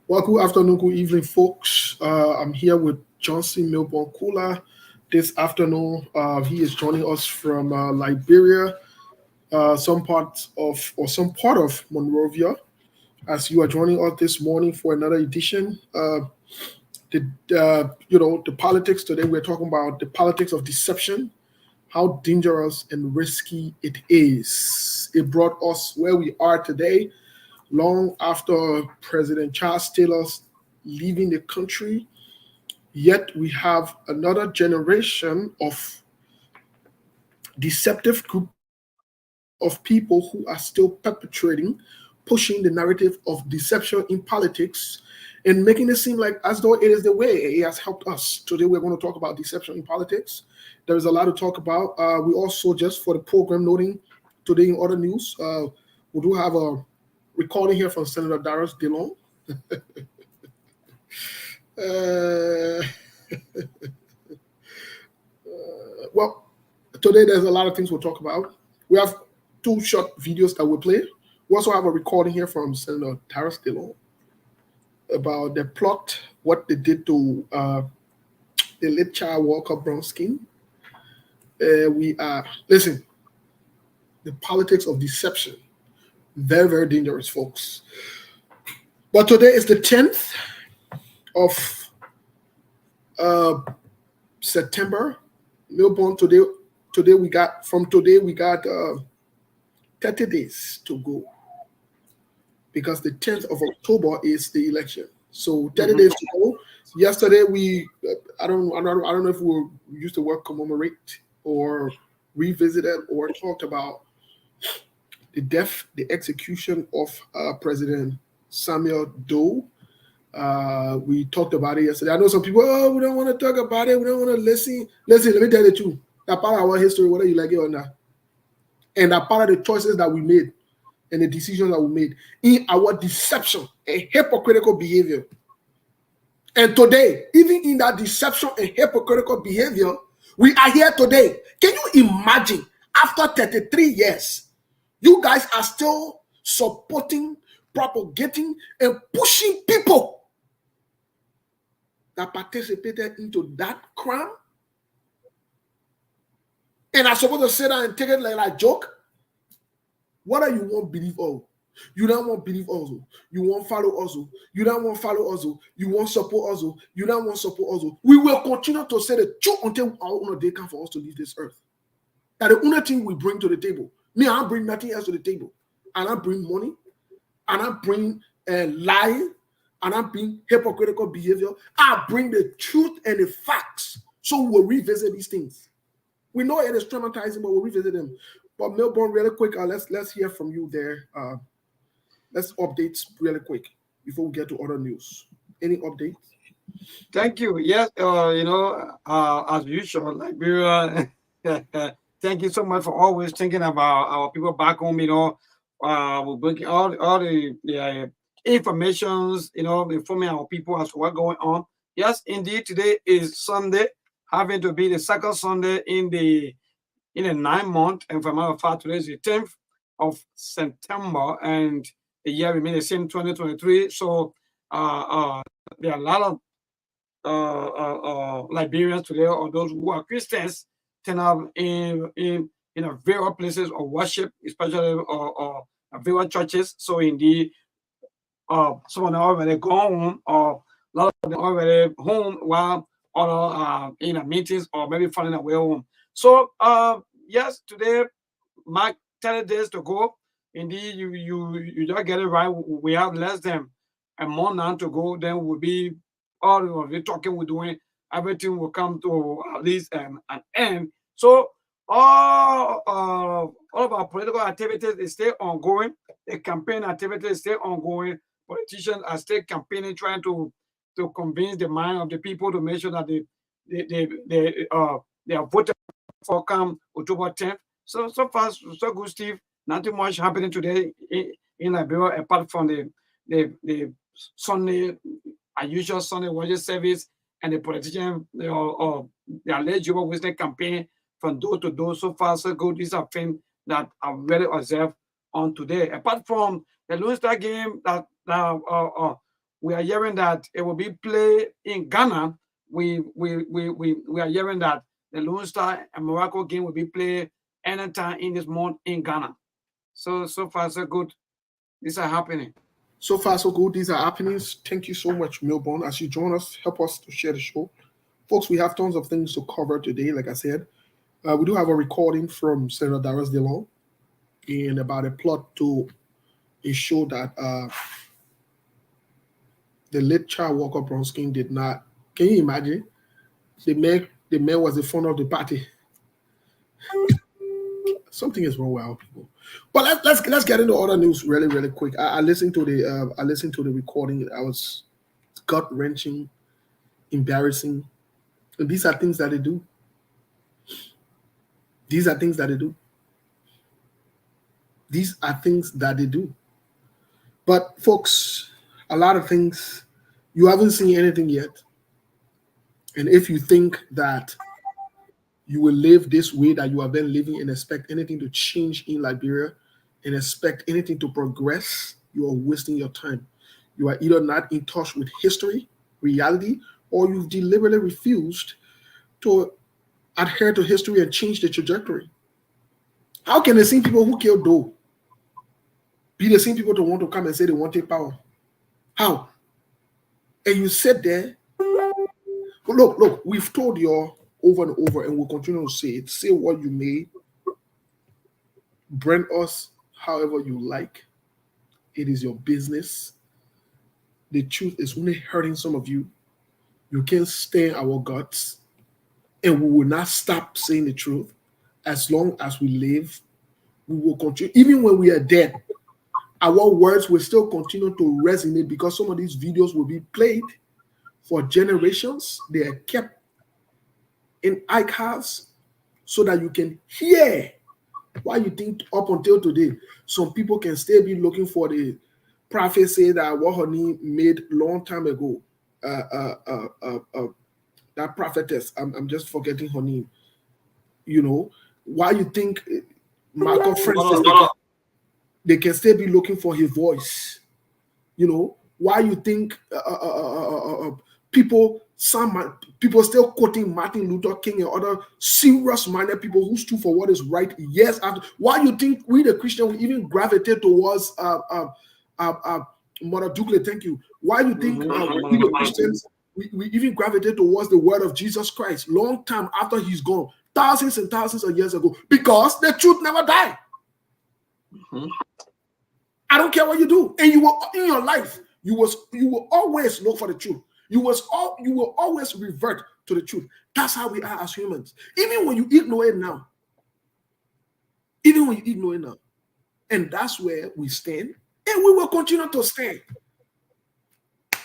Well, good afternoon, good evening, folks. I'm here with Johnson Milborn Kula this afternoon. He is joining us from Liberia, some part of Monrovia. As you are joining us this morning for another edition, the politics today. We're talking about the politics of deception, how dangerous and risky it is. It brought us where we are today long after President Charles Taylor's leaving the country. Yet we have another generation of deceptive group of people who are still perpetrating, pushing the narrative of deception in politics and making it seem like as though it is the way it has helped us. Today we're going to talk about deception in politics. There is a lot to talk about. We also, just for the program noting, today in other news, we do have a recording here from Senator Darius Dillon. uh, well, today there's a lot of things we'll talk about. We have two short videos that we'll play. We also have a recording here from Senator Darius Dillon about the plot, what they did to the late child Walker Bronskin. Listen, the politics of deception, very, very dangerous, folks. But today is the 10th of September. Milborn, today we got 30 days to go because the 10th of October is the election. So 30 days to go. Yesterday I don't know if we used the word commemorate or revisited or talked about the death, the execution of President Samuel Doe. We talked about it yesterday. I know some people, we don't want to talk about it. We don't want to listen. Listen, let me tell you the truth. That part of our history, whether you like it or not. And that part of the choices that we made and the decisions that we made in our deception and hypocritical behavior. And today, even in that deception and hypocritical behavior, we are here today. Can you imagine, after 33 years, you guys are still supporting, propagating, and pushing people that participated into that crime? And I'm supposed to sit down and take it like a joke? What are you won't believe all? You don't want believe also. You won't follow also. You don't want follow also. You won't support also. You don't want support also. We will continue to say the truth until our own day come for us to leave this earth. That the only thing we bring to the table. Me, I bring nothing else to the table. And I bring money. And I bring lying. And I bring hypocritical behavior. I bring the truth and the facts. So we'll revisit these things. We know it is traumatizing, but we'll revisit them. But Milborn, really quick, let's hear from you there. Let's update really quick before we get to other news. Any updates? Thank you. Yes, as usual, Liberia. Thank you so much for always thinking about our people back home. We're bringing all the informations. Informing our people as to what's going on. Yes, indeed. Today is Sunday, having to be the second Sunday in the 9 month, and for a matter of fact, today is the 10th of September, and the year remains the same, 2023. So there are a lot of Liberians today, or those who are Christians, turn up in various places of worship, especially various churches. So indeed, some of them already gone home, or a lot of them already home, while other in meetings or maybe finding a way home. So yes, today mark 30 days to go. Indeed, you just get it right. We have less than a month now to go. Then we'll be all of the talking we're doing. Everything will come to at least an end. So all of our political activities is still ongoing. The campaign activities is still ongoing. Politicians are still campaigning, trying to convince the mind of the people to make sure that they are voted for come October 10th. So far so good, Steve. Nothing much happening today in Liberia apart from the Sunday, unusual Sunday worship service, and the politician the alleged Jehovah's Witness campaign from door to door. So far so good. These are things that are very observed on today. Apart from the Lone Star game that we are hearing that it will be played in Ghana. We are hearing that the Lone Star and Morocco game will be played anytime in this month in Ghana. So far so good. These are happening. So far, so good. These are happenings. Thank you so much, Milborn. As you join us, help us to share the show. Folks, we have tons of things to cover today. Like I said, we do have a recording from Senator Darius DeLong and about a plot to ensure that the late Charles Walker Bronskin did not. Can you imagine? The mayor was the front of the party. Something is wrong with our people. But let's get into other news really quick. I listened to the recording. I was gut wrenching, embarrassing. And these are things that they do. These are things that they do. These are things that they do. But folks, a lot of things, you haven't seen anything yet. And if you think that you will live this way that you have been living and expect anything to change in Liberia and expect anything to progress, you are wasting your time. You are either not in touch with history, reality, or you've deliberately refused to adhere to history and change the trajectory. How can the same people who killed Doe be the same people to want to come and say they want to take power? How? And you sit there. Look, we've told you over and over, and we'll continue to say it. Say what you may. Brand us however you like. It is your business. The truth is only hurting some of you. You can't stain our guts. And we will not stop saying the truth. As long as we live, we will continue. Even when we are dead, our words will still continue to resonate because some of these videos will be played for generations. They are kept in archives so that you can hear why you think up until today. Some people can still be looking for the prophecy that Wahani made long time ago. That prophetess, I'm just forgetting her name. You know, why you think Michael Francis, they can still be looking for his voice. You know, why you think people still quoting Martin Luther King and other serious-minded people who stood for what is right years after. Why you think we the Christians we even gravitate towards Mother Dukley? Thank you. Why you think we the Christians we even gravitate towards the word of Jesus Christ long time after he's gone, thousands and thousands of years ago? Because the truth never died. I don't care what you do, and you will in your life you will always look for the truth. You will always revert to the truth. That's how we are as humans. Even when you ignore it now. And that's where we stand. And we will continue to stand.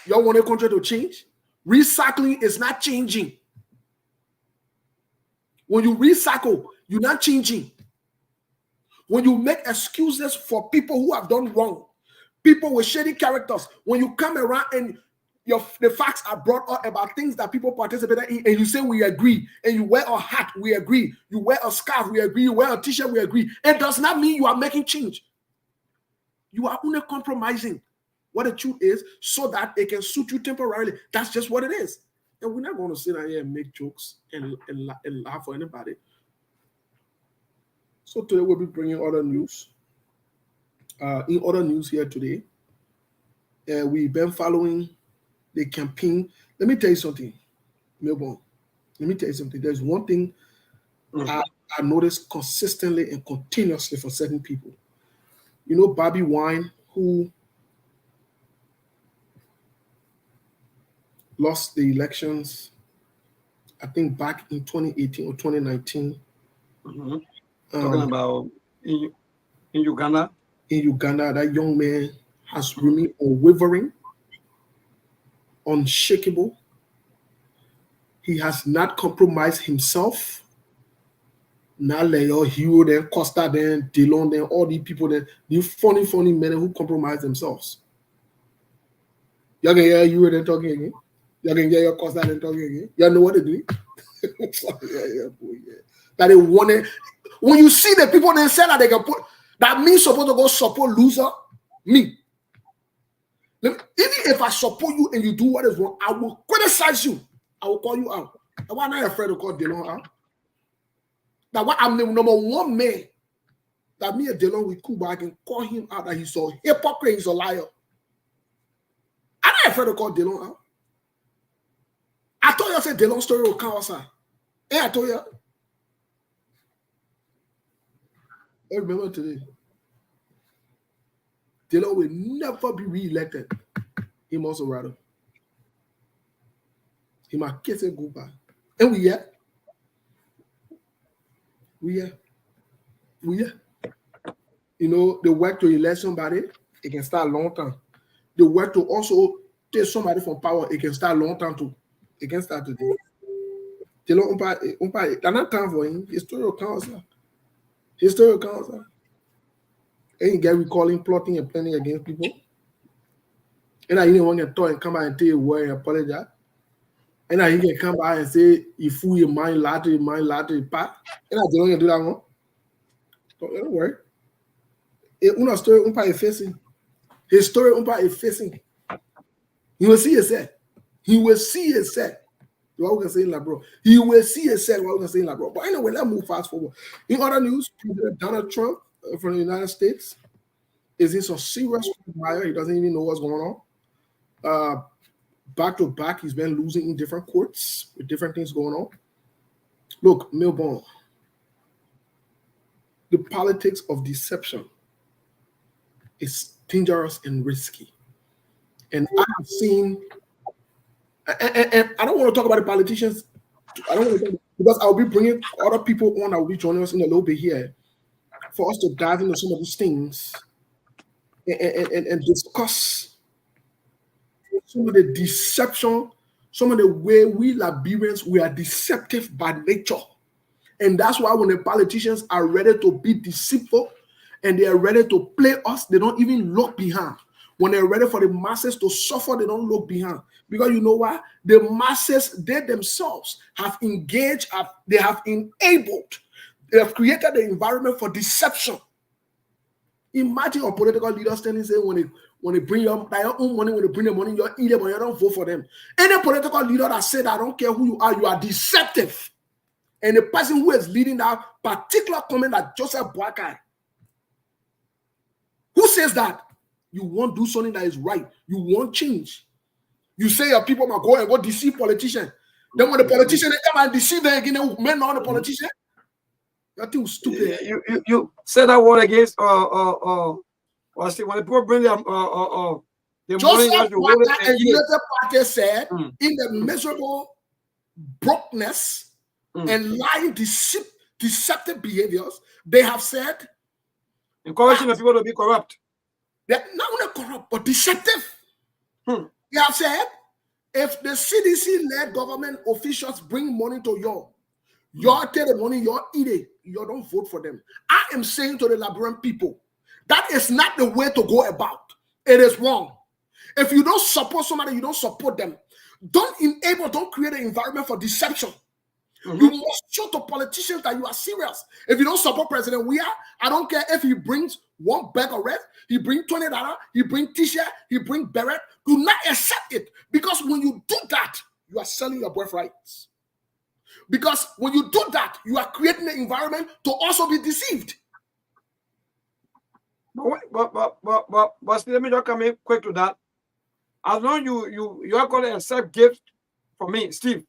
Y'all want the country to change? Recycling is not changing. When you recycle, you're not changing. When you make excuses for people who have done wrong, people with shady characters, when you come around and the facts are brought up about things that people participated in, and you say we agree, and you wear a hat, we agree, you wear a scarf, we agree, you wear a t-shirt, we agree, it does not mean you are making change. You are only compromising what the truth is so that it can suit you temporarily. That's just what it is. And we're not going to sit down here and make jokes and laugh for anybody. So today we'll be bringing other news. In other news here today, we've been following the campaign. Let me tell you something, Milborn. Let me tell you something. There's one thing I noticed consistently and continuously for certain people. You know, Bobby Wine, who lost the elections, I think back in 2018 or 2019. Talking about in Uganda. In Uganda, that young man has remained unwavering, unshakable. He has not compromised himself. Now, Leo, Hero, then Costa, then Dillon, then all these people, then the funny men who compromise themselves. Y'all can hear Hero then talking again. Y'all can hear your Costa then talking again. Y'all know what they do. That they want it. When you see the people then say that they can put that me supposed to go support loser, me. Even if I support you and you do what is wrong, I will criticize you. I will call you out. Why am I afraid to call Delon out? That what I'm the number one man that me and Delon will cool, but I can call him out that he's a hypocrite, he's a liar. I'm not afraid to call Delon out. I told you I said Delon story will come outside. Hey, I told you. I remember today. Delon will never be re-elected. He must rather. He might kiss it goodbye. And we here. You know, the work to elect somebody, it can start long time. The work to also take somebody from power, it can start long time too. It can start today. Delon not time for him. Historical counsel. And you get recalling, plotting, and planning against people. And I didn't want to talk and come out and tell you where and apologize. And now he can come by and say, you fool your mind, lottery, part. And I don't do that one. Don't worry. Una story is facing. His story is facing. He will see himself. You are what we can say in bro. He will see himself. What we can say in bro. But anyway, let's move fast forward. In other news, President Donald Trump from the United States is in some serious fire. He doesn't even know what's going on. Back to back, he's been losing in different courts with different things going on. Look, Melbourne, the politics of deception is dangerous and risky. And I have seen, and I don't want to talk about the politicians. I don't want to, because I'll be bringing other people on that will be joining us in a little bit here for us to dive into some of these things and discuss some of the deception, some of the way we Liberians, we are deceptive by nature. And that's why when the politicians are ready to be deceitful and they are ready to play us, they don't even look behind. When they're ready for the masses to suffer, they don't look behind. Because you know why? The masses, they themselves have engaged, they have enabled, they have created the environment for deception. Imagine a political leader standing saying when they bring your own money, when they bring the money, you eat it, but you don't vote for them. Any political leader that said, I don't care who you are deceptive. And the person who is leading that particular comment that Joseph Boakai, who says that you won't do something that is right, you won't change. You say your people might go and go deceive politicians. Then when the politician they come and deceive them again, they men on the politician. That thing was stupid. You said that word against when the people bring them the Joseph money Boakai and United Party said in the miserable brokenness and lying deceptive behaviors, they have said encouraging the people to be corrupt. They're not only corrupt, but deceptive. They have said, if the CDC-led government officials bring money to you take the money, you eat it, you don't vote for them. I am saying to the Liberian people, that is not the way to go about. It is wrong. If you don't support somebody, you don't support them. Don't create an environment for deception. You must show to politicians that you are serious. If you don't support President Weah, I don't care if he brings one bag of red, he brings $20, he brings t-shirt, he brings beret. Do not accept it. Because when you do that, you are selling your birthrights. Because when you do that, you are creating an environment to also be deceived. But let me just come in quick to that. As long you are going to accept gifts from me, Steve.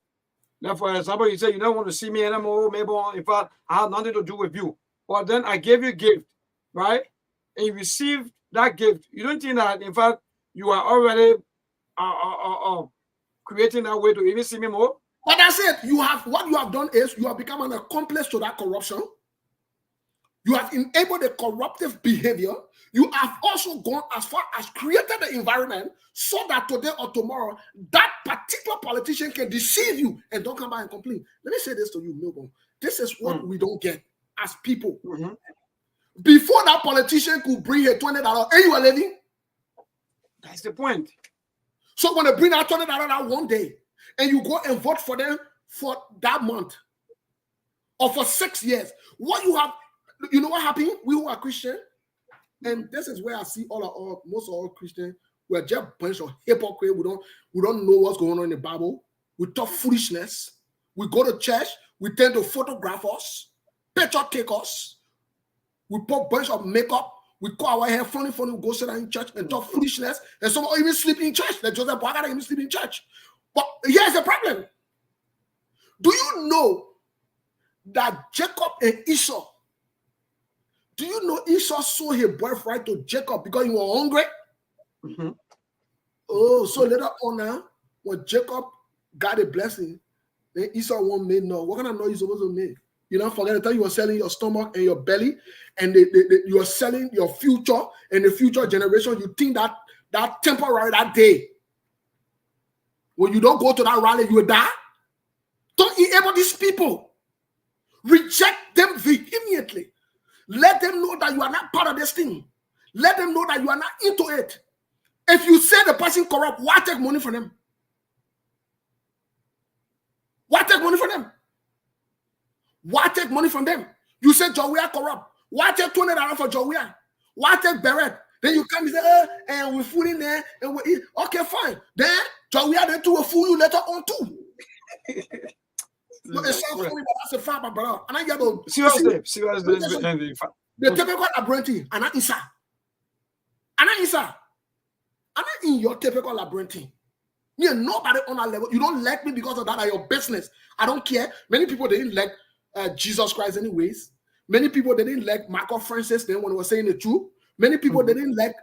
Now, for example, you say you don't want to see me anymore. Maybe in fact, I have nothing to do with you. But then I gave you a gift, right? And you received that gift. You don't think that, in fact, you are already creating that way to even see me more? But that's it. What you have done is you have become an accomplice to that corruption. You have enabled a corruptive behavior. You have also gone as far as created the environment so that today or tomorrow, that particular politician can deceive you and don't come back and complain. Let me say this to you, Milton. This is what we don't get as people. Before that politician could bring a $20, and you are living. That's the point. So when they bring that $20 out one day, and you go and vote for them for that month or for 6 years, what you have, you know what happened? We who are Christian, and this is where I see most of all Christians, We're just a bunch of hypocrites. We don't know what's going on in the Bible. We talk foolishness. We go to church. We tend to photograph us, picture take us. We put a bunch of makeup. We call our hair funny. We go sit down in church and talk foolishness. And some even sleep in church. Like Joseph Boaga even sleep in church. But here's the problem. Do you know that Jacob and Esau, do you know Esau sold his birthright to Jacob because he was hungry? Mm-hmm. Oh, so later on now, when Jacob got a blessing, then Esau won't make no. What kind of noise you supposed to make? You don't forget the time you were selling your stomach and your belly, and you are selling your future and the future generation. You think that temporary, that day, when you don't go to that rally, you will die. Don't enable these people. Reject them vehemently. Let them know that you are not part of this thing. Let them know that you are not into it. If you say the person corrupt, why take money from them? Why take money from them? Why take money from them? You say Jowea corrupt. Why take $20 for Jowea? Why take Beret? Then you come and say, and we're fooling there, and we eat. Okay, fine. Then Jowea then too will fool you later on too. No, it sounds funny, but that's a fact, my brother. And I get the typical labyrinth, and not inside. And not inside. I'm not in your typical labyrinth. You're nobody on that level. You don't like me because of that. Are your business. I don't care. Many people they didn't like Jesus Christ anyways. Many people they didn't like Michael Francis then when he was saying the truth. Many people they didn't like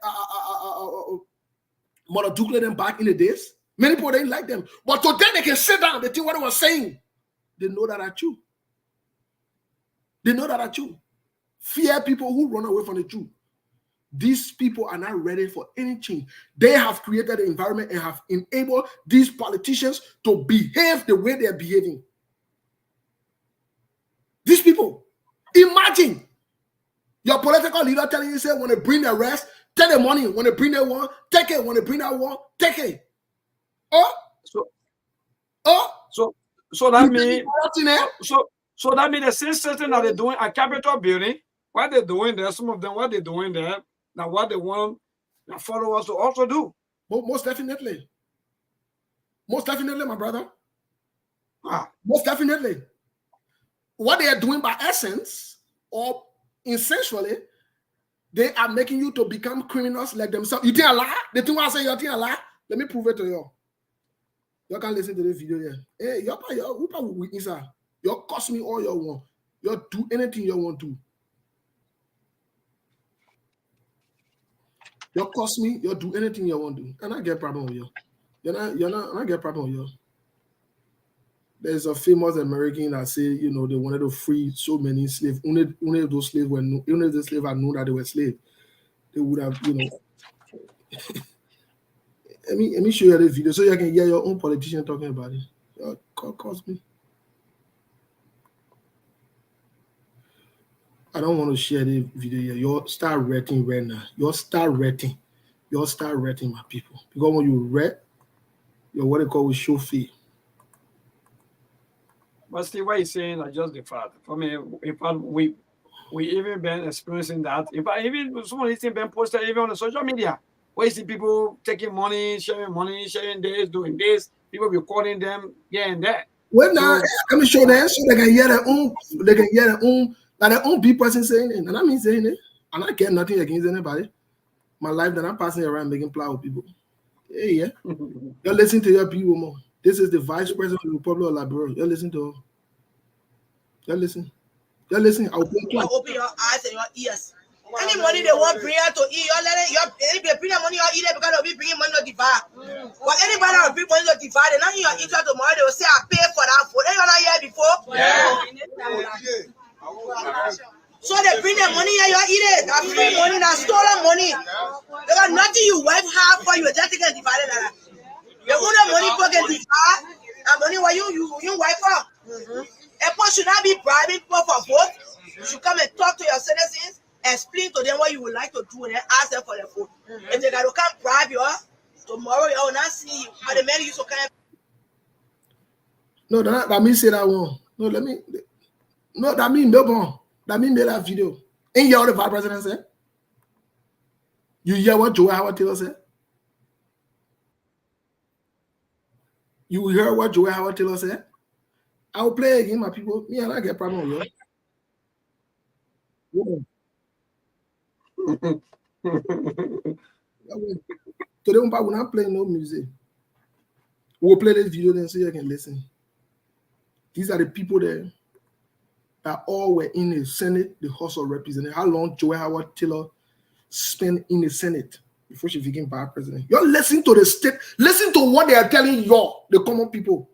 Mother Douglas them back in the days. Many people they didn't like them. But today they can sit down. They think what they were saying. They know that are true. They know that are true. Fear people who run away from the truth. These people are not ready for any change. They have created an environment and have enabled these politicians to behave the way they are behaving. These people, imagine your political leader telling you, say, when they bring the rest, take the money. When they bring the one, take it. When they bring that one, take it. So that means that means the same certain that they're doing at Capitol building. What they're doing there, some of them, what they're doing there. Now, what they want their followers to also do. Most definitely. Most definitely, my brother. Most definitely. What they are doing by essence or essentially, they are making you to become criminals like themselves. You think a lie? The thing I say, you think a lie? Let me prove it to you. You can listen to this video here. Hey, you probably witness her. You cost me all you want. You do anything you want to. You cost me, you do anything you want to. And I get problem with you. I get problem with you. There's a famous American that say, you know, they wanted to free so many slaves. Only if those slaves were only if the slaves had known that they were slaves, they would have, you know. let me show you the video so you can hear your own politician talking about it. Cost me. I don't want to share the video here. You start rating right now. You start rating, my people. Because when you rate, you're what they call with show fee. But still, what he's saying are just the fact. For me, in fact, we even been experiencing that. In fact, even some of these things been posted even on the social media. Where you see people taking money, sharing this, doing this. People recording them here and there. Well, now let me show them so they can hear their own. They can hear their own. Like their own big person saying it, and I mean saying it. I'm not getting nothing against anybody. My life that I'm passing around making plow with people. Hey, yeah. You're listening to your people more. This is the vice president of the Republic of Liberia. You're listening to her. You're listening. You're listening. I'll open your eyes and your ears. Any money they want bring out to eat, if they bring the money out, eat it because they'll be bringing money to divide. But anybody that will bring money to divide, they're not in your interest tomorrow. They will say, I pay for that food. You're not here before. Yeah. So they bring the money and you eat it. That free money, that stolen money. They got nothing you wife have for you. Just take it and divide it like that. You own the money for get divide. And money where you wife from. A person should not be bribing people for vote. You should come and talk to your citizens, explain to them what you would like to do, and then ask them for the food. If they got to come bribe you, tomorrow you will not see you. But the man used to come. No, that means say that one. No, let me. No, that means Melbourne. That means made that video. Ain't you what the vice president said? You hear what Joe Howard Taylor said? You heard what Joel Howard Taylor said? I will play again, my people. Me, I don't get problem with you. Today, we're not playing no music. We'll play this video then so you can listen. These are the people there that all were in the Senate, the House of Representatives. How long Joel Howard Taylor spent in the Senate before she became vice president? You're listening to the state, listen to what they are telling you, the common people.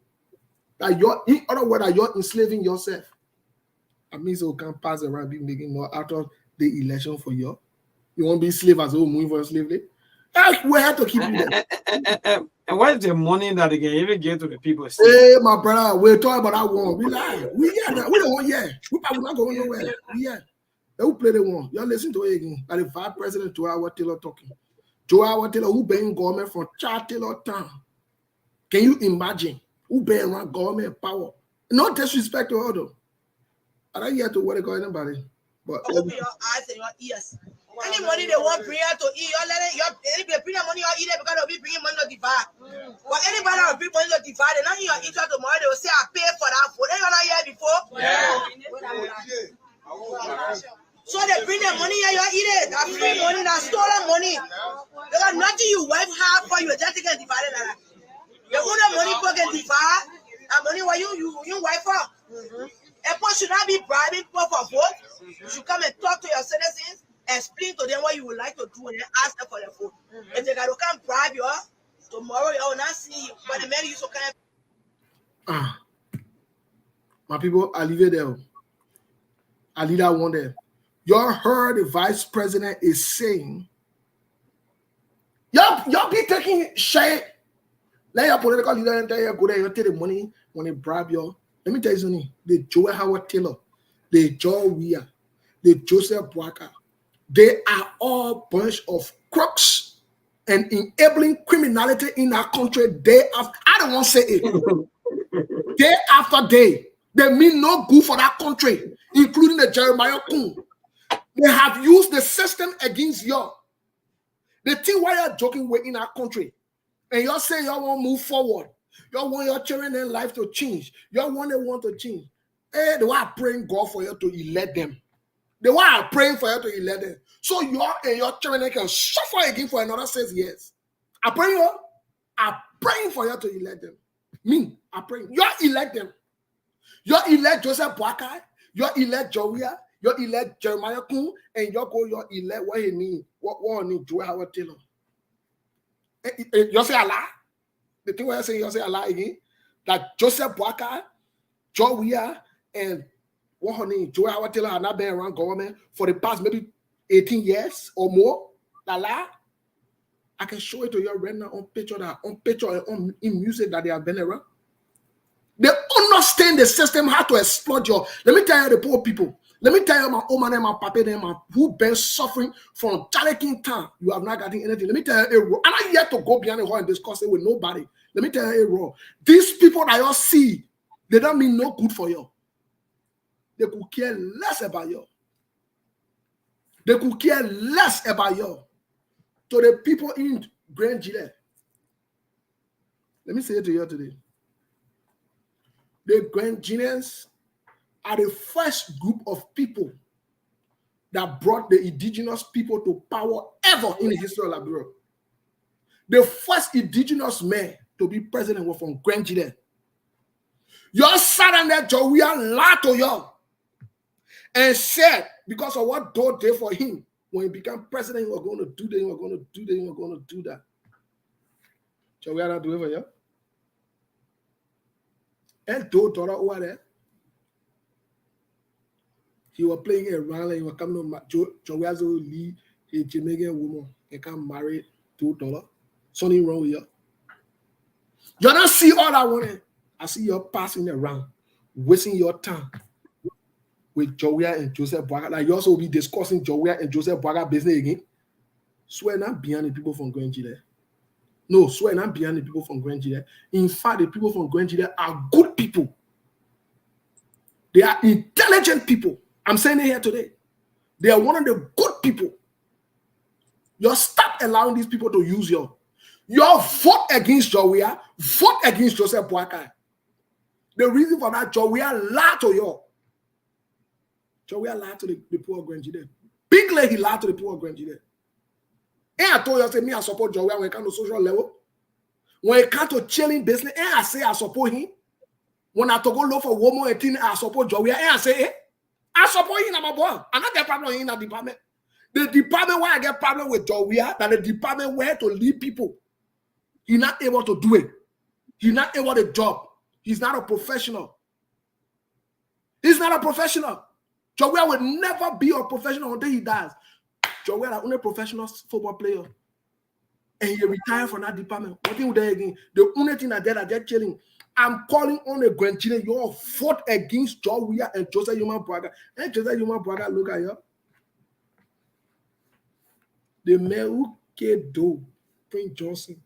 That you're, in other words, that you're enslaving yourself. I mean, so you can pass around be making more after the election for you. You won't be slave as well, moving for slavery. We have to keep you there. And what is the money that they can even give to the people? Hey, my brother, we're talking about that one. We lie. We don't want We probably not going nowhere. They will play the one. Y'all listen to it again. Like the vice president Joel Howard Taylor talking. Joel Howard Taylor, who been in government from Charles Taylor town. Can you imagine who been around government power? No disrespect to her though. I don't hear to what they call anybody. But open your eyes and your ears. Any money they want bring out to eat, you're letting if they bring money out either because they'll be bringing money to divide. But anybody that will bring money to divide, they're not in your interest tomorrow, they will say I pay for that food. They are not here before. So they bring their money here, you eat it. That free money, that stolen money. They got nothing you wife have for you, just to get divided like that. You own the money for get divide, that money what you wife for. People should not be bribing people for vote. You should come and talk to your citizens, explain to them what you would like to do, and then ask them for their vote. If they gotta come bribe you, tomorrow you will not see you. But the man you so kind of. My people, I leave it there. I leave that one there. Y'all heard the vice president is saying, y'all be taking shit. Let your political leader tell you go there, you take the money when they bribe you. Let me tell you something. The Joel Howard Taylor, the Joe Weir, the Joseph Boakai, they are all bunch of crooks and enabling criminality in our country day after. I don't want to say it. Day after day. They mean no good for that country, including the Jeremiah Kun. They have used the system against you. The thing why you're joking with in our country, and y'all say y'all want to move forward. Y'all want your children and life to change. Y'all want to change. Hey, they were praying God for you to elect them. They were praying for you to elect them. So you and your children can suffer again for another 6 years. I'm praying for you to elect them. Me, I'm praying. You elect them. You elect Joseph Boakai. You elect Joria. You elect Jeremiah Kun. And you elect what he need. What need Joel Howard Taylor. You say Allah. The thing I say, you say a lot again, that Joseph Boakai, Joe Weir, and what her name, Joel Howard Taylor have not been around government for the past maybe 18 years or more. I can show it to you right now on picture and in music that they have been around. They understand the system, how to exploit your. Let me tell you the poor people. Let me tell you my old man and my papa and my who been suffering from challenging time. You have not gotten anything. Let me tell you, I'm not yet to go behind the hall and discuss it with nobody. Let me tell you, these people that you see, they don't mean no good for you. They could care less about you. They could care less about you. To the people in Grand Gillette, let me say it to you today. The Grand Gillettes are the first group of people that brought the indigenous people to power ever in the history of Liberia. The first indigenous man to be president was from Grand Gillette. Y'all sat on that job, we are lied to y'all and said, because of what God did for him, when he became president, he was going to do this, he was going to do this, he was going to do that. So we are not doing for you. And told daughter over there, he was playing around, like he was coming to Joazo Lee, a Jamaican woman, he can marry $2. Something wrong with you. You don't see all that one. I see you passing around, wasting your time with Joria and Joseph Boakai. Like you also will be discussing Joria and Joseph Boakai business again. Swear not behind the people from Grand Gillette. No, swear not behind the people from Grand Gillette. In fact, the people from Grand Gillette are good people. They are intelligent people. I'm saying it here today. They are one of the good people. You stop allowing these people to use you. Your vote against Jawia, vote against Joseph Boakai. The reason for that, Jawia lied to you. Jawia lied to the poor Grenjide. Bigly, he lied to the poor Grenjide. And I told you, I said, me, I support Jawia when it comes to social level. When it comes to chilling business, and I say I support him. When I to go look for woman and thing, I support Jawia, and I say, I support him, my boy. I not get problem in that department. The department where I get problem with Jawia, that the department where to lead people. He's not able to do it. He's not able to job. He's not a professional. He's not a professional. Jawia will never be a professional until he dies. Jawia is only professional football player. And he retired from that department. What thing there again? The only thing that they're chilling. I'm calling on the grandchildren. You all fought against Jawia and Joseph Human Braga. And Joseph Human Braga, look at you. The man who killed Prince Johnson.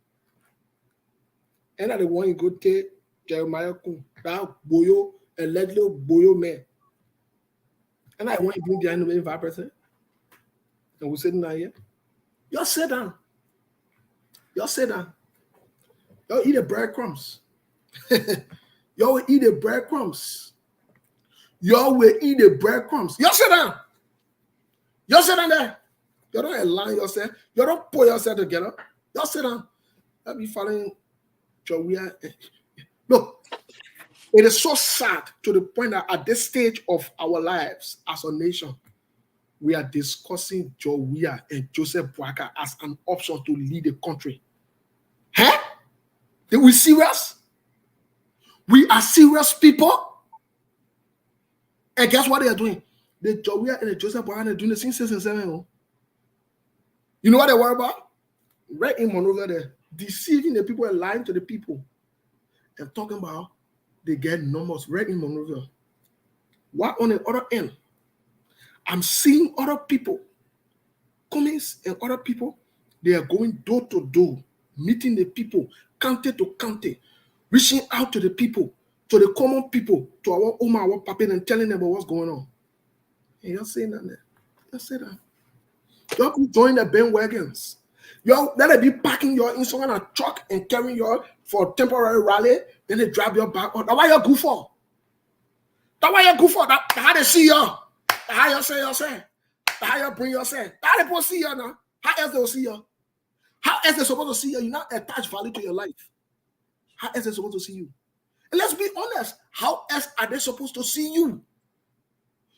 And I the one you go take Jeremiah Kun, that Boyo, and Ledley Boyo man. And I want to bring behind the 5%. And we sitting down here. Y'all sit down. Y'all sit down. Y'all eat the breadcrumbs. Y'all will eat the breadcrumbs. Y'all will eat the breadcrumbs. Y'all sit down. Y'all sit down there. Y'all don't align yourself. Y'all don't pull yourself together. Y'all sit down. Y'all be following Jawia. Look, it is so sad to the point that at this stage of our lives as a nation, we are discussing Jawia and Joseph Boakai as an option to lead the country. Huh? Are we serious? We are serious people. And guess what they are doing? The Jawia and the Joseph Boakai are doing the same 6 and 7. You know what they worry about? Right in Monrovia there, deceiving the people and lying to the people. And talking about they get numbers right in Monrovia. What on the other end? I'm seeing other people, Cummins and other people, they are going door to door, meeting the people, county to county, reaching out to the people, to the common people, to our Oma, our Papa, and telling them about what's going on. And you're saying that there. You're saying that. Y'all can join the bandwagons. Y'all let it be packing your inside a truck and carrying your for temporary rally, then they drive your back. That's why you're good for. That's why you're good for. That's how they see you. How you say yourself? How you bring yourself? How they supposed to see you now? How else they will see you? How else they supposed to see you? You not attach value to your life. How else they supposed to see you? And let's be honest. How else are they supposed to see you?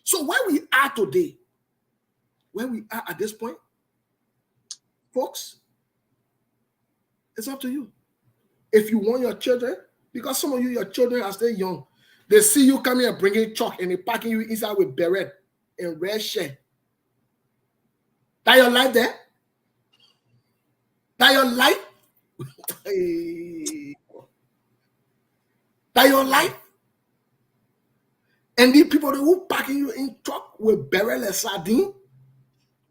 So where we are today, where we are at this point, folks, it's up to you. If you want your children, because some of you, your children are still young, they see you coming and bringing chalk and they packing you inside with beret and red shirt. That your life there? That your life? That your life? And these people who packing you in truck with beret and sardine,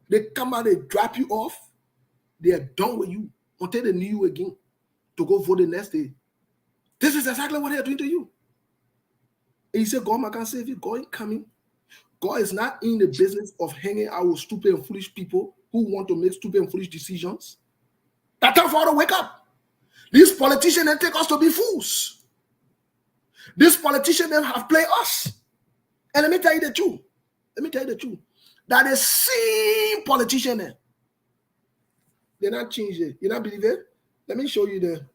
they come out, they drop you off, they are done with you until they need you again to go vote the next day. This is exactly what they are doing to you. And you say, God can save you. God ain't coming. God is not in the business of hanging out with stupid and foolish people who want to make stupid and foolish decisions. That's time for us to wake up. These politicians, they take us to be fools. These politicians, they have played us. And let me tell you the truth. Let me tell you the truth. That the same politician, they're not changed it. You not believe it? Let me show you the.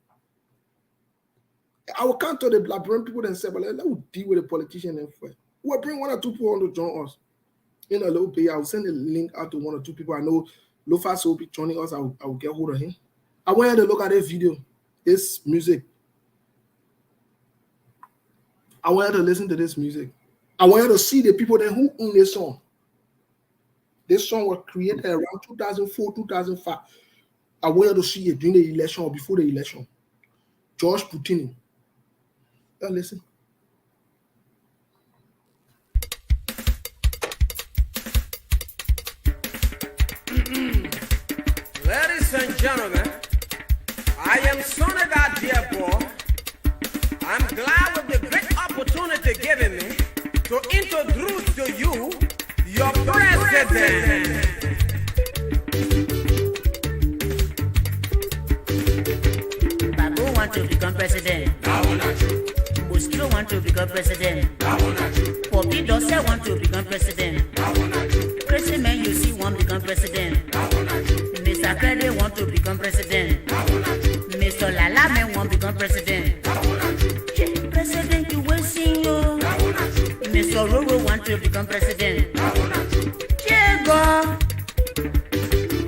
I will come to the Blackburn people and say, but let me deal with the politician and first. We'll bring 1 or 2 people on to join us in a little bit. I'll send a link out to 1 or 2 people. I know Lofas will be joining us. I will get hold of him. I want you to look at this video, this music. I want you to listen to this music. I want you to see the people there who own this song. This song was created around 2004, 2005. I want you to see it during the election or before the election. George Putin. Now listen. Ladies and gentlemen, I am Sonega Diabo. I'm glad with the great opportunity given me to introduce to you your president. want to become president. Ostro want to become president. Poppy Dossel want to become president. Crazy man you see want to become president. Mr. Krede want to become president. Mr. Lala man want to become president. President you will see you. Mr. Roro want to become president. Go.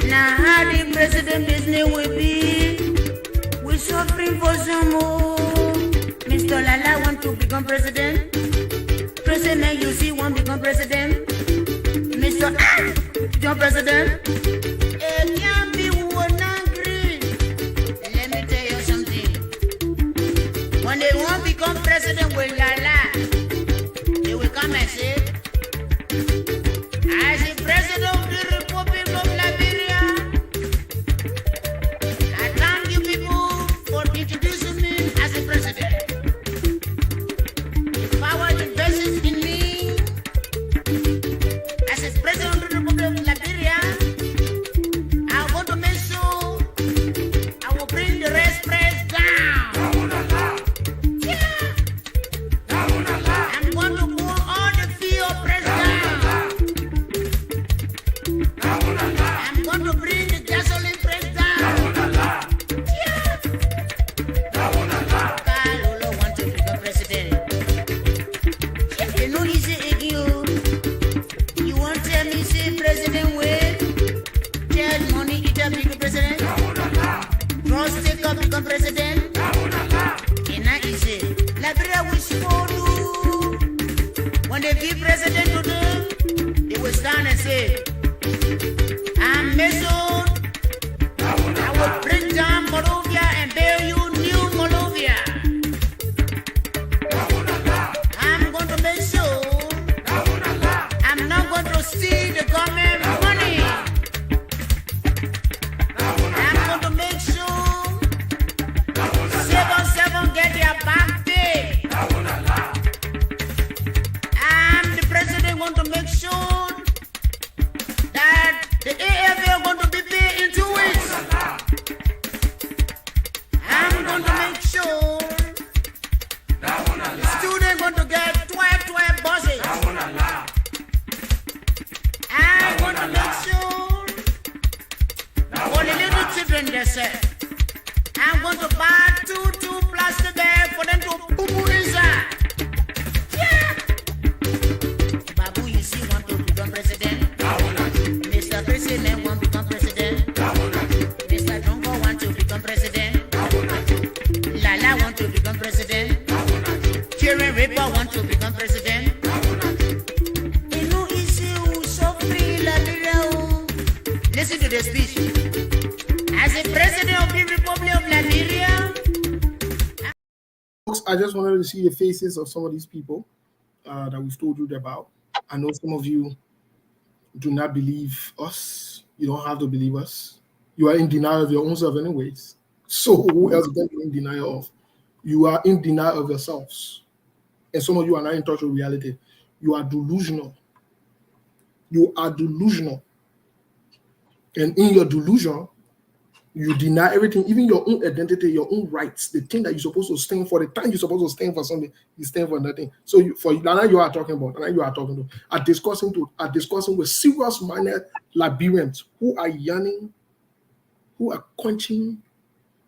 Now how the president business will be? We're suffering for some more. Mr. Lala want to become president. President you see want to become president. Mr. John President. It can't be one angry. Let me tell you something. When they want to become president with Lala, they will come and say, as the president of the Republic of Liberia, I thank you people for introducing me as the president. Power invests in me as the president of the Republic of Liberia. I want to make sure I will bring the rest price down. Yeah. I'm going to pull all the fee of price down. I'm going to bring the gasoline price down. Yeah. Kalolo want to become president. You know he say again, you want to tell me say president wait? Tell money eat up become president? Trust take up become president? And now he say, Liberia will support you. When they give president to them, they will stand and say, I'm Mason. I will bring down Moldova and bear you new Moldova. I'm going to make sure I'm not going to see the government money. I'm going to make sure 7-7 get their back pay. I'm the president going to make sure that the AFL going to be paid in 2 weeks. I'm going to make sure the students going to get 12 buses. I'm going to make sure for the little children they say, I'm going to buy two plastic bags for them to poo inside. Yeah. Babu, you see, want to become president. Mr. President want to become president. Mr. Drongo want to become president. Lala want to become president. Kieran Ripper want to become president. You know, issue so free, Liberia. Listen to the speech. As the president of the Republic of Liberia, Folks, I just wanted to see the faces of some of these people that we've told you about. I know some of you do not believe us. You don't have to believe us. You are in denial of your own self anyways. So who else are you in denial of? You are in denial of yourselves. And some of you are not in touch with reality. You are delusional. You are delusional. And in your delusion, you deny everything, even your own identity, your own rights, the thing that you're supposed to stand for, the time you're supposed to stand for something, you stand for nothing. So now you are talking discussing with serious-minded Liberians who are yearning, who are quenching,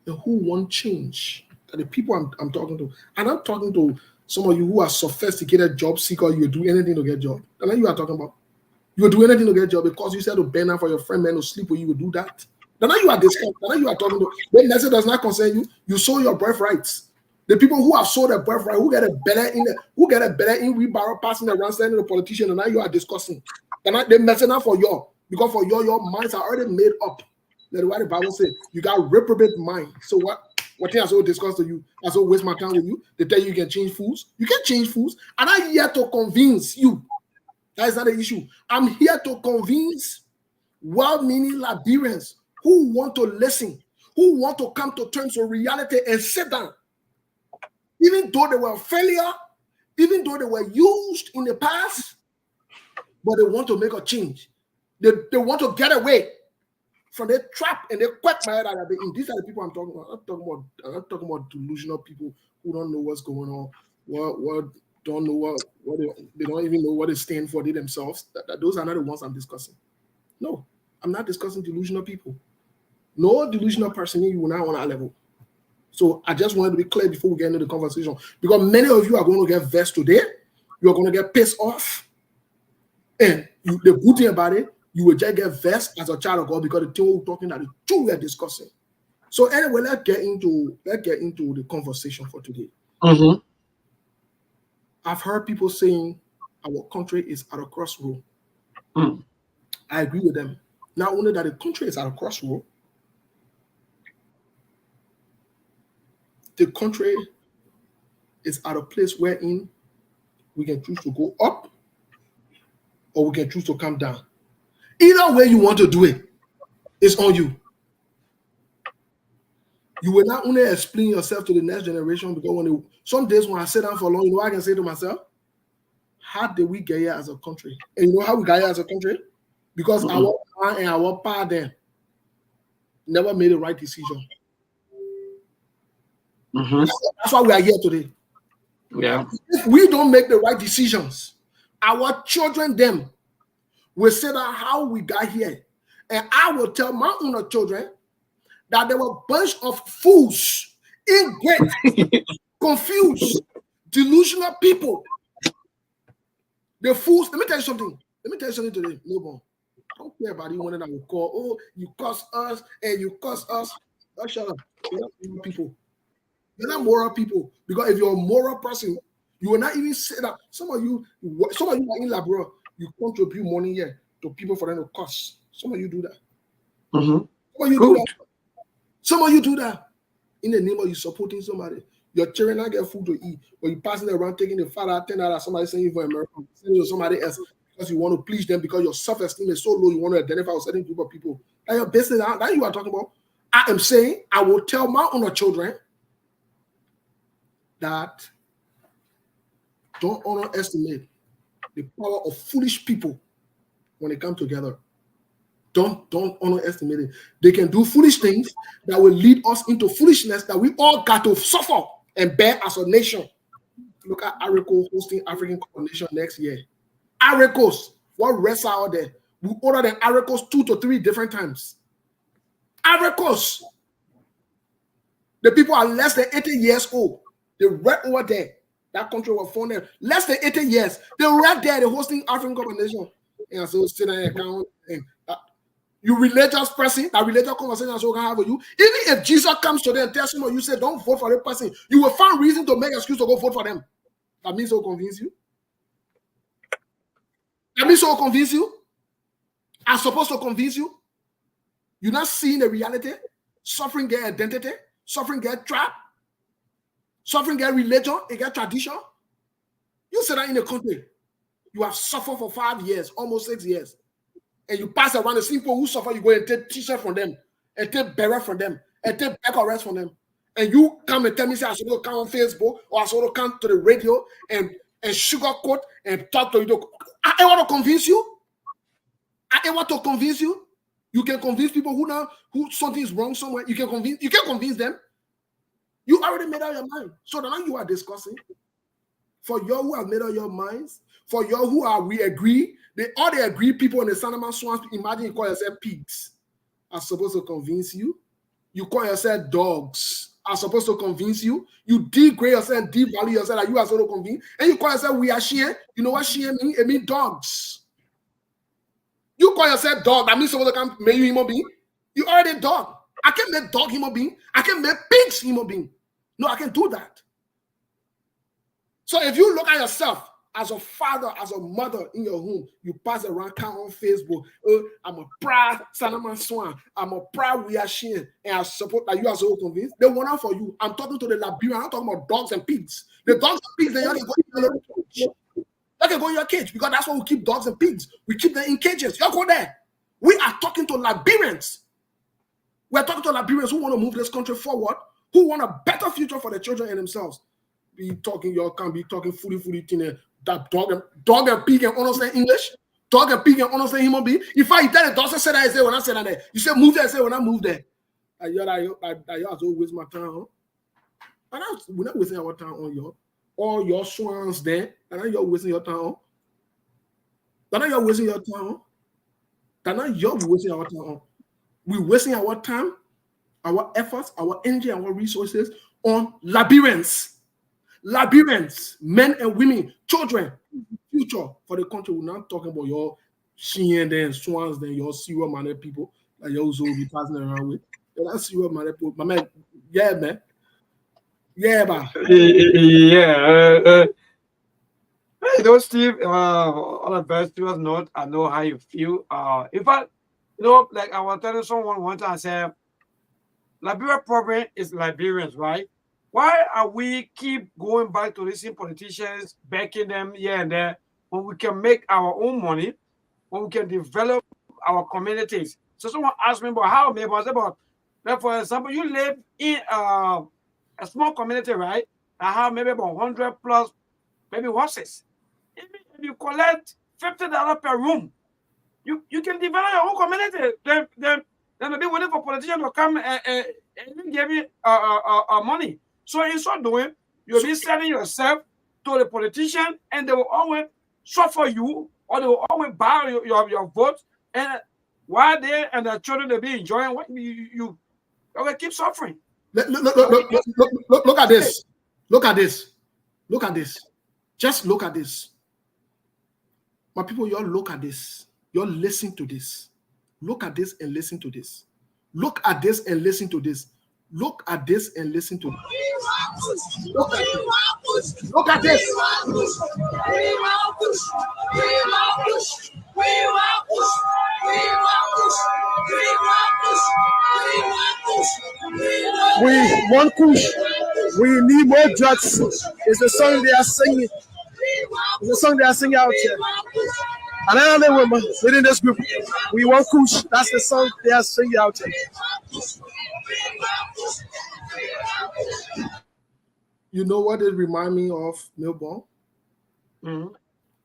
and who want change. The people I'm talking to. And I'm talking to some of you who are sophisticated job seekers. You will do anything to get a job. And then you are talking about. You will do anything to get a job because you said to bend down for your friend man to sleep with you, will do that. Then you are discussing. Then you are talking to. The message does not concern you. You sold your birthrights. The people who have sold their birthright, who get a better in wheelbarrow passing around standing the politician, and now you are discussing. They messing up for you because for your minds are already made up. That's why the Bible says you got reprobate mind. So what? What thing I so discuss to you? I so waste my time with you. They tell you can change foods. You can change foods, and I'm here to convince you. That is not the issue. I'm here to convince well-meaning Liberians who want to listen, who want to come to terms with reality and sit down. Even though they were a failure, even though they were used in the past, but they want to make a change. They want to get away from their trap and they quack my head out of it. And these are the people I'm talking about. I'm not talking about delusional people who don't know what's going on, what don't know what they don't even know what they stand for they themselves. Those are not the ones I'm discussing. No, I'm not discussing delusional people. No delusional person you will not on our level. So I just wanted to be clear before we get into the conversation, because many of you are going to get vexed today. You are going to get pissed off, and the good thing about it, you will just get vexed as a child of God because the thing we're talking about, the two we are discussing. So anyway, let's get into the conversation for today. Mm-hmm. I've heard people saying our country is at a crossroad. Mm. I agree with them. Not only that the country is at a crossroad, the country is at a place wherein we can choose to go up or we can choose to come down. Either way you want to do it, it's on you. You will not only explain yourself to the next generation, because some days when I sit down for long, you know what I can say to myself? How did we get here as a country? And you know how we got here as a country? Because our man and our pa then never made the right decision. Mm-hmm. That's why we are here today. Yeah. If we don't make the right decisions, our children them will say that how we got here. And I will tell my own children that there were a bunch of fools, ingrate, confused, delusional people. The fools, let me tell you something. Today, no more. Don't care about you one that will call, oh, you cuss us and you cuss us. Oh, shut up. You're not moral people. You're not moral people. Because if you're a moral person, you will not even say that. Some of you are in Labrador, you contribute money here to people for them to cuss. Some of you do that. Mm-hmm. Some of you do that in the name of you supporting somebody. Your children not get food to eat, but you passing it around taking the father $10, somebody saying you for American, sending to somebody else because you want to please them, because your self-esteem is so low, you want to identify with certain group of people. That your business, that you are talking about. I am saying I will tell my own children that don't underestimate the power of foolish people when they come together. Don't underestimate it. They can do foolish things that will lead us into foolishness that we all got to suffer and bear as a nation. Look at Ivory Coast hosting African Cup of Nations next year. Ivory Coast, what wrestle out there? We ordered an Ivory Coast 2 to 3 different times. Ivory Coast. The people are less than 80 years old. They're right over there. That country was founded less than 80 years. They're right there. They're hosting African Cup of Nations. And so sit there and count and you religious person, that religious conversation so can have with you. Even if Jesus comes today and tells you, you say don't vote for that person, you will find reason to make excuse to go vote for them. That means so convince you. That means so convince you. I'm supposed to convince you. You're not seeing the reality. Suffering get identity. Suffering get trap. Suffering get religion. It get tradition. You say that in the country. You have suffered for 5 years, almost 6 years. And you pass around the same people who suffer, you go and take t-shirt from them, and take beret from them, and take back arrest from them. And you come and tell me, say, I should come on Facebook, or I should come to the radio and sugarcoat and talk to you. I want to convince you. I want to convince you. You can convince people who something is wrong somewhere. You can convince them. You already made up your mind. So now you are discussing. For you who have made up your minds, for you who we agree, all the agree people in the Sandaman Swamps, imagine you call yourself pigs, are supposed to convince you. You call yourself dogs, are supposed to convince you. You degrade yourself and devalue yourself, like you are supposed to convince. And you call yourself we are Shia. You know what Shia means? It means dogs. You call yourself dog, that means supposed to come make you human being. You already dog. I can't make dog human being. I can make pigs human being. No, I can't do that. So if you look at yourself as a father, as a mother in your home, you pass around count on Facebook. I'm a proud Sandaman Swan. I'm a proud Weashian, and I support that you are so convinced. They want out for you. I'm talking to the Liberian. I'm not talking about dogs and pigs. The dogs and pigs, they can go in your cage because that's why we keep dogs and pigs. We keep them in cages. You go there. We are talking to Liberians. We are talking to Liberians who want to move this country forward, who want a better future for their children and themselves. You can't be talking fully thing. That dog and pig can understand English. Talk and pig and honestly human being. If I tell the doctor say that, I say when I say that, you say move there, I say when I move there. You have to waste my time. And we're not wasting our time on you. All your swans there, and you're wasting your time. Then you're wasting your time. Then you're wasting our time. We're wasting our time, our efforts, our energy, our resources on labyrinths. Labyrinths, men and women, children, future for the country. We're not talking about your Sheehan and swans, then your serial minded people that you're also be passing around with. That's serial minded people. My man, yeah, man. Yeah, man. Yeah. You know, Steve, on a very serious note, I know how you feel. In fact, you know, like I was telling someone one time, I said, Liberia problem is Liberians, right? Why are we keep going back to these politicians, backing them here and there, when we can make our own money, when we can develop our communities? So someone asked me about how, maybe I said about, like for example, you live in a small community, right? That have maybe about 100 plus, maybe horses. If you collect $50 per room, you can develop your own community. Then maybe waiting for politicians to come and give you money. So in so doing, you'll be selling yourself to the politician, and they will always suffer you, or they will always buy your vote. And while they and their children will be enjoying what you will keep suffering. Look at this. Look at this. Look at this. Just look at this. My people, y'all look at this. Y'all listen to this. Look at this and listen to this. Look at this and listen to this. Look at this and listen to this. Look at this. Look at this. We want kush. We need more drugs. It's the song they are singing. It's the song they are singing out here. And another woman within this group, we want kush. That's the song they are singing out here. You know what it remind me of, Milborn? Mm-hmm.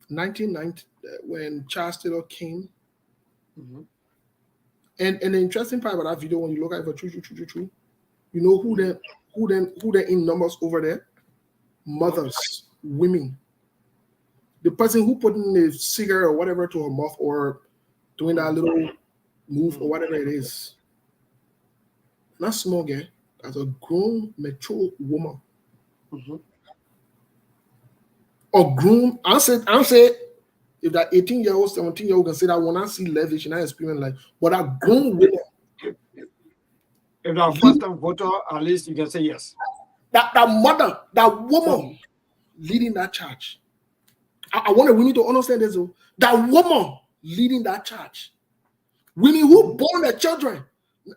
1990, when Charles Taylor came. Mm-hmm. And the interesting part about that video, when you look at it for true, you know who they're in numbers over there? Mothers, women. The person who put in a cigarette or whatever to her mouth, or doing that little move or whatever it is. Not small girl, as a grown, mature woman. Mm-hmm. Or grown, I say if that 18-year-old, 17-year-old can say that when I see leverage and I experience like, but a grown woman. If that first-time voter, at least you can say yes. That mother, that woman leading that charge. We need to understand this. That woman leading that charge. Women who born their children.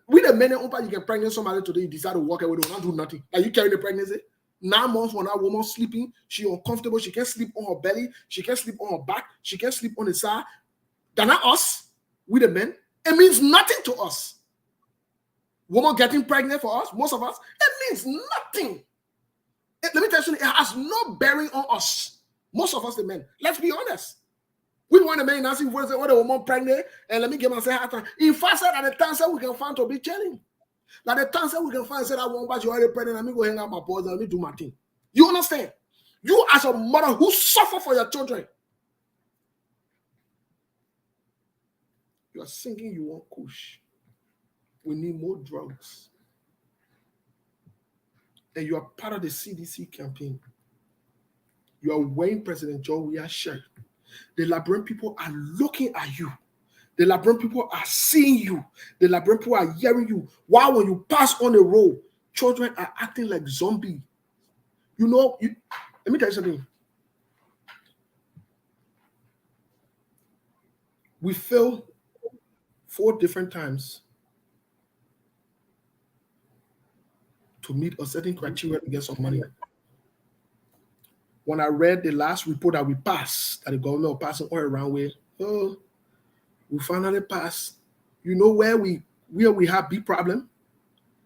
With a minute, you can pregnant somebody today, you decide to walk away, they will not do nothing. Like you carry the pregnancy. 9 months when that woman sleeping, she uncomfortable, she can't sleep on her belly, she can't sleep on her back, she can't sleep on the side. They're not us, we the men. It means nothing to us. Woman getting pregnant for us, most of us, it means nothing. Let me tell you, it has no bearing on us. Most of us, the men. Let's be honest. We want the men now see what the woman pregnant, and let me give myself a time. In fact, at the time, we can find to be chilling. Like the time we can find, say that one, but you're already pregnant, let me go hang out my balls and let me do my thing. You understand? You as a mother who suffer for your children, you are thinking you want kush. We need more drugs. And you are part of the CDC campaign. You are wearing President George Weah's shirt. The Liberian people are looking at you. The Liberian people are seeing you. The Liberian people are hearing you. While when you pass on the road, children are acting like zombies. You know, let me tell you something. We failed 4 different times to meet a certain criteria to get some money. When I read the last report that we passed, that the government was passing all around with, we finally passed. You know where we have big problem?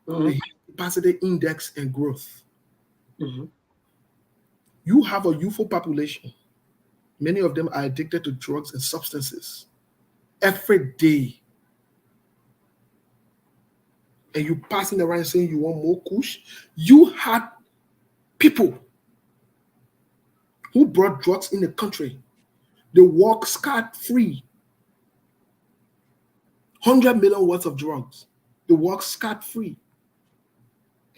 The capacity index and growth. You have a youthful population. Many of them are addicted to drugs and substances every day. And you passing around saying you want more kush. You had people who brought drugs in the country. They walk scot-free. 100 million worth of drugs. They walk scot-free.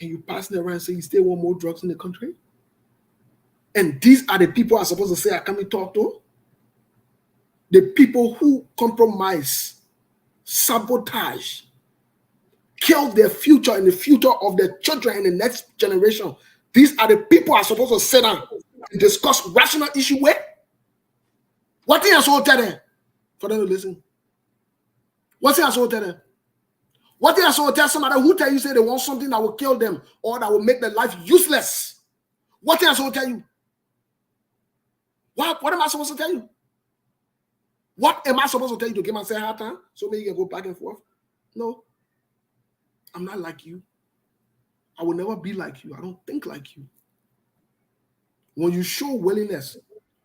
And you passing around saying you still want more drugs in the country? And these are the people I'm supposed to say I come and talk to? The people who compromise, sabotage, kill their future and the future of their children and the next generation. These are the people I'm supposed to sit down and discuss rational issue with. What thing I supposed to tell them? For them to listen. What thing I supposed to tell them? What thing I supposed to tell somebody who tell you say they want something that will kill them or that will make their life useless? What thing I supposed to tell you? What am I supposed to tell you? What am I supposed to tell you to give myself a hard time so maybe you can go back and forth? No. I'm not like you. I will never be like you. I don't think like you. When you show willingness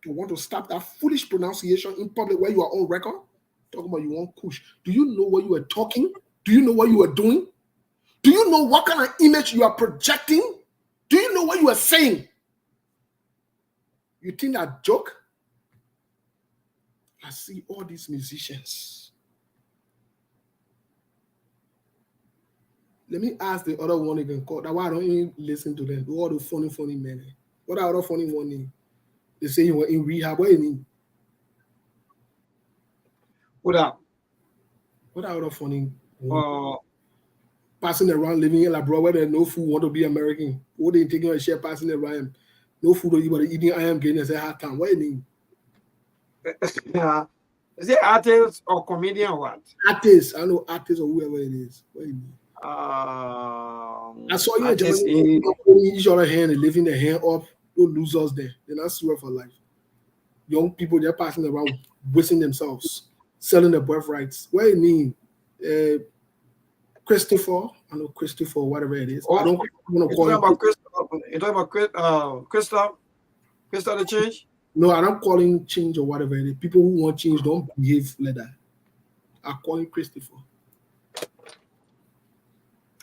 to want to stop that foolish pronunciation in public where you are on record, talking about you want kush, do you know what you are talking? Do you know what you are doing? Do you know what kind of image you are projecting? Do you know what you are saying? You think that joke? I see all these musicians. Let me ask the other one again. That's why I don't even listen to them. All the funny men. What are other funny one? They say you were in rehab. What do you mean? What up? What are other funny? Passing around living in labroad where there's no food, want to be American. What they taking a share passing around? No food or you but eating I am getting as a hard time. What do you mean? Yeah. Is it artist or comedian or what? Artist. I know artist or whoever it is. What do you mean? I saw you in each other hand and lifting their hand up. Those losers there. They're not swear for life. Young people, they're passing around, wasting themselves, selling their birthrights. What do you mean? Christopher, I know Christopher, whatever it is. I don't want to call him. You're talking about Christoph the Change? No, I don't call him Change or whatever it is. People who want change don't behave like that. I call him Christopher.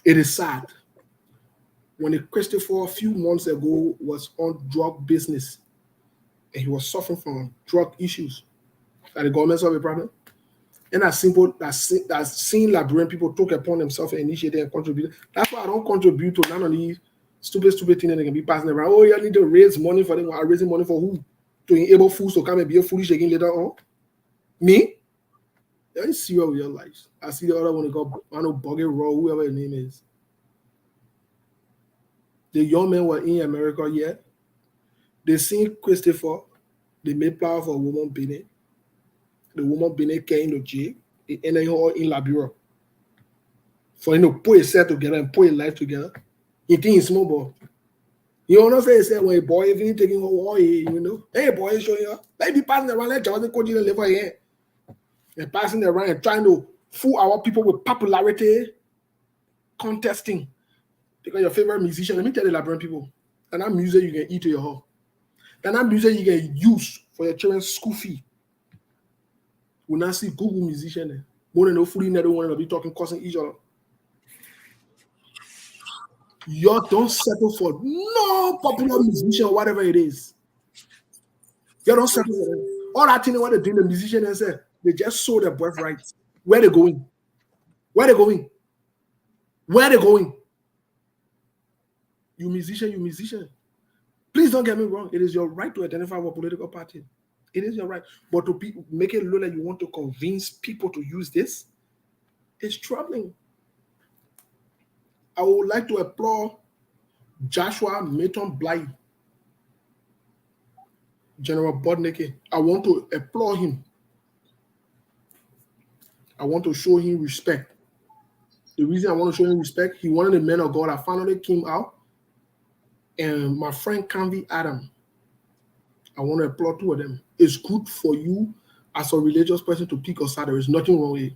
It is sad. When Christopher a few months ago was on drug business and he was suffering from drug issues, that the government solved a problem. And that's simple. That's seeing Liberian people took upon themselves and initiate and contribute. That's why I don't contribute to none of these stupid things that they can be passing around. Oh, you need to raise money for them. I'm raising money for who? To enable fools to come and be a foolish again later on. Me? Let me see what we realize. I see the other one go, I know Buggy Raw, whoever his name is. The young men were in America yet. They seen Christopher. They made power for a woman Benin. The woman Benin came to jail. They ended her in Liberia. For him to put himself together and put his life together. He think he's small boy. You know what I'm saying? When a boy even taking her away, you know, hey boy, show you. Let me passing around, let Jonathan continue to live over here. And passing around and trying to fool our people with popularity, contesting. Because your favorite musician, let me tell the Liberian people, and that music you can eat to your home. And that music you can use for your children's school fee. We now see Google musician there. More than no fully never want to be talking, cussing each other. You don't settle for no popular musician or whatever it is. You don't settle for them. All that thing what they do, the musician and say, they just sold their birthright. Where they going? Where they going? Where they going? You musician. Please don't get me wrong. It is your right to identify with a political party. It is your right. But to make it look like you want to convince people to use this, it's troubling. I would like to applaud Joshua Mayton Blythe, General Bodneke. I want to applaud him. I want to show him respect. The reason I want to show him respect, he one of the men of God. I finally came out. And my friend Canvi Adam, I want to applaud two of them. It's good for you as a religious person to pick a side. There is nothing wrong with it.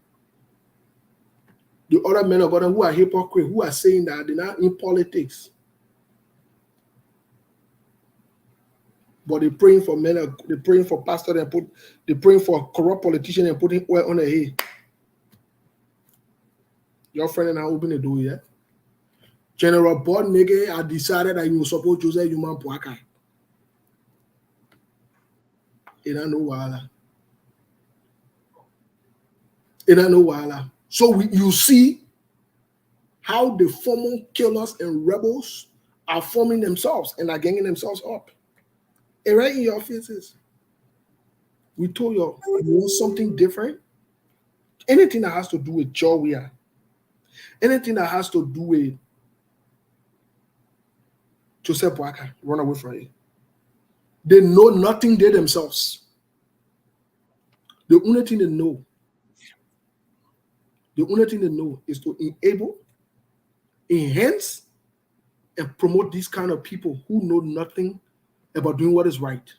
The other men of God who are hypocrites, who are saying that they're not in politics. but they're praying for men, they're praying for pastor, they're praying for corrupt politician and putting oil on their head. Your friend and I open the door, yeah? General Board nigga, I decided that you support Joseph Human Puaka. It ain't no wala. It ain't no wala. So you see how the former killers and rebels are forming themselves and are ganging themselves up. And right in your faces. We told you, you want something different? Anything that has to do with Jowia, anything that has to do with Joseph Boakai, run away from it. They know nothing they themselves. The only thing they know is to enable, enhance, and promote these kind of people who know nothing about doing what is right.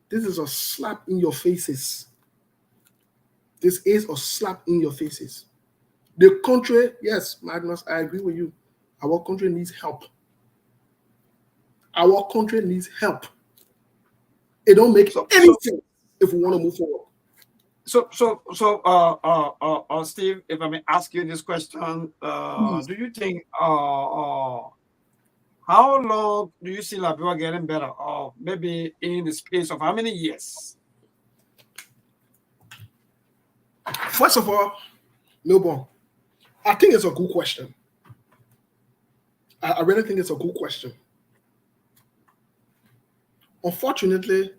This is a slap in your faces. This is a slap in your faces. The country, yes, Magnus, I agree with you. Our country needs help. Our country needs help. It don't make any sense if we want to move forward. So, Steve, if I may ask you this question, do you think, how long do you see Liberia getting better? Or maybe in the space of how many years? First of all, Milborn, I think it's a good question. I really think it's a good question. Unfortunately,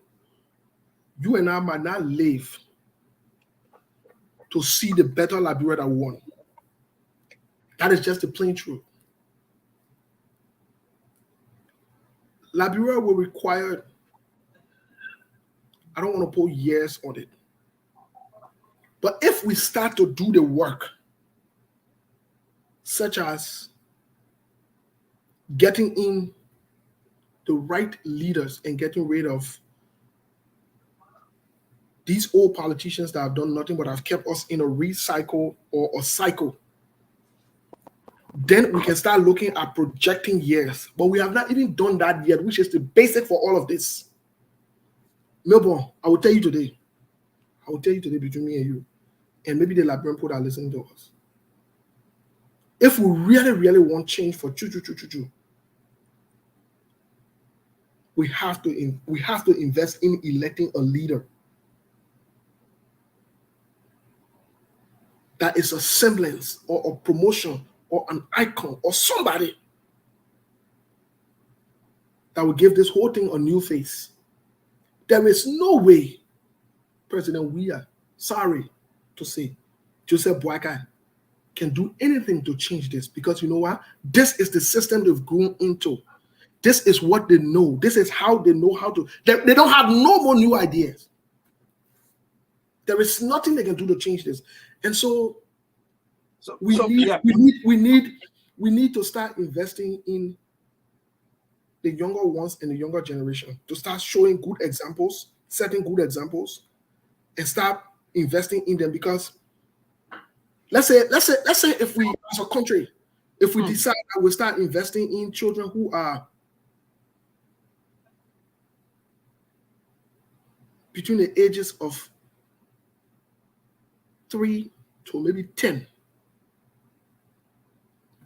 you and I might not live to see the better Liberia that we want. That is just the plain truth. Liberia will require, I don't want to put years on it, but if we start to do the work, such as getting in the right leaders and getting rid of these old politicians that have done nothing but have kept us in a recycle or a cycle, then we can start looking at projecting years. But we have not even done that yet, which is the basic for all of this. Melbourne, I will tell you today between me and you, and maybe the Liberian people that are listening to us. If we really, really want change for we have to invest in electing a leader that is a semblance or a promotion or an icon or somebody that will give this whole thing a new face. There is no way President Weah, sorry to say, Joseph Boakai can do anything to change this, because you know what? This is the system they've grown into. This is what they know. This is how they know how to. They don't have no more new ideas. There is nothing they can do to change this. And so we need to start investing in the younger ones and the younger generation, to start showing good examples, setting good examples, and start investing in them. Because let's say if we, as a country, if we decide that we start investing in children who are between the ages of 3 to maybe 10.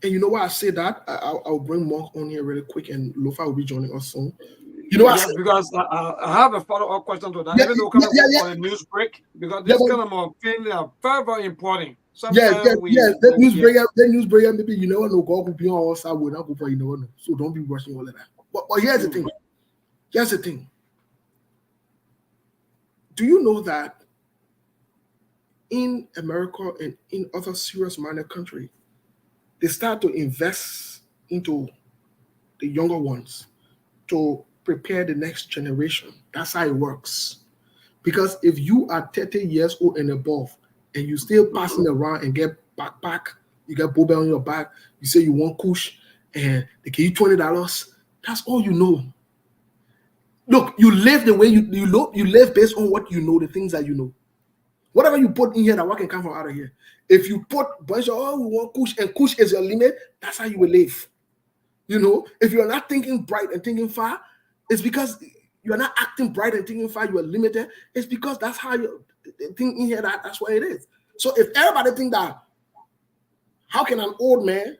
And you know why I say that? I'll bring Mark on here really quick, and Lofa will be joining us soon. You know what? Because I have a follow-up question to that. Even though kind of for a news break, because this kind of thing are very, very important. That news break, maybe you never know God will be on our side, will not go for you never know. So don't be rushing all of that. But here's the thing. Here's the thing. Do you know that in America and in other serious-minded countries, they start to invest into the younger ones to prepare the next generation? That's how it works. Because if you are 30 years old and above, and you still passing around and get backpack, you got Boba on your back, you say you want kush, and they give you $20, that's all you know. Look, you live the way you live based on what you know, the things that you know. Whatever you put in here, that what can come from out of here. If you put bunch of, we want kush, and kush is your limit, that's how you will live. You know, if you're not thinking bright and thinking far, it's because you are not acting bright and thinking far, you are limited. It's because that's how you think in here. That's what it is. So if everybody think that, how can an old man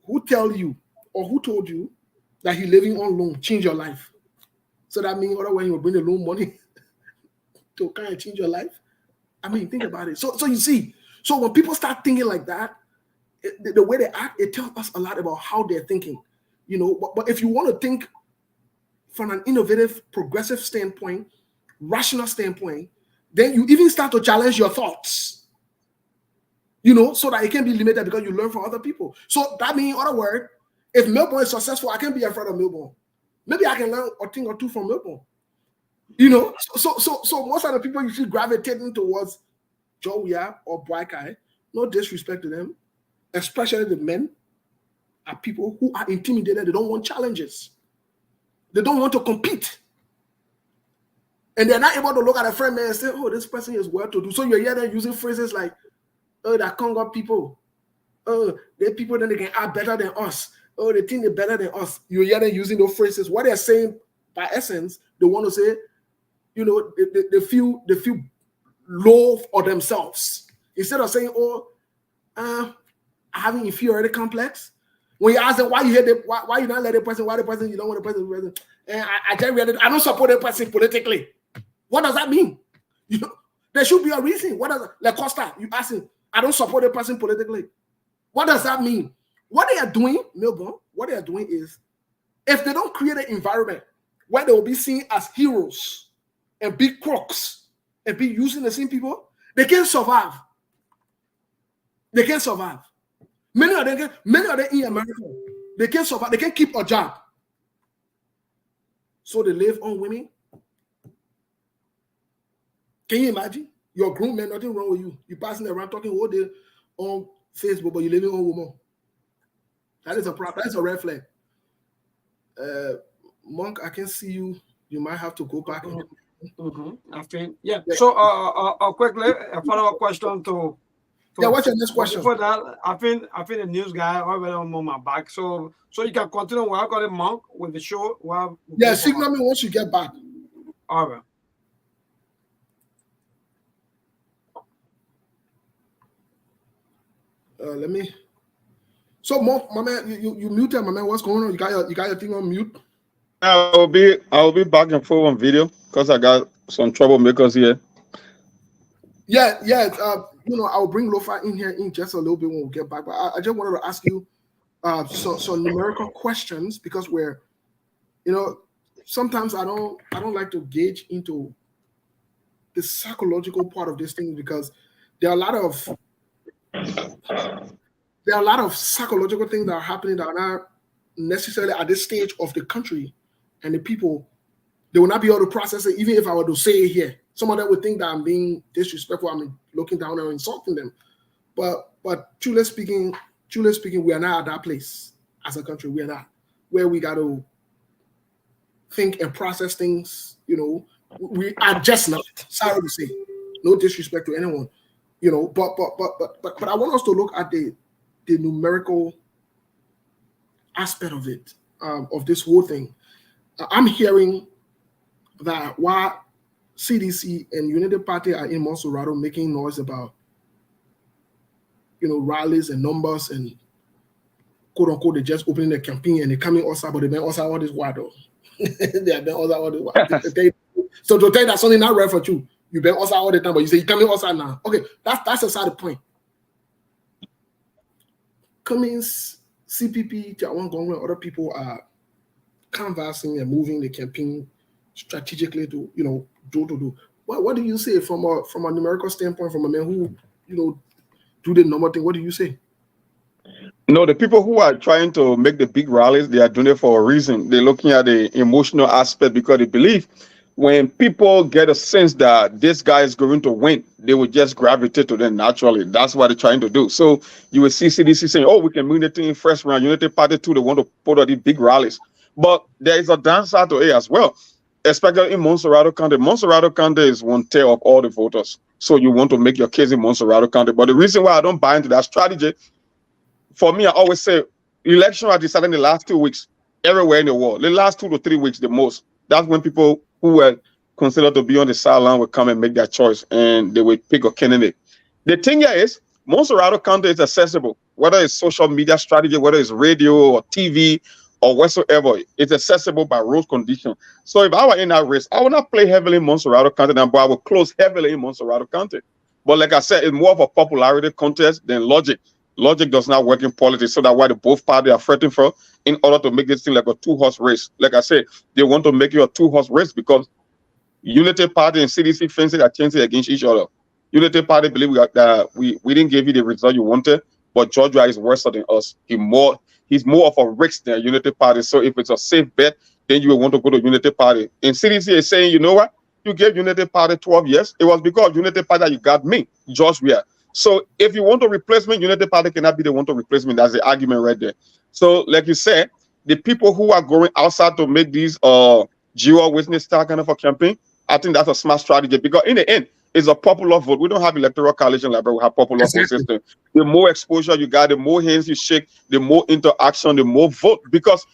who tell you or who told you that he living on loan change your life? So that means otherwise you will bring the loan money to kind of change your life. I mean, think about it. So you see, so when people start thinking like that, the way they act, it tells us a lot about how they're thinking, you know. But if you want to think from an innovative, progressive standpoint, rational standpoint, then you even start to challenge your thoughts, you know, so that it can be limited because you learn from other people. So that means, in other words, if Melbourne is successful, I can't be afraid of Melbourne. Maybe I can learn a thing or two from Melbourne. You know, so most of the people you see gravitating towards Jowia or Boakai, no disrespect to them, especially the men, are people who are intimidated. They don't want challenges. They don't want to compete. And they're not able to look at a friend man and say, oh, this person is well to do. So you hear them using phrases like, oh, they're Congo people. Oh, they're people that they can act better than us. Oh, they think they're better than us. You hear them using those phrases. What they're saying, by essence, they want to say, you know, they feel low for themselves. Instead of saying, oh, having inferiority complex. When you ask them why you hate them, why you not let the person, why the person you don't want the person, and I tell you, I don't support the person politically. What does that mean? You know, there should be a reason. What does like Costa? You ask him, I don't support the person politically. What does that mean? What they are doing, Melbourne, what they are doing is, if they don't create an environment where they will be seen as heroes and big crooks and be using the same people, they can't survive. They can't survive. Many of them in America, they can't survive. They can't keep a job. So they live on women. Can you imagine? You're a grown man, nothing wrong with you. You're passing around talking all day on Facebook, but you're living on women. That is a problem. That's a red flag. Monk, I can see you. You might have to go back. I think, yeah. So, quickly, a follow-up question to. Yeah, what's your next question? Before that, I think the news guy already on my back. So you can continue. I've got a Monk with the show. Yeah, signal me once you get back. All right. Let me. So, Monk, my man, you muted, my man. What's going on? You got your thing on mute? I'll be back and forth on video because I got some troublemakers here. Yeah. You know, I'll bring Lofa in here in just a little bit when we get back. But I just wanted to ask you some numerical questions because we're, you know, sometimes I don't like to gauge into the psychological part of this thing because there are a lot of psychological things that are happening that are not necessarily at this stage of the country, and the people, they will not be able to process it even if I were to say it here. Some of them would think that I'm being disrespectful, I'm looking down and insulting them. But truly speaking, we are not at that place as a country. We are not where we got to think and process things. You know, we are just not. Sorry to say, no disrespect to anyone. You know, but I want us to look at the numerical aspect of it, of this whole thing. I'm hearing that while CDC and United Party are in Monserrado making noise about, you know, rallies and numbers and quote unquote, they're just opening the campaign and they're coming outside, but they've been outside all this while though. They have been outside all this while. So to tell you that something not right for you, you've been outside all the time, but you say you're coming outside now. Okay, that's aside the point. Cummings, CPP, Tiawan Gongwe, other people are canvassing and moving the campaign strategically to, you know, do. What do you say from a numerical standpoint, from a man who, you know, do the normal thing? What do you say? No, the people who are trying to make the big rallies, they are doing it for a reason. They're looking at the emotional aspect because they believe when people get a sense that this guy is going to win, they will just gravitate to them naturally. That's what they're trying to do. So you will see CDC saying, oh, we can win the thing in first round. United Party too, they want to put all these big rallies. But there is a downside to it as well, especially in Monserrado County. Monserrado County is 1/3 of all the voters. So you want to make your case in Monserrado County. But the reason why I don't buy into that strategy, for me, I always say election are decided in the last 2 weeks everywhere in the world. The last 2 to 3 weeks, the most. That's when people who were considered to be on the sideline would come and make their choice, and they would pick a candidate. The thing here is, Montserrado County is accessible, whether it's social media strategy, whether it's radio or TV or whatsoever. It's accessible by road condition. So if I were in that race, I would not play heavily in Montserrado County, but I would close heavily in Montserrado County. But like I said, it's more of a popularity contest than logic. Logic does not work in politics, so that's why the both parties are fighting for, in order to make this thing like a two-horse race. Like I said, they want to make it a two-horse race because Unity Party and CDC fancy are changing against each other. Unity Party believe we didn't give you the result you wanted, but Georgia is worse than us. He's more of a risk than Unity Party. So if it's a safe bet, then you will want to go to Unity Party. And CDC is saying, you know what? You gave Unity Party 12 years. It was because of Unity Party that you got me, George Weah. So if you want to replace me, Unity Party cannot be the one to replace me. That's the argument right there. So like you said, the people who are going outside to make these Jehovah's Witness style kind of a campaign, I think that's a smart strategy, because in the end, it's a popular vote. We don't have electoral college in Liberia. We have popular vote system. The more exposure you got, the more hands you shake, the more interaction, the more vote. Because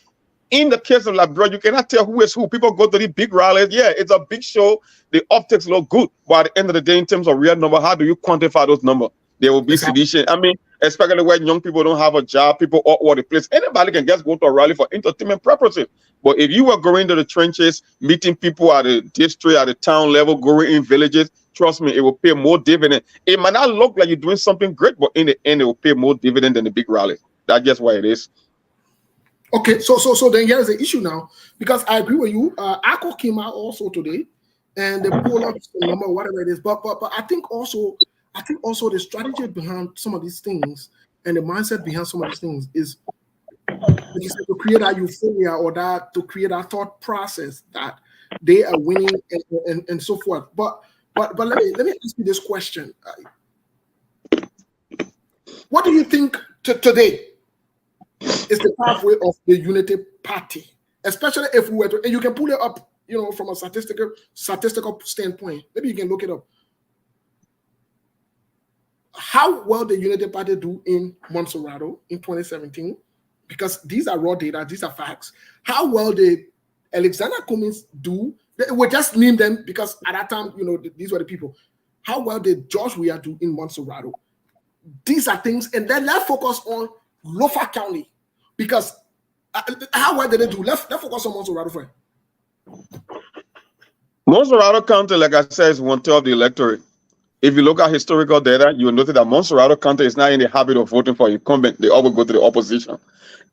in the case of Liberia, you cannot tell who is who. People go to the big rallies. Yeah, it's a big show. The optics look good. But at the end of the day, in terms of real number, how do you quantify those numbers? There will be sedition. I mean, especially when young people don't have a job, people all over the place. Anybody can just go to a rally for entertainment purposes. But if you were going to the trenches, meeting people at the district, at the town level, going in villages, trust me, it will pay more dividend. It might not look like you're doing something great, but in the end, it will pay more dividend than the big rally. That's just why it is. Okay, so then here's the issue now, because I agree with you. ACO came out also today, and they pull up the number, whatever it is. But I think also the strategy behind some of these things and the mindset behind some of these things is to create that euphoria, or that to create that thought process that they are winning and so forth. But let me ask you this question: what do you think today is the pathway of the Unity Party, especially if we were to, and you can pull it up, from a statistical standpoint. Maybe you can look it up. How well did Unity Party do in Montserrado in 2017? Because these are raw data, these are facts. How well did Alexander Cummings do? We just name them because at that time, these were the people. How well did George Weah do in Montserrado? These are things, and then let's focus on Lofa County, because how well did they do? Let's focus on Montserrado first. Montserrado County, like I said, is 1/3 of the electorate. If you look at historical data, you will notice that Montserrado County is not in the habit of voting for incumbent. They always go to the opposition.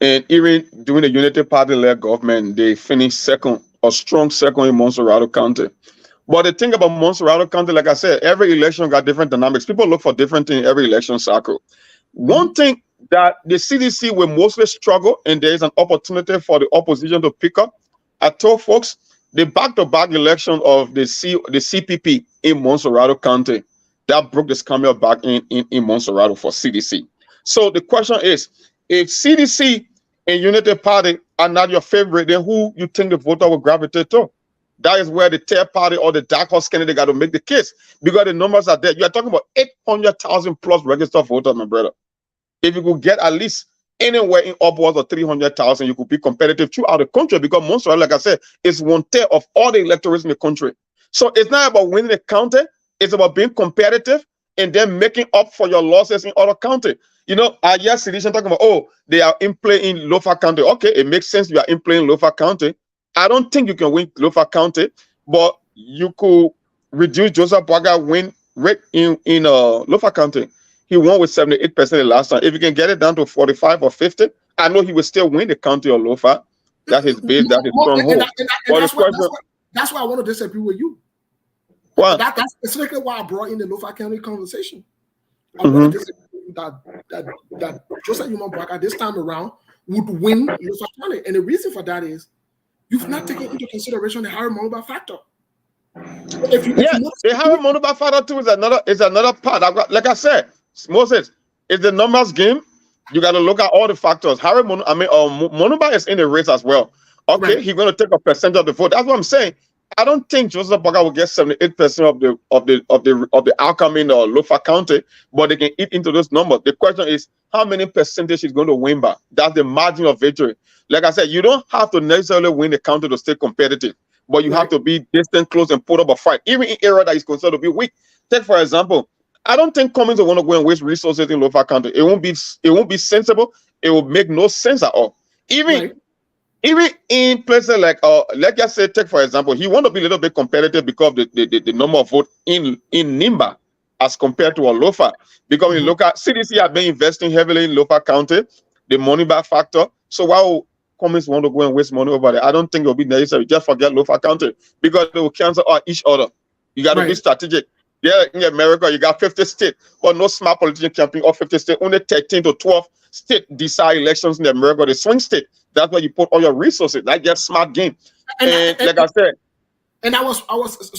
And even during the Unity Party-led government, they finished second, a strong second in Montserrado County. But the thing about Montserrado County, like I said, every election got different dynamics. People look for different things in every election cycle. One thing that the CDC will mostly struggle, and there is an opportunity for the opposition to pick up. I told folks, the back-to-back election of the CPP in Montserrado County, that broke the scandal back in Montserrado for CDC. So the question is, if CDC and Unity Party are not your favorite, then who you think the voter will gravitate to? That is where the third party or the dark horse candidate got to make the case, because the numbers are there. You are talking about 800,000 plus registered voters, my brother. If you could get at least anywhere in upwards of 300,000, you could be competitive throughout the country, because Montserrado, like I said, is 1/3 of all the electorates in the country. So it's not about winning the county. It's about being competitive and then making up for your losses in other counties. I hear Sedition talking about, they are in play in Lofa County. Okay, it makes sense you are in play in Lofa County. I don't think you can win Lofa County, but you could reduce Joseph Boaga win rate in Lofa County. He won with 78% the last time. If you can get it down to 45 or 50, I know he will still win the county of Lofa. That's his base, that's his stronghold. That's why I want to disagree with you. Well, that's specifically why I brought in the Lofa County conversation. I want to disagree with that Joseph Yuma Boaga this time around would win Lofa County. And the reason for that is you've not taken into consideration the Harry Monuba factor. The Harry Monuba factor too is another part. Like I said, Moses, it's the numbers game. You got to look at all the factors. Monuba is in the race as well. Okay, right. He's going to take a percentage of the vote. That's what I'm saying. I don't think Joseph Boaga will get 78% of the outcome in Lofa County, but they can eat into those numbers. The question is how many percentage he's going to win by. That's the margin of victory. Like I said, you don't have to necessarily win the county to stay competitive. but you have to be distant, close, and put up a fight, even in area that is considered to be weak. Take for example, I don't think Cummings will want to go and waste resources in Lofa County. It won't be sensible. It will make no sense at all. Even in places like I said, take for example, he want to be a little bit competitive because of the number of votes in Nimba as compared to Lofa. Because when you look at CDC have been investing heavily in Lofa County, the money back factor. So why would Cummings want to go and waste money over there? I don't think it will be necessary. Just forget Lofa County because they will cancel each other. You got to be strategic. Yeah, in America, you got 50 states, but no smart politician campaign of 50 states. Only 13 to 12 states decide elections in America. The swing state. That's where you put all your resources. That's just smart game. And like I said, and I was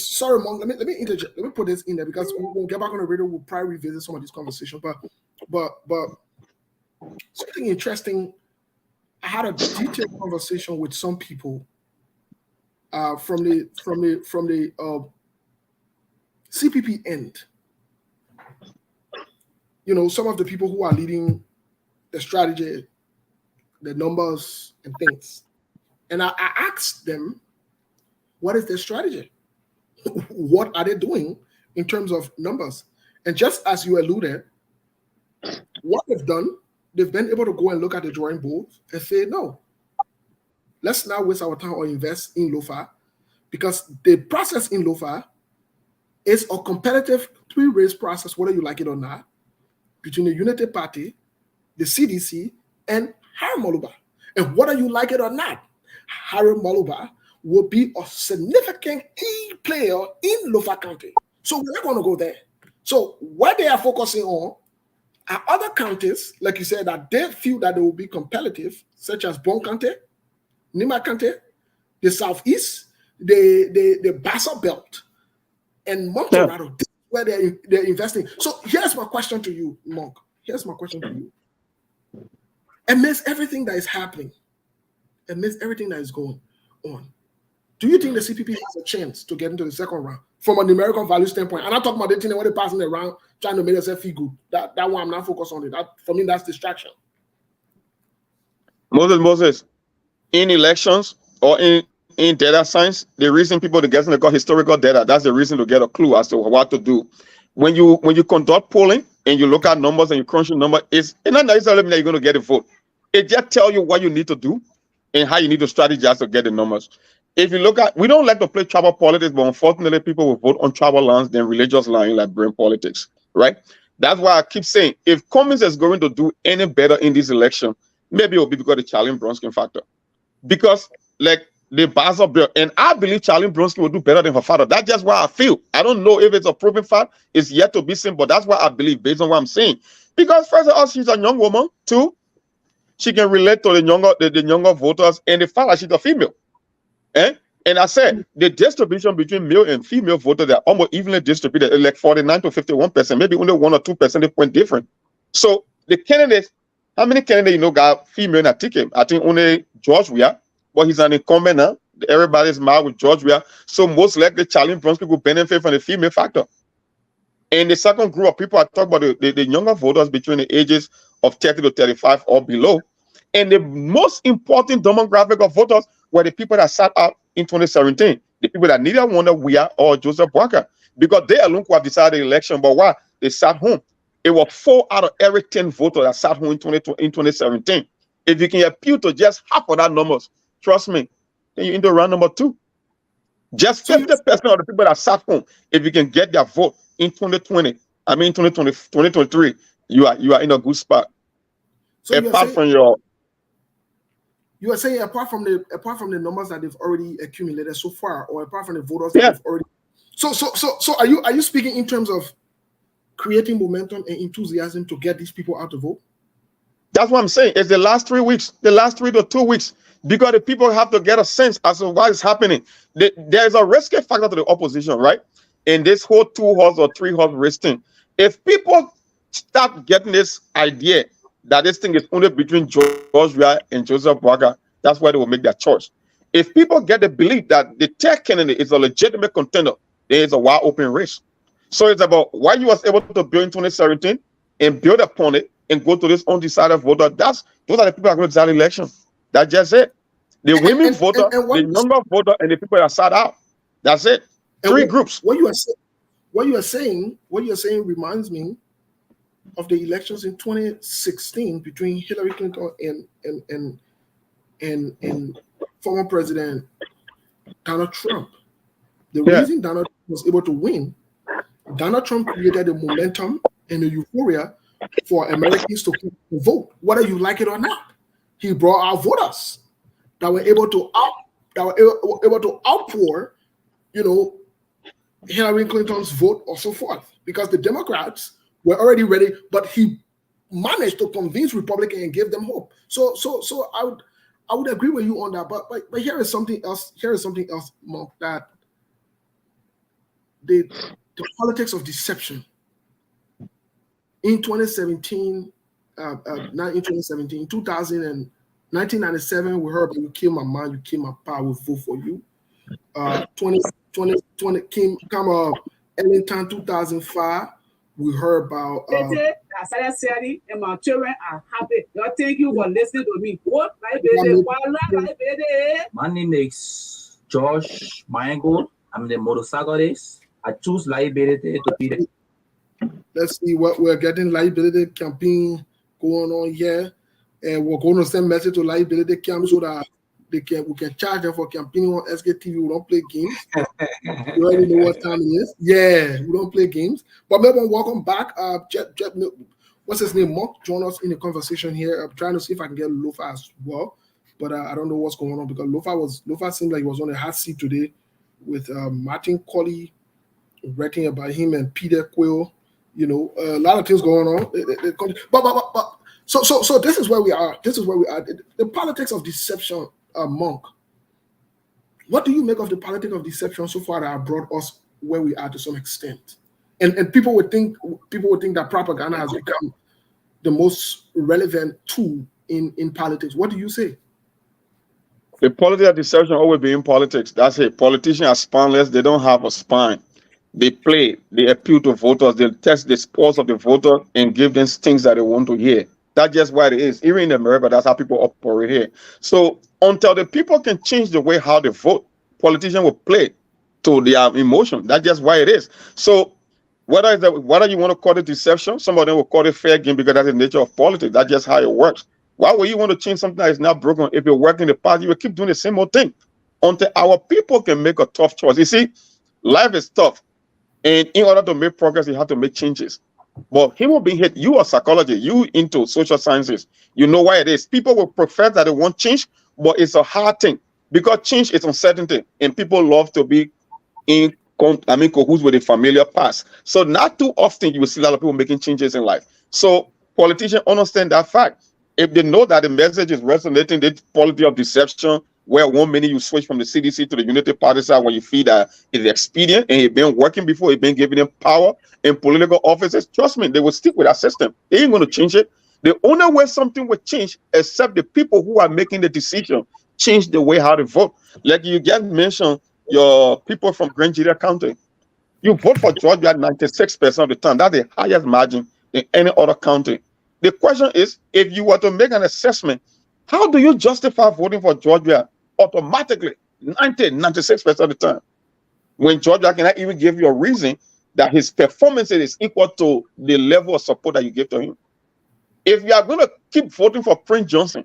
sorry, Monk. Let me interject. Let me put this in there because we'll get back on the radio. We'll probably revisit some of these conversations. But something interesting. I had a detailed conversation with some people from the CPP end. You know, some of the people who are leading the strategy, the numbers and things. And I asked them, what is their strategy? What are they doing in terms of numbers? And just as you alluded, what they've been able to go and look at the drawing board and say, no, let's not waste our time or invest in Lofa, because the process in Lofa is a competitive three-race process, whether you like it or not, between the Unity Party, the CDC, and Harold Moluba. And whether you like it or not, Harold Moluba will be a significant key player in Lofa County. So we're not going to go there. So what they are focusing on are other counties, like you said, that they feel that they will be competitive, such as Bon County, Nima County, the Southeast, the Bassa Belt, and Montserrat, where they're investing. So here's my question to you, Monk. Here's my question to you. Amidst everything that is happening, amidst everything that is going on, do you think the CPP has a chance to get into the second round from a numerical value standpoint? I'm not talking about the thing where they're passing around trying to make themselves feel good. That one I'm not focused on it. That, for me, that's distraction. Moses, in elections or in data science, the reason people get something called historical data, that's the reason to get a clue as to what to do. When you conduct polling and you look at numbers and you crunch the number, it's not necessarily that you're going to get a vote. It just tells you what you need to do and how you need to strategize to get the numbers. If you look at, we don't like to play tribal politics, but unfortunately, people will vote on tribal lines than religious lines like brain politics, right? That's why I keep saying, if Cummings is going to do any better in this election, maybe it will be because of the Charlie Bronsky factor. Because, like, the Basel Bill, and I believe Charlie Bronsky will do better than her father. That's just what I feel. I don't know if it's a proven fact. It's yet to be seen, but that's what I believe based on what I'm saying. Because first of all, she's a young woman. Two, she can relate to the younger voters, and the fact that she's a female. And I said the distribution between male and female voters are almost evenly distributed, like 49 to 51%, maybe only 1 or 2 percentage point different. So the candidates, how many candidates got female in a ticket? I think only George Weah, but he's an incumbent now. Everybody's mad with George Weah. So most likely Charlie Bronsky will benefit from the female factor. And the second group of people, I talk about the younger voters between the ages of 30 to 35 or below. And the most important demographic of voters were the people that sat out in 2017, the people that neither Wanda Weah or Joseph Boakai, because they alone could have decided the election, but why? They sat home. It was 4 out of every 10 voters that sat home in 2017. If you can appeal to just half of that numbers, trust me, then you're into round number 2. Just 50% of the people that sat home, if you can get their vote in 2020, 2023, you are in a good spot. So you are saying apart from the numbers that they've already accumulated so far, or apart from the voters that they've already. So are you speaking in terms of creating momentum and enthusiasm to get these people out to vote? That's what I'm saying. It's the last 3 weeks, the last 3 to 2 weeks, because the people have to get a sense as to what is happening. There is a risky factor to the opposition, right? In this whole 2-horse or 3-horse race thing. If people start getting this idea that this thing is only between George Weah and Joseph Boakai, that's why they will make their choice. If people get the belief that the tech candidate is a legitimate contender, there is a wide open race. So it's about what you was able to build in 2017 and build upon it and go to this undecided voter. Those are the people that are going to decide the election. That's just it. The women voter, and the younger voter, and the people that sat out. That's it. Three groups. What you are saying reminds me of the elections in 2016 between Hillary Clinton and former President Donald Trump. The reason Donald Trump was able to win, Donald Trump created a momentum and a euphoria for Americans to vote, whether you like it or not. He brought out voters that were able to outpour, Hillary Clinton's vote or so forth, because the Democrats were already ready, but he managed to convince Republicans and give them hope. So I would agree with you on that. But here is something else. Monk, that the politics of deception in 2017, 1997, we heard you kill my man, you kill my pa, we vote for you. 2020 came Ellington 2005. We heard about. I started saying, and my children are happy. Thank you for listening to me. My name is Josh Mayengo. I'm the motorcyclist. I choose liability to be the. Let's see what we're getting. Liability campaign going on here, and we're going to send message to liability camp so that we can charge them for campaigning on SKTV. We don't play games. You already know what time it is. Yeah, we don't play games. But maybe welcome back. What's his name? Mark join us in the conversation here. I'm trying to see if I can get Lofa as well, but I don't know what's going on because Lofa seemed like he was on a hot seat today with Martin Colley writing about him and Peter Quill. A lot of things going on. But so this is where we are. The politics of deception. Monk, what do you make of the politics of deception so far that have brought us where we are to some extent? And people would think that propaganda has become the most relevant tool in politics. What do you say? The politics of deception always be in politics. That's it. Politicians are spineless. They don't have a spine. They appeal to voters. They test the pulse of the voter and give them things that they want to hear. That's just what it is. Even in America, that's how people operate here. So until the people can change the way how they vote, politicians will play to their emotion. That's just why it is. So whether you want to call it deception, some of them will call it fair game because that's the nature of politics. That's just how it works. Why would you want to change something that is not broken? If you're working the past, you will keep doing the same old thing until our people can make a tough choice. You see, life is tough. And in order to make progress, you have to make changes. But human being hit, you are psychology, you into social sciences, you know why it is. People will prefer that they want change, but it's a hard thing because change is uncertainty, and people love to be in cahoots with the familiar past. So not too often you will see a lot of people making changes in life. So politicians understand that fact. If they know that the message is resonating, the policy of deception, where 1 minute you switch from the CDC to the Unity Party side when you feel that it's expedient and it's been working before, it's been giving them power in political offices, trust me, they will stick with that system. They ain't going to change it. The only way something will change, except the people who are making the decision, change the way how they vote. Like you just mentioned, your people from Grand Julia County, you vote for Georgia 96% of the time. That's the highest margin in any other county. The question is, if you were to make an assessment, how do you justify voting for Georgia automatically 96% of the time when Georgia cannot even give you a reason that his performance is equal to the level of support that you give to him? If you are going to keep voting for Prince Johnson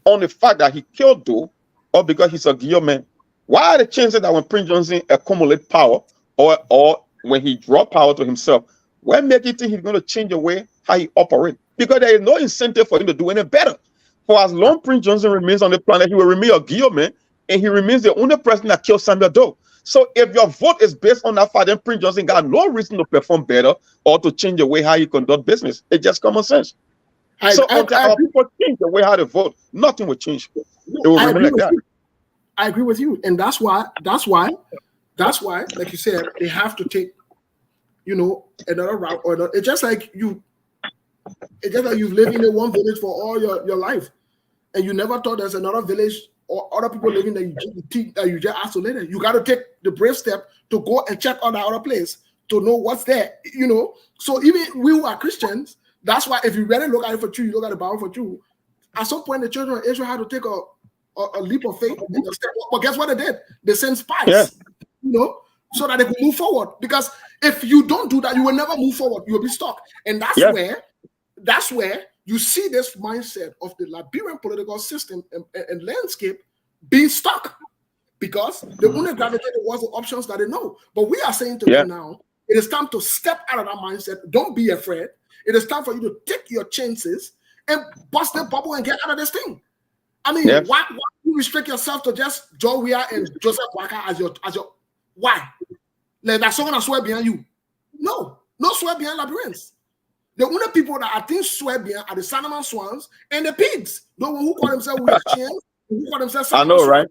on the fact that he killed Doe or because he's a Guillaume man, why are the chances that when Prince Johnson accumulate power or when he draw power to himself, why make you think he's going to change the way how he operates? Because there is no incentive for him to do any better. For as long Prince Johnson remains on the planet, he will remain a Guillaume man, and he remains the only person that killed Samuel Doe. So if your vote is based on that fact, then Prince Johnson got no reason to perform better or to change the way how he conduct business. It's just common sense. Until our people change the way how they vote, nothing will change. It will remain like that. I agree with you, and that's why, like you said, they have to take, another route or another. It's just like you've lived in one village for all your life, and you never thought there's another village or other people living that you just isolated. You got to take the brave step to go and check on that other place to know what's there. So even we who are Christians, that's why if you really look at it for true, you look at the Bible for true. At some point, the children of Israel had to take a a leap of faith. But guess what they did? They sent spies, so that they could move forward. Because if you don't do that, you will never move forward. You'll be stuck. And that's where you see this mindset of the Liberian political system and landscape being stuck. Because they only gravitated towards the options that they know. But we are saying to them now, it is time to step out of that mindset. Don't be afraid. It is time for you to take your chances and bust the bubble and get out of this thing. I mean, why you restrict yourself to just Joe Weah and Joseph Waka as your why? Like that's someone that swear behind you. No swear behind Liberians. The only people that I think swear behind are the Sanaman Swans and the pigs. The one who call themselves with chins, who call themselves I know, right?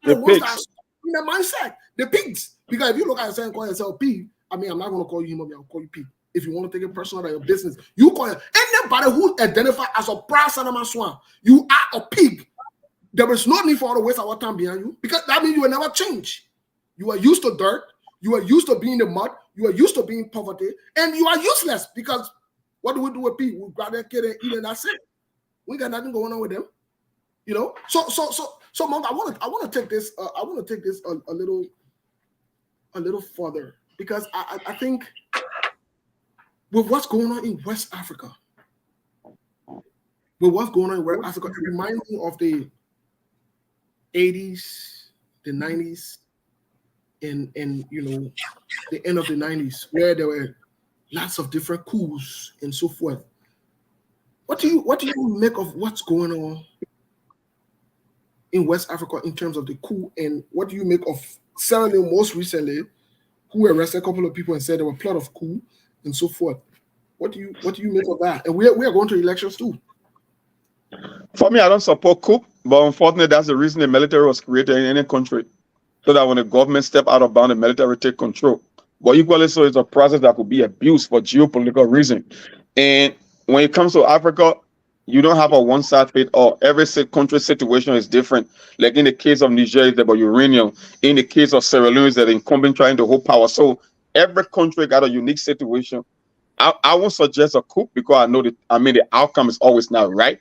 The ones that are in the mindset, the pigs. Because if you look at yourself and call yourself pig, I mean, I'm not going to call you him, I'll call you pig. If you want to take it personal at your business, you call it. Anybody who identifies as a proud Sanaman Swan, you are a pig. There is no need for all to waste our time behind you, because that means you will never change. You are used to dirt, you are used to being in the mud, you are used to being in poverty, and you are useless. Because what do we do with people? We grab their kid and eat, and that's it. We got nothing going on with them, So, Monk, I want to take this. I want to take this a little further, because I think with what's going on in West Africa, it reminds me of the 80s, the 90s, and the end of the 90s, where there were lots of different coups and so forth. What do you make of what's going on in West Africa in terms of the coup, and what do you make of Sierra Leone most recently, who arrested a couple of people and said there were a plot of coup and so forth? What do you make of that? And we are going to elections too. For me, I don't support coup, but unfortunately, that's the reason the military was created in any country, so that when the government step out of bounds, the military take control. But equally so, it's a process that could be abused for geopolitical reasons. And when it comes to Africa, you don't have a one-size-fits-all. Every country situation is different. Like in the case of Niger, it's about uranium. In the case of Sierra Leone, it's the incumbent trying to hold power. So every country got a unique situation. I won't suggest a coup, because I know that the outcome is always not right.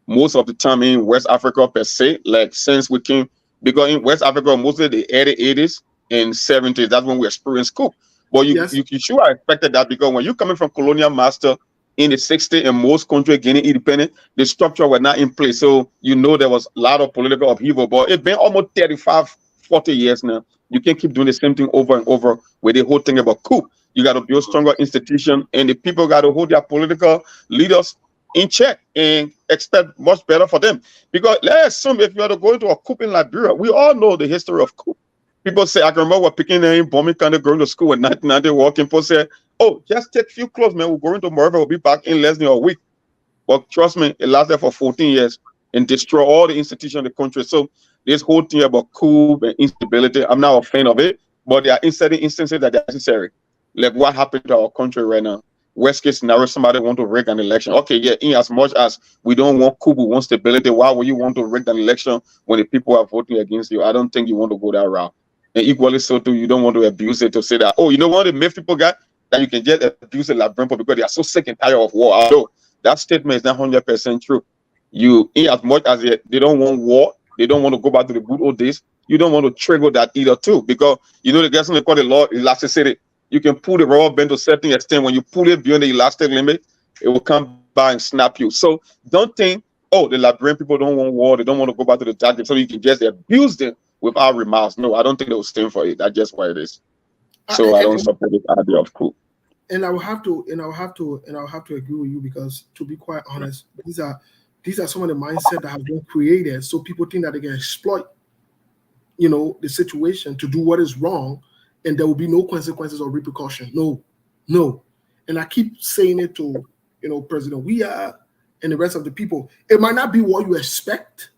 Most of the time in West Africa per se, like since we came, because in West Africa, mostly the early 80s and 70s, that's when we experienced coup. But you sure expected that, because when you're coming from colonial master in the 60s and most countries getting independent, the structure was not in place. So there was a lot of political upheaval. But it's been almost 35, 40 years now. You can't keep doing the same thing over and over with the whole thing about coup. You got to build stronger institutions, and the people got to hold their political leaders in check and expect much better for them. Because let's assume if you are to go into a coup in Liberia, we all know the history of coup. People say, I can remember picking in bombing kind of going to school in 1990, walking, people say, oh, just take a few clothes, man. We're going to Monrovia, we'll be back in less than a week. But trust me, it lasted for 14 years and destroy all the institutions of the country. So this whole thing about coup and instability, I'm not a fan of it, but there are certain instances that are necessary. Like what happened to our country right now. Worst case scenario, somebody want to rig an election. Okay, yeah, in as much as we don't want coup, we want stability, why would you want to rig an election when the people are voting against you? I don't think you want to go that route. And equally so too, you don't want to abuse it to say that, oh, the myth people got that you can just abuse the Liberian people because they are so sick and tired of war. Although that statement is not 100% true. In as much as they don't want war, they don't want to go back to the good old days, you don't want to trigger that either too, because the guys they call the law elasticity. You can pull the rubber band to a certain extent. When you pull it beyond the elastic limit, it will come by and snap you. So don't think, oh, the Liberian people don't want war, they don't want to go back to the target, so you can just abuse them without remarks. No, I don't think they will stand for it. That's just what it is. So I don't support this idea of coup. And I will have to agree with you, because to be quite honest, these are some of the mindset that have been created, so people think that they can exploit, the situation to do what is wrong, and there will be no consequences or repercussion. No. And I keep saying it to President Weah and the rest of the people. It might not be what you expect.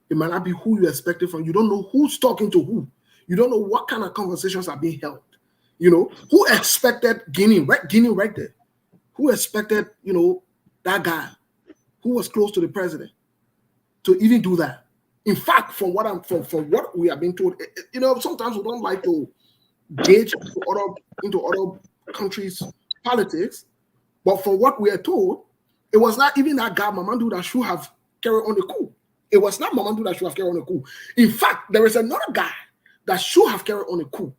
It might not be who you expect it from. You don't know who's talking to who. You don't know what kind of conversations are being held. Who expected Guinea right there? Who expected, that guy who was close to the president to even do that? In fact, from what we are being told, sometimes we don't like to gauge into other countries' politics, but from what we are told, it was not even that guy Mamadou that should have carried on the coup. It was not Mamadou that should have carried on the coup. In fact, there is another guy that should have carried on the coup.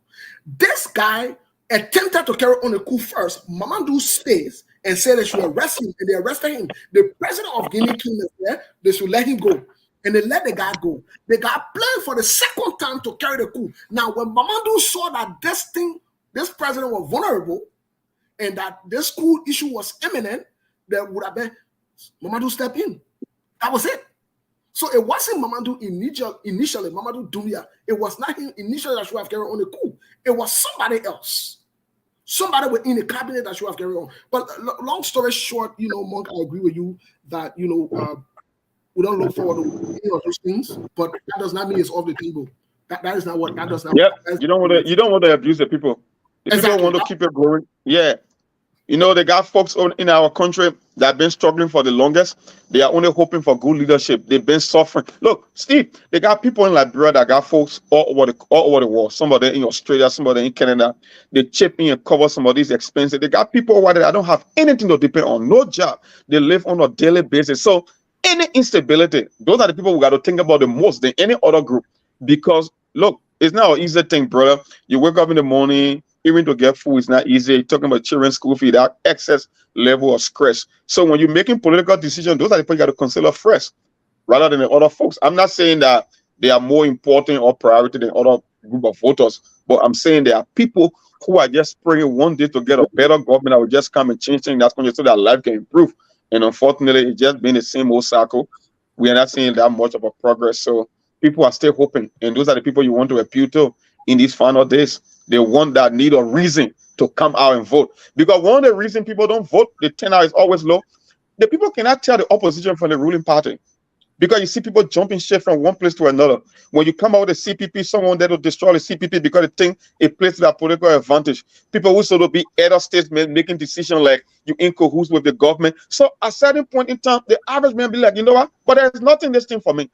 This guy attempted to carry on the coup first. Mamadou stays and said they should arrest him, and they arrested him. The president of Guinea came there, they should let him go. And they let the guy go. The guy planned for the second time to carry the coup. Now, when Mamadou saw that this president was vulnerable, and that this coup issue was imminent, there would have been Mamadou step in. That was it. So it wasn't Mamadou initially, Mamadou Doumbia. It was not him initially that should have carried on the coup. It was somebody else. Somebody within the cabinet that should have carried on. But long story short, Monk, I agree with you that, we don't look forward to any of those things, but that does not mean it's off the table. That is not what, that does not. Yeah, you don't want to abuse the people. The people want to keep it going. Yeah. They got folks in our country that have been struggling for the longest. They are only hoping for good leadership. They've been suffering. Look, Steve, they got people in Liberia that got folks all over the world. Some of them in Australia, some of them in Canada. They chip in and cover some of these expenses. They got people over there that don't have anything to depend on, no job. They live on a daily basis. So any instability, those are the people we got to think about the most than any other group. Because, look, it's not an easy thing, brother. You wake up in the morning, even to get food is not easy. You're talking about children's school fee, that excess level of stress. So when you're making political decisions, those are the people you got to consider first, rather than the other folks. I'm not saying that they are more important or priority than other group of voters, but I'm saying there are people who are just praying one day to get a better government that will just come and change things. That's going to so that life can improve. And unfortunately, it's just been the same old cycle. We are not seeing that much of a progress. So people are still hoping, and those are the people you want to appeal to in these final days. They want that need a reason to come out and vote. Because one of the reasons people don't vote, the turnout is always low. The people cannot tell the opposition from the ruling party. Because you see people jumping shit from one place to another. When you come out with a CPP, someone that will destroy the CPP because they think it plays to their political advantage. People who sort of be other statesmen making decisions like you in cahoots with the government. So at a certain point in time, the average man be like, you know what? But there's nothing this thing for me.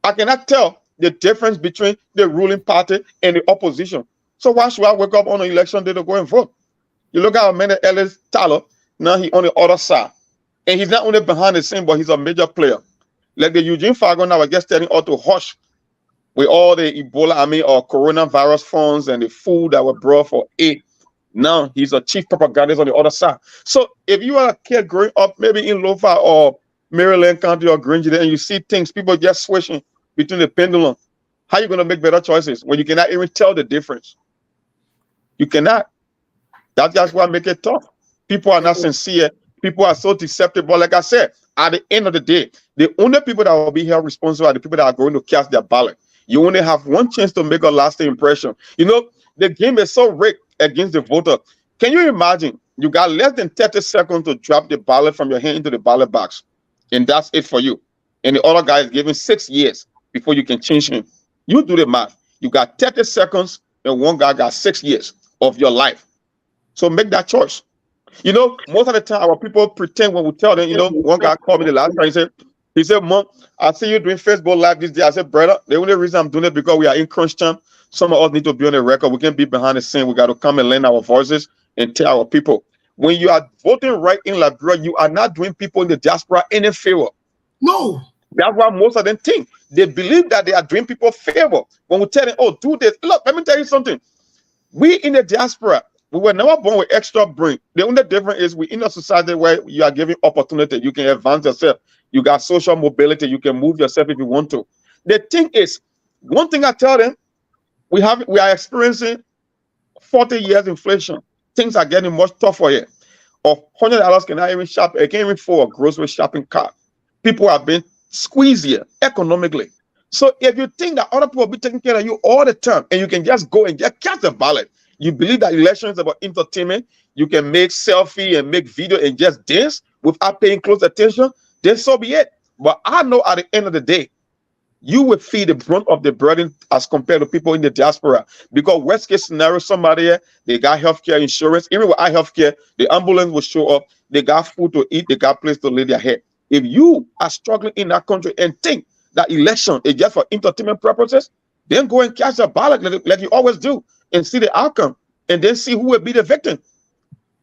I cannot tell the difference between the ruling party and the opposition. So why should I wake up on an election day to go and vote? You look at Mene Ellis Tyler, now he on the other side. And he's not only behind the scene, but he's a major player. Like the Eugene Fargo now, I guess telling all to hush with all the Ebola, or coronavirus funds and the food that were brought for aid. Now he's a chief propagandist on the other side. So if you are a kid growing up, maybe in Lofa or Maryland County or Granger, and you see things, people just switching between the pendulum, how are you going to make better choices when you cannot even tell the difference? You cannot. That's just what make it tough. People are not sincere. People are so deceptive. But like I said, at the end of the day, the only people that will be held responsible are the people that are going to cast their ballot. You only have one chance to make a lasting impression. The game is so rigged against the voter. Can you imagine? You got less than 30 seconds to drop the ballot from your hand into the ballot box. And that's it for you. And the other guy is given 6 years before you can change him. You do the math. You got 30 seconds and one guy got 6 years of your life. So make that choice. Most of the time our people pretend when we tell them, one guy called me the last time, he said, Mom, I see you doing Facebook Live this day. I said, brother, the only reason I'm doing it because we are in crunch time. Some of us need to be on the record. We can't be behind the scene. We got to come and lend our voices and tell our people. When you are voting right in Liberia, you are not doing people in the diaspora any favor. No. That's why most of them think. They believe that they are doing people favor. When we tell them, oh, do this. Look, let me tell you something. We in the diaspora, we were never born with extra brain. The only difference is we in a society where you are given opportunity. You can advance yourself. You got social mobility. You can move yourself if you want to. The thing is, one thing I tell them, we are experiencing 40 years inflation. Things are getting much tougher here. $100 cannot even shop. It can't even afford a grocery shopping cart. People have been squeezed here economically. So if you think that other people will be taking care of you all the time and you can just go and just cast a ballot, you believe that election is about entertainment, you can make selfie and make video and just dance without paying close attention, then so be it. But I know at the end of the day, you will feel the brunt of the burden as compared to people in the diaspora. Because worst case scenario, somebody here, they got healthcare insurance. Even with healthcare, the ambulance will show up. They got food to eat. They got place to lay their head. If you are struggling in that country and think that election is just for entertainment purposes, then go and cast a ballot like you always do and see the outcome and then see who will be the victim.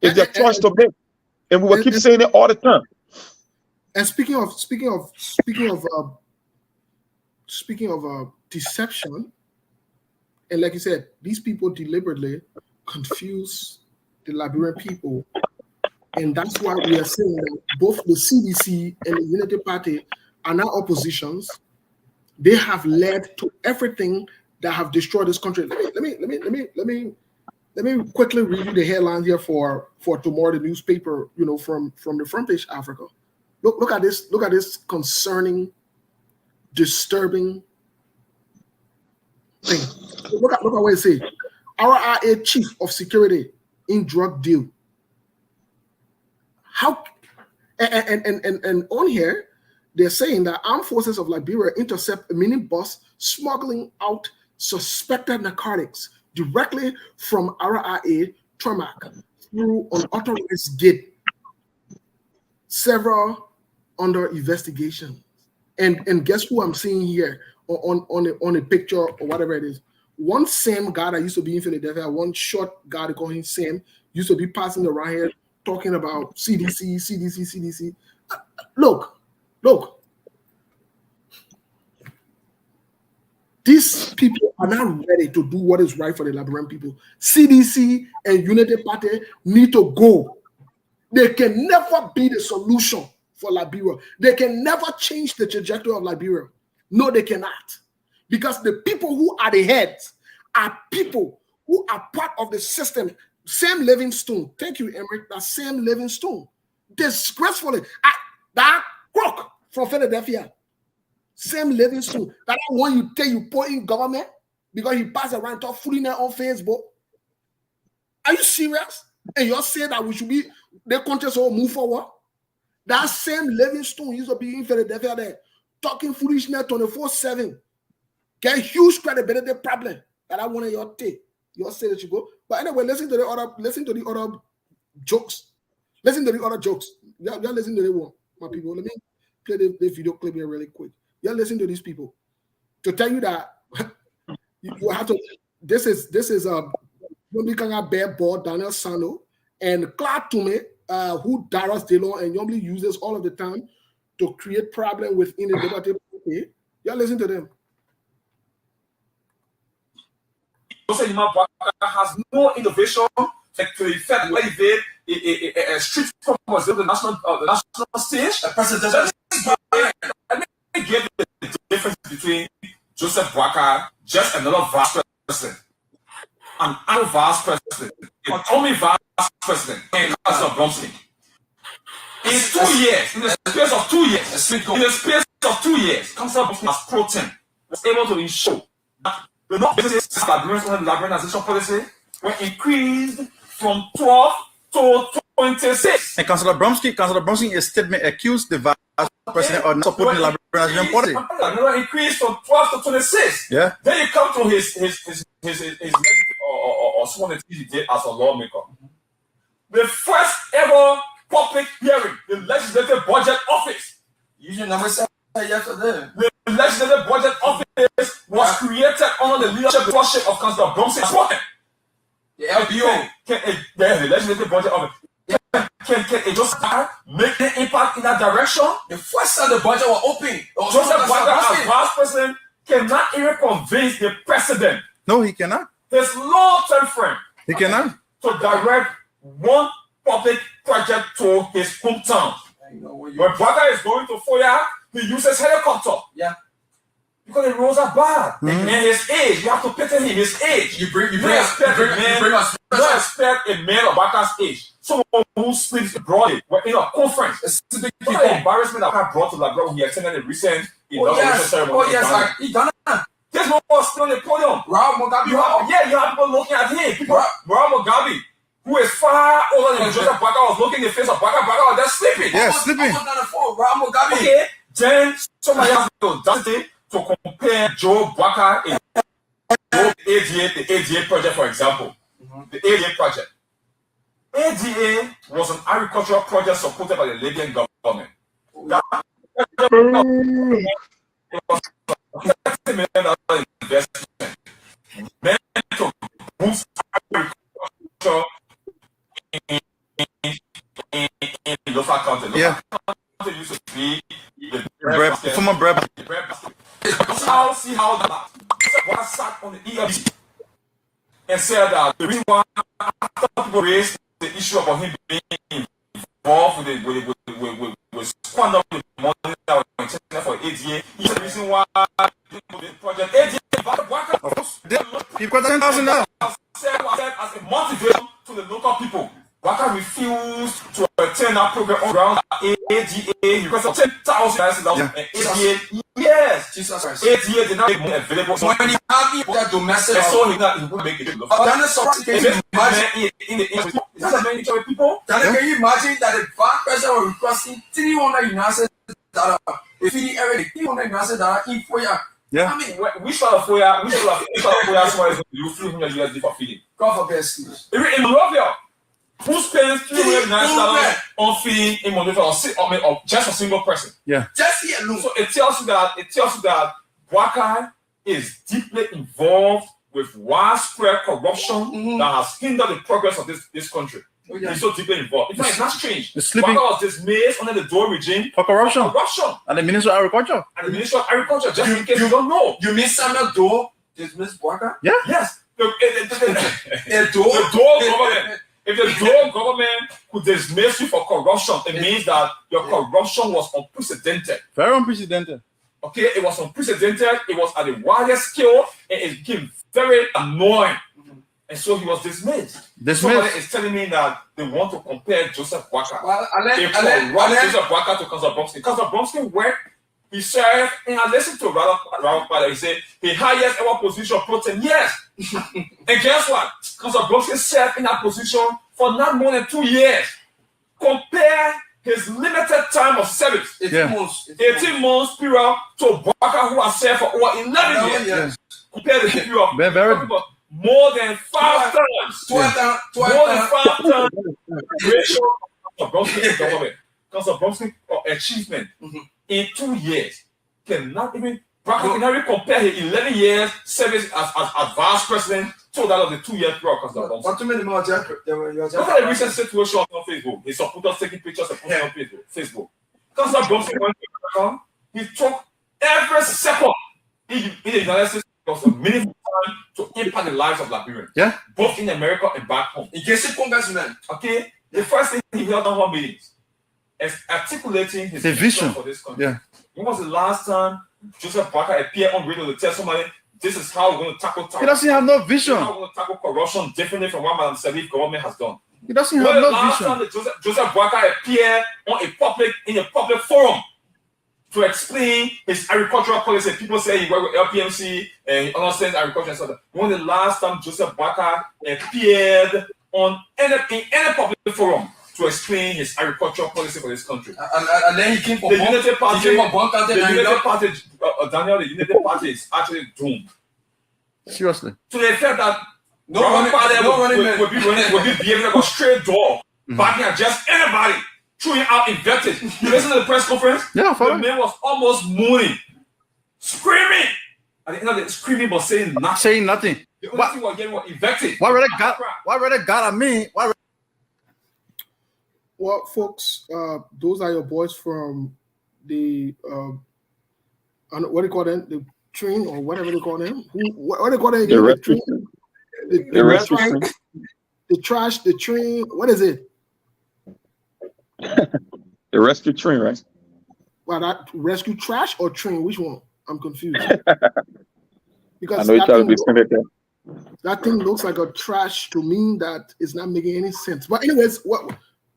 It's their choice to make. And we will keep saying it all the time. And speaking of speaking of deception, and like you said, these people deliberately confuse the Liberian people, and that's why we are saying that both the CDC and the Unity Party are now oppositions. They have led to everything that have destroyed this country. Let me quickly read you the headline here for tomorrow, the newspaper, from the front page Africa. Look at this concerning, disturbing thing. Look at what it says. RIA chief of security in drug deal. How and on here they're saying that armed forces of Liberia intercept a minibus smuggling out suspected narcotics directly from RIA tarmac through an unauthorized gate. Several under investigation. And guess who I'm seeing here on a picture or whatever it is? One Sam guy that used to be in Philadelphia, one short guy, they call him Sam, used to be passing around here talking about CDC. Look. These people are not ready to do what is right for the Liberian people. CDC and Unity Party need to go. They can never be the solution for Liberia. They can never change the trajectory of Liberia. No, they cannot. Because the people who are the heads are people who are part of the system. Sam Livingstone. Thank you, Emmerich. That's Sam Livingstone. Disgracefully. That crook from Philadelphia. Sam Livingstone. That one you tell you put in government because he passed around talk fooling on Facebook. Are you serious? And you're saying that we should be the country so move forward? That same Livingstone used to be in Philadelphia there, talking foolishness 24/7. Get huge credibility problem. That I wanted your take. You say that you go. But anyway, listen to the other jokes. Listen to the other jokes. Y'all listen to the one, my people. Let me play the video clip here really quick. Y'all listen to these people to tell you that you have to. This is Bear Ball, Daniel Sano, and Clark Tume, who Darius Delon and normally uses all of the time to create problem within the debate. Okay? Y'all listen to them. Has no innovation to effect where they a street performance of the national stage. Let me give the difference between Joseph Boakai, just another vice president, and another vice president, only vice president, and Councillor Bromsky. In the space of 2 years, Councillor Bromsky as pro tem was able to ensure that the non-business Liberianization policy were increased from 12 to 26. And Councillor Bromsky is statement accused the vice president of not supporting the Liberianization policy. Increased from 12 to 26. Yeah. Then you come to his or someone that he did as a lawmaker. The first ever public hearing, the Legislative Budget Office. Use your number 7 yesterday. The Legislative Budget Office was created under the leadership of Councillor Bromsky. The LBO. The Legislative Budget Office. Can it just make an impact in that direction? The first time the budget was open, Joseph Boakai as vice president cannot even convince the president. No, he cannot. His long-term frame. He cannot. To direct one public project to his hometown. When Boakai is going to Foya, he uses helicopter. Yeah. Because the roads are bad. And his age, you have to pity him, his age. You don't expect a man of Boakai's age. Someone who speaks broadly in a conference. It's the embarrassment that I brought to Liberia when he attended the recent inauguration ceremony. He done it. This man was still on the podium. Rob Mugabe. You have people looking at him. Rob Mugabe, who is far older than Joseph Boakai, was looking in the face of Boakai. Boakai was just sleeping. Yeah, sleeping. Rob Mugabe. Okay, then somebody has to compare Joe Boakai and the ADA project, for example. The ADA project. ADA was an agricultural project supported by the Libyan government. That was $30 million investment meant to boost agriculture in the local country. Yeah. Local country used to be the former bread. How sat on the ELB and said that the reason why after people raised the issue about him being involved with squandering the money that was intended for ADA, he said the reason why the project ADA People $10,000 said as a motivation to the local people. Waka refused to attend that program on ground ADA. He requested $10,000 and ADA. Yes, Jesus Christ. ADA did not make money available. So when he happy that domestic, and so he would make it look. Is that a many people? Can you imagine that the bank president was requesting $300 United dollars? If he already $300 United dollars in for you. Yeah. I mean, we start a foyer. We start a foyer. So you $300 USD for feeding. God forbid, excuse. In Monrovia, who spends $300 on feeding in Monrovia or just a single person? Yeah. Just here alone. So it tells you that Boakai is deeply involved with widespread corruption that has hindered the progress of this country. Oh, yeah. He's so deeply involved. In fact, it's not strange. The sleeping- Boakai was dismissed under the Dole regime for corruption. And the Minister of Agriculture. Just in case you don't know. You mean Samuel Dole dismissed Boakai? Yeah. Yes. The Dole government. If the Dole government could dismiss you for corruption, it means that your corruption was unprecedented. Very unprecedented. Okay, it was unprecedented. It was at the widest scale, and it became very annoying. And so he was dismissed. Somebody is telling me that they want to compare Joseph Boakai. Joseph Boakai to Councillor Bromsky. Councillor Bromsky worked. He served, and I listened to Ralph Pada. He said the highest ever position pro 10 years. And guess what? Councillor Bromsky served in that position for not more than 2 years. Compare his limited time of service, 18 months period, to Boakai, who has served for over 11 years. Compare the period. More than 5 times. More than 5 times. Ratio of Bromsky government. Councillor Bromsky achievement in 2 years cannot even compare his 11 years service as vice president to that of the 2 years period. Look at the recent situation on Facebook. His supporters taking pictures and posting on Facebook. Councillor Bromsky went to America. He took every second in the United States was a meaningful time to impact the lives of Liberians. Yeah. Both in America and back home. In case congressman. Okay. The first thing he held on meetings is articulating his vision for this country. Yeah. When was the last time Joseph Boakai appeared on radio to tell somebody this is how we're going to tackle He doesn't have no vision. How we're going to tackle corruption differently from what Madam Salif government has done. He doesn't have no last vision. time that Joseph Boakai appeared in a public forum to explain his agricultural policy? People say he worked with LPMC and he understands agriculture and stuff. When the last time Joseph Boakai appeared in any public forum to explain his agricultural policy for this country? And then he came for the Unity Party. He came for The Unity Party, Daniel, the Unity Party is actually doomed. Seriously. To the effect that no running will be behaving like a straight dog, barking at just anybody, throwing out invective. You listen to the press conference? Yeah, the man was almost moaning, screaming. At the end of it, screaming but saying nothing. Saying nothing. The only thing we're getting was invective. Why rather God at me? Well, folks, those are your boys from the what do you call them? The train or whatever they call them. What do they call them again? The rescue. The trash, the train. What is it? The rescue train, right? Well, that rescue trash or train? Which one? I'm confused. Because I know that thing looks like a trash to me that is not making any sense. But anyways,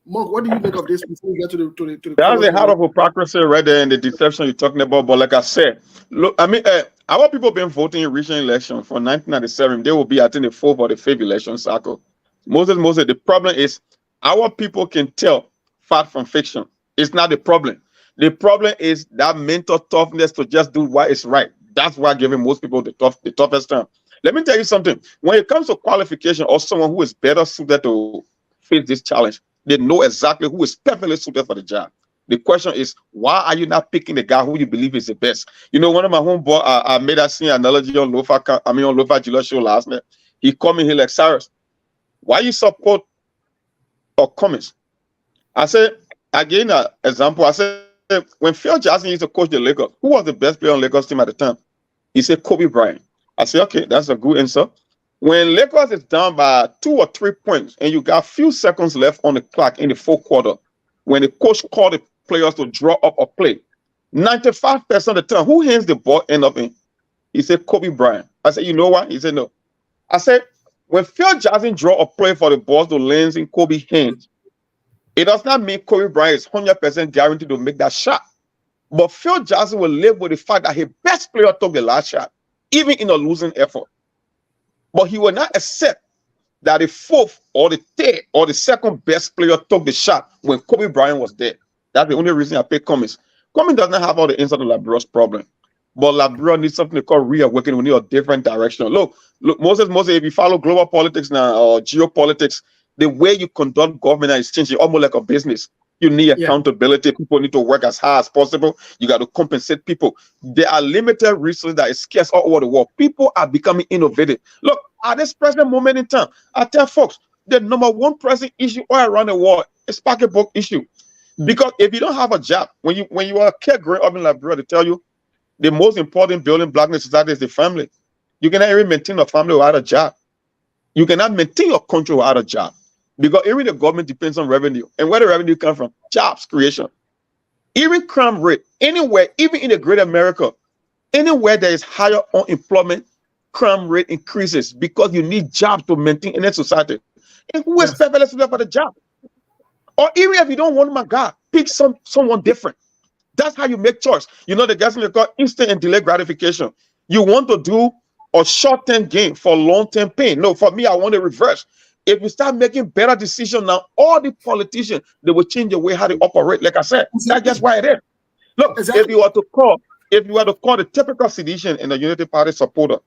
Monk, what do you make of this before we get to the That's the heart of hypocrisy right there and the deception you're talking about. But like I said, look, I mean, our people been voting in recent election from 1997. They will be, I think, the 4th or the 5th election cycle. Moses, the problem is our people can tell fact from fiction. It's not the problem. The problem is that mental toughness to just do what is right. That's why giving most people the toughest time. Let me tell you something. When it comes to qualification or someone who is better suited to face this challenge, they know exactly who is perfectly suited for the job. The question is, why are you not picking the guy who you believe is the best? You know, one of my homeboy, I made that same analogy on Lofa Julius show last night. He called me, he like, Cyrus, why you support Cummins? I said, again, an example, I said, when Phil Jackson used to coach the Lakers, who was the best player on Lakers team at the time? He said Kobe Bryant. I say, okay, that's a good answer. When Lakers is down by 2 or 3 points and you got few seconds left on the clock in the fourth quarter, when the coach called the players to draw up a play, 95% of the time, who hands the ball end up in? He said, Kobe Bryant. I said, you know what? He said, no. I said, when Phil Jackson draw a play for the ball to land in Kobe's hands, it does not mean Kobe Bryant is 100% guaranteed to make that shot. But Phil Jackson will live with the fact that his best player took the last shot, even in a losing effort. But he will not accept that the fourth or the third or the second best player took the shot when Kobe Bryant was there. That's the only reason I pick Cummings. Cummings does not have all the answer to Libero's problem. But Libero needs something to call reawakening. We need a different direction. Look, Moses, if you follow global politics now or geopolitics, the way you conduct government is changing almost like a business. You need accountability. People need to work as hard as possible. You got to compensate people. There are limited resources that is scarce all over the world. People are becoming innovative. Look, at this present moment in time, I tell folks, the number one pressing issue all around the world is pocketbook issue. Because if you don't have a job, when you are a kid growing up in Liberia, they tell you the most important building block in society is the family. You cannot even maintain a family without a job. You cannot maintain your country without a job. Because even the government depends on revenue. And where the revenue comes from? Jobs creation. Even crime rate, anywhere, even in the great America, anywhere there is higher unemployment, crime rate increases because you need jobs to maintain in a society. And who is fabulous for the job? Or even if you don't want my God, pick someone different. That's how you make choice. You know, the guys they call instant and delayed gratification. You want to do a short-term gain for long-term pain. No, for me, I want to reverse. If we start making better decisions now, all the politicians, they will change the way how they operate. Like I said, that's just why it is. Look, if you were to call the typical citizen in the Unity Party supporter,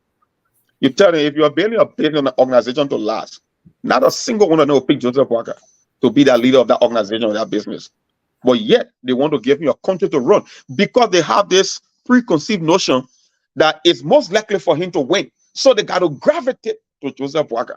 you tell them if you are building a building organization to last, not a single one of them will pick Joseph Boakai to be the leader of that organization or that business. But yet they want to give you a country to run because they have this preconceived notion that it's most likely for him to win. So they got to gravitate to Joseph Boakai.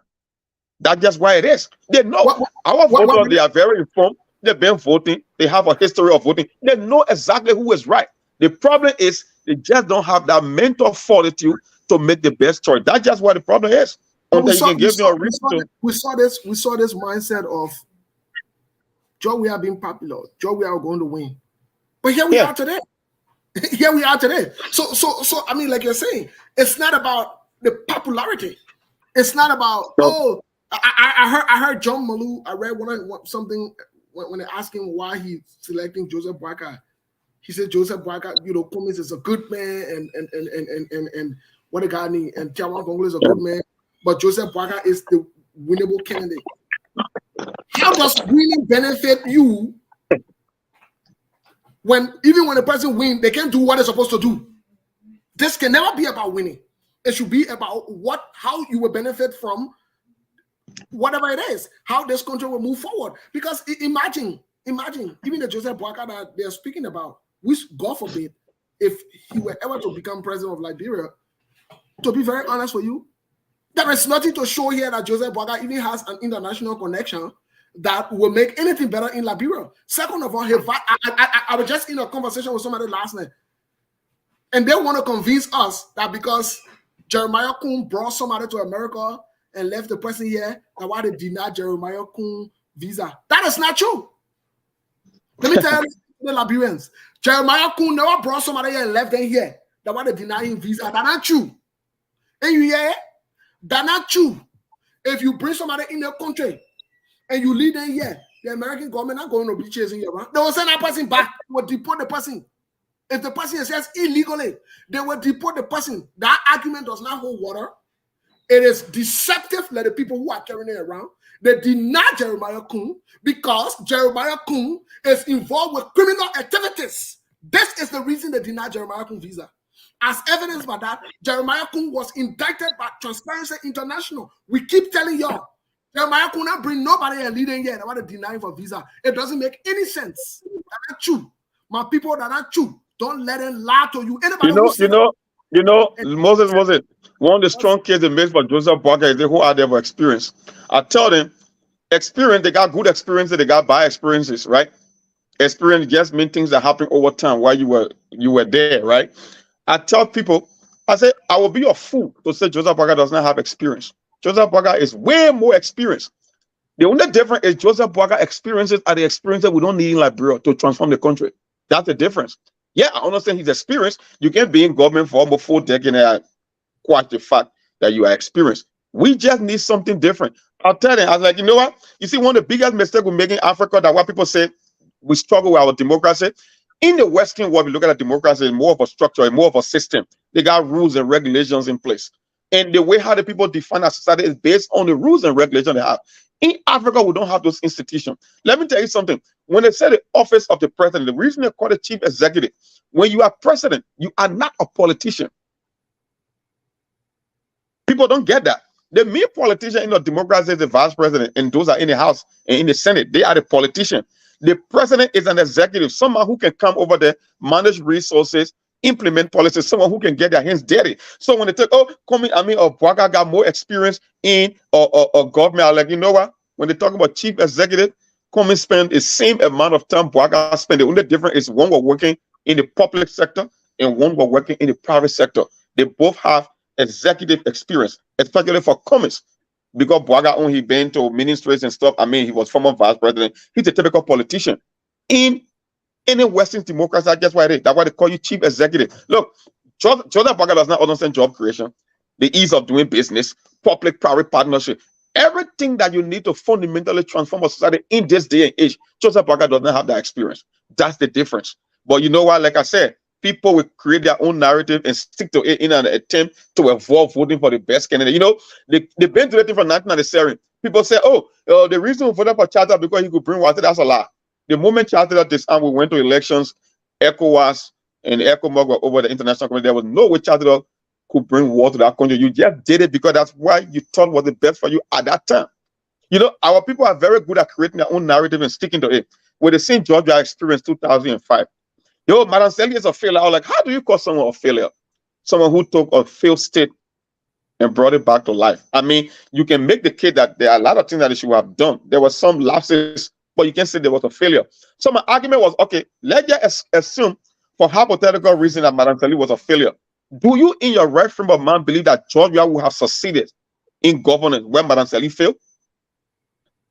That's just why it is. They know our voters, they are very informed. They've been voting. They have a history of voting. They know exactly who is right. The problem is they just don't have that mental fortitude to make the best choice. That's just what the problem is. We saw this mindset of Joe, we are being popular. Joe, we are going to win. But here we are today. Here we are today. So I mean, like you're saying, it's not about the popularity. It's not about I heard John Malou. I read something when they asked him why he's selecting Joseph Boakai. He said Joseph Boakai, Cummings is a good man, and what a guy need, and Tiawan Congo is a good man, but Joseph Boakai is the winnable candidate. How does winning benefit you when even when a person wins, they can't do what they're supposed to do? This can never be about winning. It should be about how you will benefit from whatever it is, how this country will move forward. Because imagine, even the Joseph Boakai that they're speaking about, which God forbid, if he were ever to become president of Liberia, to be very honest with you, there is nothing to show here that Joseph Boakai even has an international connection that will make anything better in Liberia. Second of all, I was just in a conversation with somebody last night, and they want to convince us that because Jeremiah Kun brought somebody to America and left the person here, that why they deny Jeremiah Kun visa. That is not true. Let me tell you, the Liberians, Jeremiah Kun never brought somebody here and left them here. That why they deny him visa. That's not true. And you hear? That's not true. If you bring somebody in your country and you leave them here, the American government not going to be chasing you around. They will send that person back. They will deport the person. If the person is illegally, they will deport the person. That argument does not hold water. It is deceptive like the people who are carrying it around. They deny Jeremiah Kun because Jeremiah Kun is involved with criminal activities. This is the reason they deny Jeremiah Kun visa. As evidence by that, Jeremiah Kun was indicted by Transparency International. We keep telling y'all, Jeremiah Kun not bring nobody and leading here. They want to deny him for visa. It doesn't make any sense. That's not true. My people, that are not true. Don't let them lie to you. Anybody Moses, one of the strong cases they made for Joseph Boakai is they who are there for experience. I tell them, experience, they got good experiences, they got bad experiences, right? Experience just mean things that happen over time while you were there, right? I tell people, I say, I will be a fool to say Joseph Boakai does not have experience. Joseph Boakai is way more experienced. The only difference is Joseph Boakai experiences are the experiences we don't need in Liberia to transform the country. That's the difference. Yeah, I understand his experience. You can be in government for almost 4 decades and quite the fact that you are experienced. We just need something different. I'll tell them, I was like, you know what? You see, one of the biggest mistakes we make in Africa, that what people say, we struggle with our democracy. In the Western world, we look at a democracy as more of a structure and more of a system. They got rules and regulations in place. And the way how the people define our society is based on the rules and regulations they have. In Africa, we don't have those institutions. Let me tell you something. When they say the office of the president, the reason they call it chief executive, when you are president, you are not a politician. People don't get that. The main politician in a democracy is the vice president, and those are in the House and in the Senate. They are the politician. The president is an executive, someone who can come over there, manage resources, implement policies, someone who can get their hands dirty. So when they take, oh, Boakai got more experience in government, I'm like, you know what? When they talk about chief executive, Kwame spend the same amount of time Boakai spend. The only difference is one was working in the public sector and one was working in the private sector. They both have executive experience, especially for Cummins, because Boakai only been to ministries and stuff. I mean, he was former vice president. He's a typical politician. In any Western democracy, that's why that's why they call you chief executive. Look, Joseph Boakai does not understand job creation, the ease of doing business, public-private partnership, everything that you need to fundamentally transform a society in this day and age. Joseph Boakai does not have that experience. That's the difference. But you know what? Like I said, people will create their own narrative and stick to it in an attempt to avoid voting for the best candidate. You know, they've been doing it from 1997. People say, oh, the reason we voted for Charter because he could bring water. That's a lie. The moment Charter disarmed, we went to elections, ECOWAS and ECOMOG were over the international community. There was no way Charter could bring war to that country. You just did it because that's why you thought was the best for you at that time. You know, our people are very good at creating their own narrative and sticking to it. With the same Georgia experience 2005. Yo, Madam Sally is a failure. I was like, how do you call someone a failure? Someone who took a failed state and brought it back to life. I mean, you can make the case that there are a lot of things that they should have done. There were some lapses, but you can't say there was a failure. So my argument was, okay, let's just assume for hypothetical reason that Madam Sally was a failure. Do you, in your right frame of mind, believe that Georgia would have succeeded in governance when Madam Sally failed?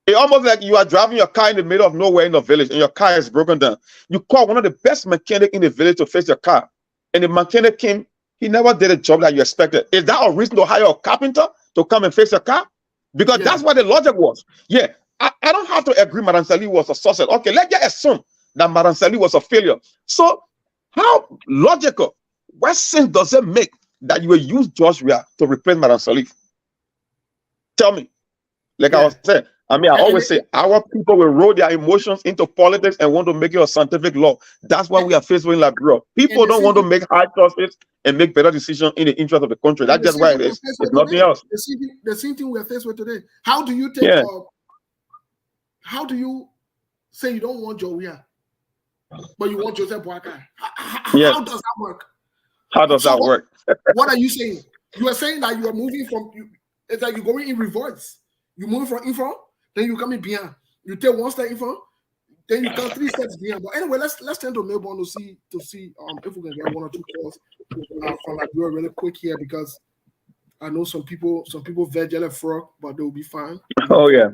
It's almost like you are driving your car in the middle of nowhere in the village and your car is broken down. You call one of the best mechanics in the village to fix your car. And the mechanic came, he never did a job that you expected. Is that a reason to hire a carpenter to come and fix your car? Because that's what the logic was. Yeah, I don't have to agree Madam Sally was a success. Okay, let's just assume that Madam Sally was a failure. So how logical, what sense does it make that you will use George Weah to replace Madam Sally? Tell me. Like I was saying, I mean, I always say our people will roll their emotions into politics and want to make it a scientific law. That's why we are faced with Liberia. People don't want to make hard choices and make better decisions in the interest of the country. That's just why it is. It's nothing else. The same thing we're faced with today. How do you take how do you say you don't want Joe Weah, but you want Joseph Boakai? How does that work? How does that work? What are you saying? You are saying that you are moving from, it's like you're going in reverse. You move from in front, then you come in behind. You take one step in front, then you come 3 steps behind. But anyway, let's turn to Melbourne to see if we can get 1 or 2 calls from Liberia really quick here, because I know some people vet Jelly Frog, but they'll be fine. Oh yeah.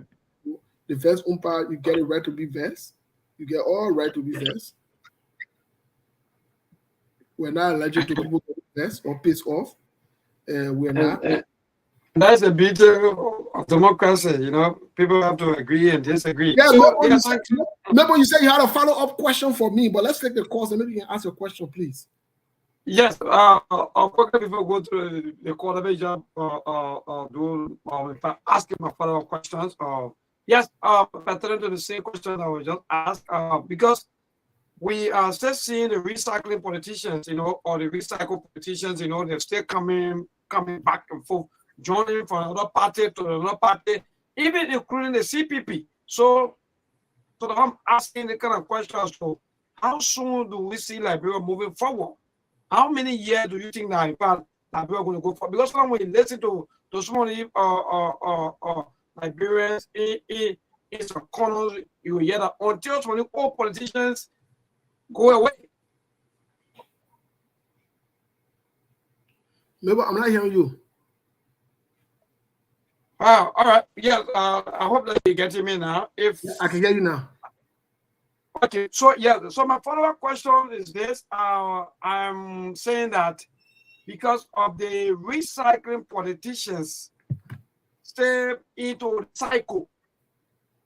The vest umpire, you get it right to be vest. You get all right to be vest. We're not allergic to people to be vest or piss off. We're not. That's the beauty of democracy, you know. People have to agree and disagree. Yeah, remember you said you had a follow-up question for me, but let's take the calls and maybe you can ask your question, please. Yes, before we go to the call, let me just asking my follow-up questions. Yes, pertaining to the same question I was just asked, because we are still seeing the recycling politicians, you know, or the recycled politicians, you know, they're still coming back and forth, joining from another party to another party, even including the CPP. So I'm asking the kind of questions. So how soon do we see Liberia moving forward? How many years do you think that in fact Liberia going to go for? Because when we listen to some of the Liberians in some corners, you hear that until some of the old politicians go away. Maybe I'm not hearing you. All right. Yes. I hope that you're getting me now. If I can hear you now. Okay. So yeah. So my follow-up question is this: I'm saying that because of the recycling politicians stay into the cycle,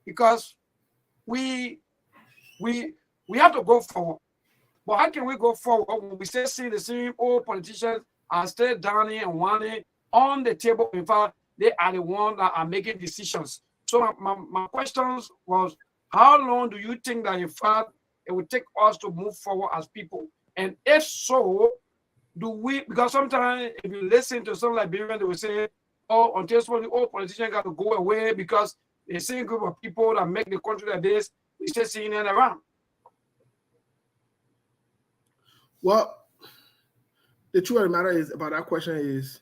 because we have to go forward. But how can we go forward when we still see the same old politicians are still down here and wanting on the table? In fact, they are the ones that are making decisions. So my questions was, how long do you think that in fact it would take us to move forward as people? And if so, do we, because sometimes if you listen to some Liberians, they will say, oh, until the old politicians got to go away because the same group of people that make the country like this, we still seeing them around. Well, the truth of the matter is about that question is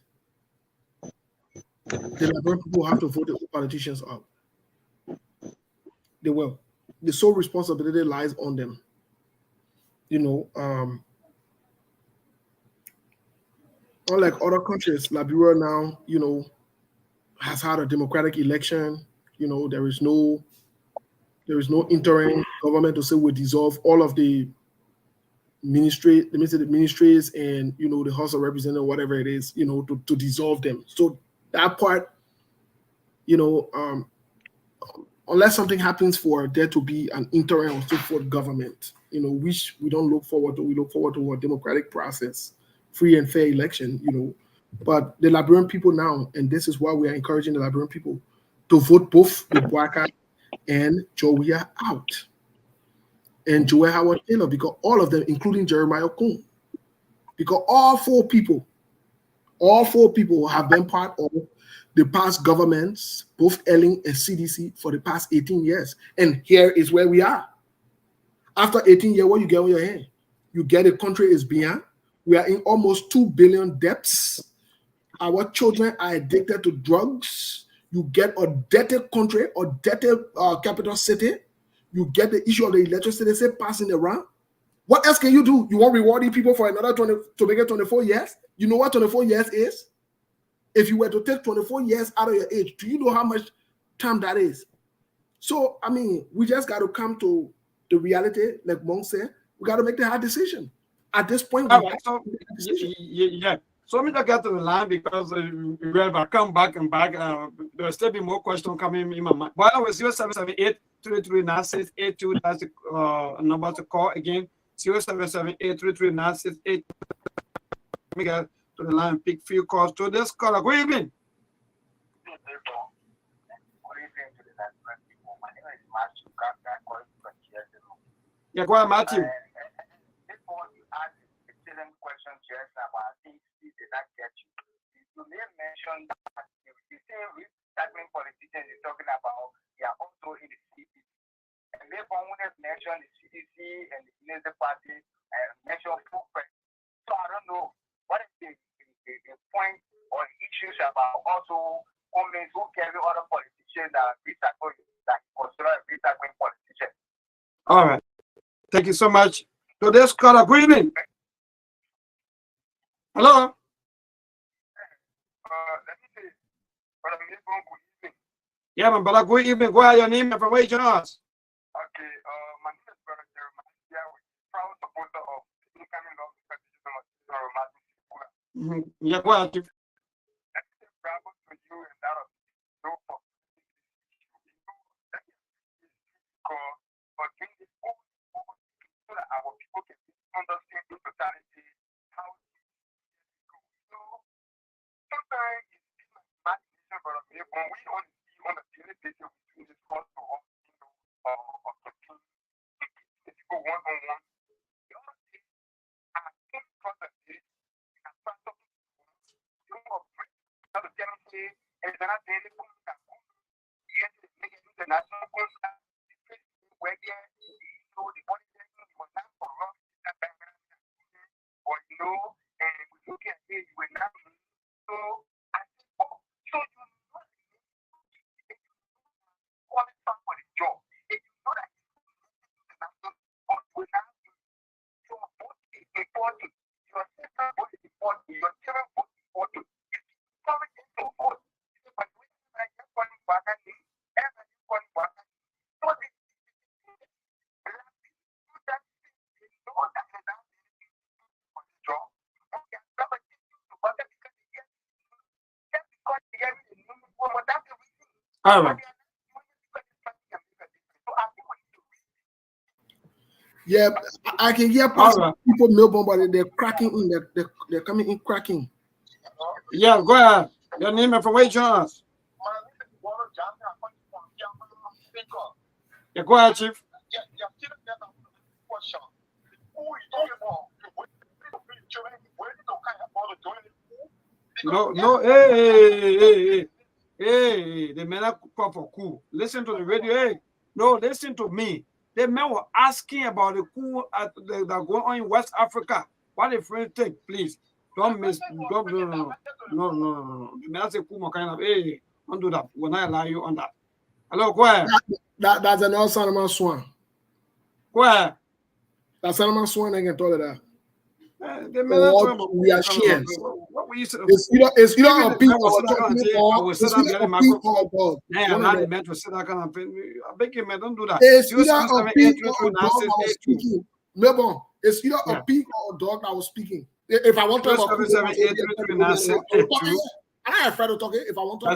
the Liberian people have to vote the politicians out. They will. The sole responsibility lies on them. You know, unlike other countries, Liberia now, you know, has had a democratic election. You know, there is no interim government to say we dissolve all of the ministries and, you know, the House of Representatives, whatever it is, you know, to dissolve them. So that part, you know, unless something happens for there to be an interim or so forth government, you know, which we don't look forward to. We look forward to a democratic process, free and fair election, you know. But the Liberian people now, and this is why we are encouraging the Liberian people to vote both the Boakai and Jowea out. And Joel Howard Taylor, because all of them, including Jeremiah Kuhn, because all four people have been part of the past governments, both Elling and CDC, for the past 18 years. And here is where we are. After 18 years, what you get on your hand? You get a country is beyond. We are in almost 2 billion debts. Our children are addicted to drugs. You get a debted country or debted capital city. You get the issue of the electricity passing around. What else can you do? You want rewarding people for another 20 to make it 24 years? You know what 24 years is? If you were to take 24 years out of your age, do you know how much time that is? So, I mean, we just got to come to the reality, like Monk said. We got to make the hard decision. At this point, All right, so yeah. So let me just get to the line because I come back and back. There'll still be more questions coming in my mind. By the way, 0778-339-682, that's the number to call again. 0778-339-682. Let me get to the line, pick few calls to this caller. Good evening. Yeah, go ahead, Matthew. You may mention that the same recycling politicians you're talking about, they are also in the CDC. And therefore, when they mention the CDC and the Unity Party, mention full press. So I don't know what is the point or the issues about also comments who carry other politicians that recycle, that consider a recycling politician. All right. Thank you so much. So this caller, good evening. Hello. Let me say, Brother Milton, good evening. Yeah, man, brother, good evening. Go ahead, your name and from where you join us. Okay, my name is Brother Jeremiah. Yeah, we're proud supporter of the incoming law petition of Martin Sipula. Yeah, go ahead. Let me say bravo to you and that of no for but doing this so that our people can understand the totality how sometimes it's my decision, but when we only see on a daily basis between this cost to us, of the people one-on-one. The other thing, I think processes and start talking to them of how to tell them, say, and then I say, international contract, where the money was not for us, or and we look at it, we're not. So I think, so you know, qualify for the job. If you know that without your vote is important, your sister vote is important, your children vote is important, All right. Yeah, I can hear people Melbourne, but they're cracking in. They're coming in cracking. Yeah, go ahead. Your name and from where you join us? Yeah, go ahead, Chief. No, hey, the men are call for coup. Listen to the radio. Hey, no, listen to me. The men were asking about the coup that going on in West Africa. What the friend think, please? Don't miss. No. The men say coup kind of. Hey, don't do that. When I allow you on that. Hello, go ahead. That's another Solomon Swan. Go ahead. That's Solomon Swan. I can tell you that. We are sharing. It's either a pig or a dog. I'm not meant to say that kind of thing. I beg you, man, don't do that. It's either a pig or a dog I was speaking. Melbourne, it's either a pig or a dog I was speaking. If I want to talk, I'm not afraid of talking. If I want to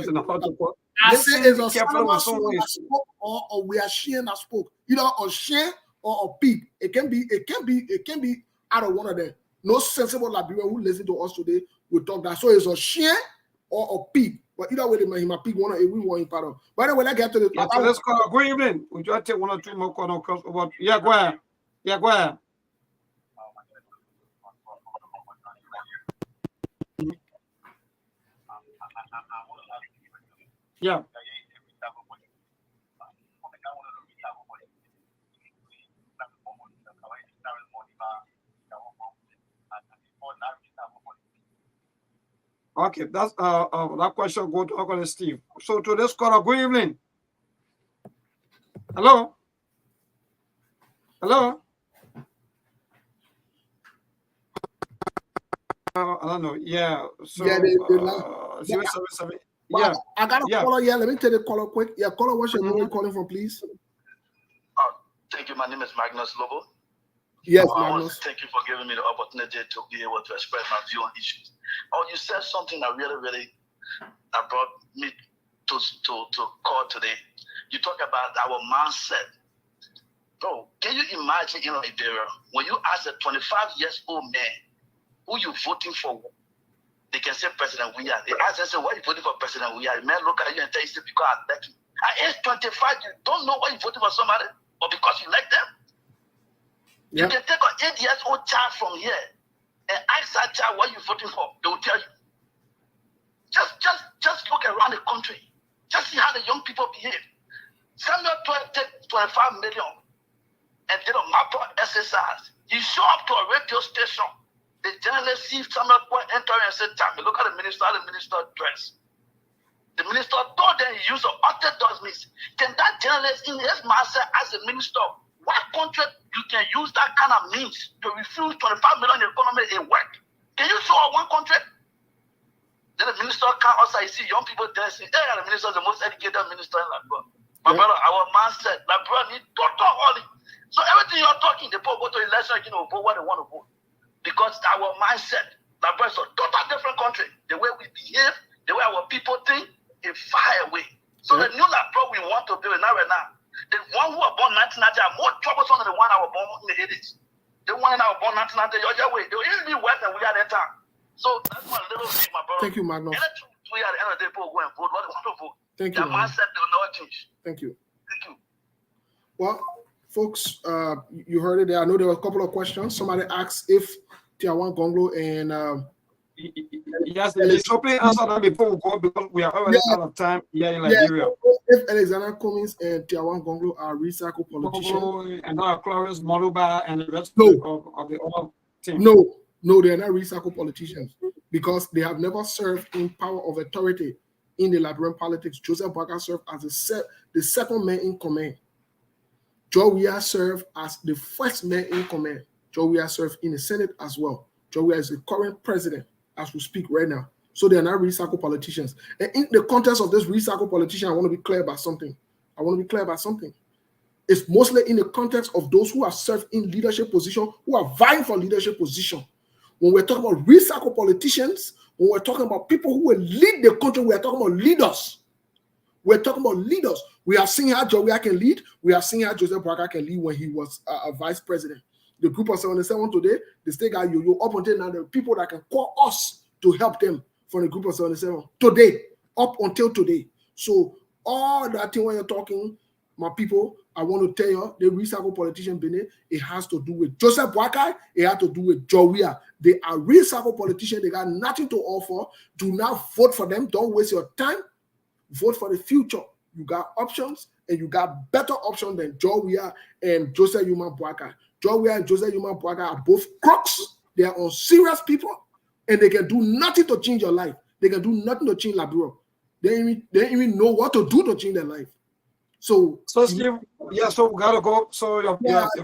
talk, I say it's a Solomon Swan that spoke or we are sharing that spoke. Either a share or a pig. It can be out of one of them. No sensible Liberian who listen to us today will talk that. So it's a share or a pig. But either way, they might pick one or we want him part of. By the way, let's get to the so let's call. Good evening. Would you take one or two more calls about? Yeah, go ahead. Yeah, go ahead. Yeah. Okay, that's that question go to Uncle Steve. So to this caller, good evening. Hello. Hello. I don't know. Yeah. So yeah, yeah. I got a caller. Yeah, let me tell the caller quick. Yeah, caller, what's your name? Where you calling from, please? Thank you. My name is Magnus Lobo. Yes, Magnus. Thank you for giving me the opportunity to be able to express my view on issues. Oh, you said something that really brought me to call today. You talk about our mindset. Bro, can you imagine in Liberia when you ask a 25-year-old man who you voting for? They can say President We Are. They ask and say, why are you voting for President We Are? The man look at you and tell you because I like you. At age 25, you don't know why you voting for somebody or because you like them. Yep. You can take an 8-year-old child from here and ask that child what you voting for. They will tell you. Just look around the country. Just see how the young people behave. Samuel 12 take 25 million and did a map of SSRs. He show up to a radio station. The journalist see Samuel enter and said, "Tammy, look at the minister dress." The minister told them he used an orthodox means. Can that journalist in his mindset as a minister, what country you can use that kind of means to refuse 25 million economy in work? Can you show one country? Then the minister come outside, you see young people dancing. Hey, the minister is the most educated minister in Liberia. My brother, our mindset, Liberia need total holy. So everything you're talking, the people go to election, vote what they want to vote. Because our mindset, Liberia is a total different country. The way we behave, the way our people think, is far away. So the new Liberia we want to build now right now, the one who were born 1990 are more troublesome than the one that were born in the 80s. The one that were born 1990, your way, they will even be worse than we are at that time. So that's my little thing, my brother. Thank you, Magnus. We at the end of the day, people go and vote what they want to vote. Thank you. Their mindset will not change. Thank you. Thank you. Well, folks, you heard it there. I know there were a couple of questions. Somebody asked if Tiawan Gonglo and yes, it's open answer that before we go because we are already out of time here in Liberia. If Alexander Cummings and Tiawan Gonglo are recycled politicians, and now Clarence Moruba and the rest of the other team. No, they are not recycled politicians because they have never served in power of authority in the Liberian politics. Joseph Baga served as the second man in command. Joe Weah served as the first man in command. Joe Weah served in the Senate as well. Joe Weah is the current president as we speak right now. So they are not recycled politicians. And in the context of this recycled politician, I want to be clear about something. It's mostly in the context of those who have served in leadership position, who are vying for leadership position. When we're talking about recycled politicians, when we're talking about people who will lead the country, we're talking about leaders. We're talking about leaders. We have seen how Jawia can lead. We have seen how Joseph Boakai can lead when he was a vice president. The group of 77 today, the state guy, you up until now, the people that can call us to help them from the group of 77 today, up until today. So all that thing when you're talking, my people, I want to tell you, the recycle politician Benin, it has to do with Joseph Boakai, it has to do with Jawia. They are recycle politicians, they got nothing to offer. Do not vote for them, don't waste your time. Vote for the future. You got options, and you got better options than Jawia and Joseph Yuma Boakai. Jawia and Joseph Yuma Boakai are both crooks. They are unserious people, and they can do nothing to change your life. They can do nothing to change Liberia. They don't even know what to do to change their life. So Steve, yeah, so we gotta go. So your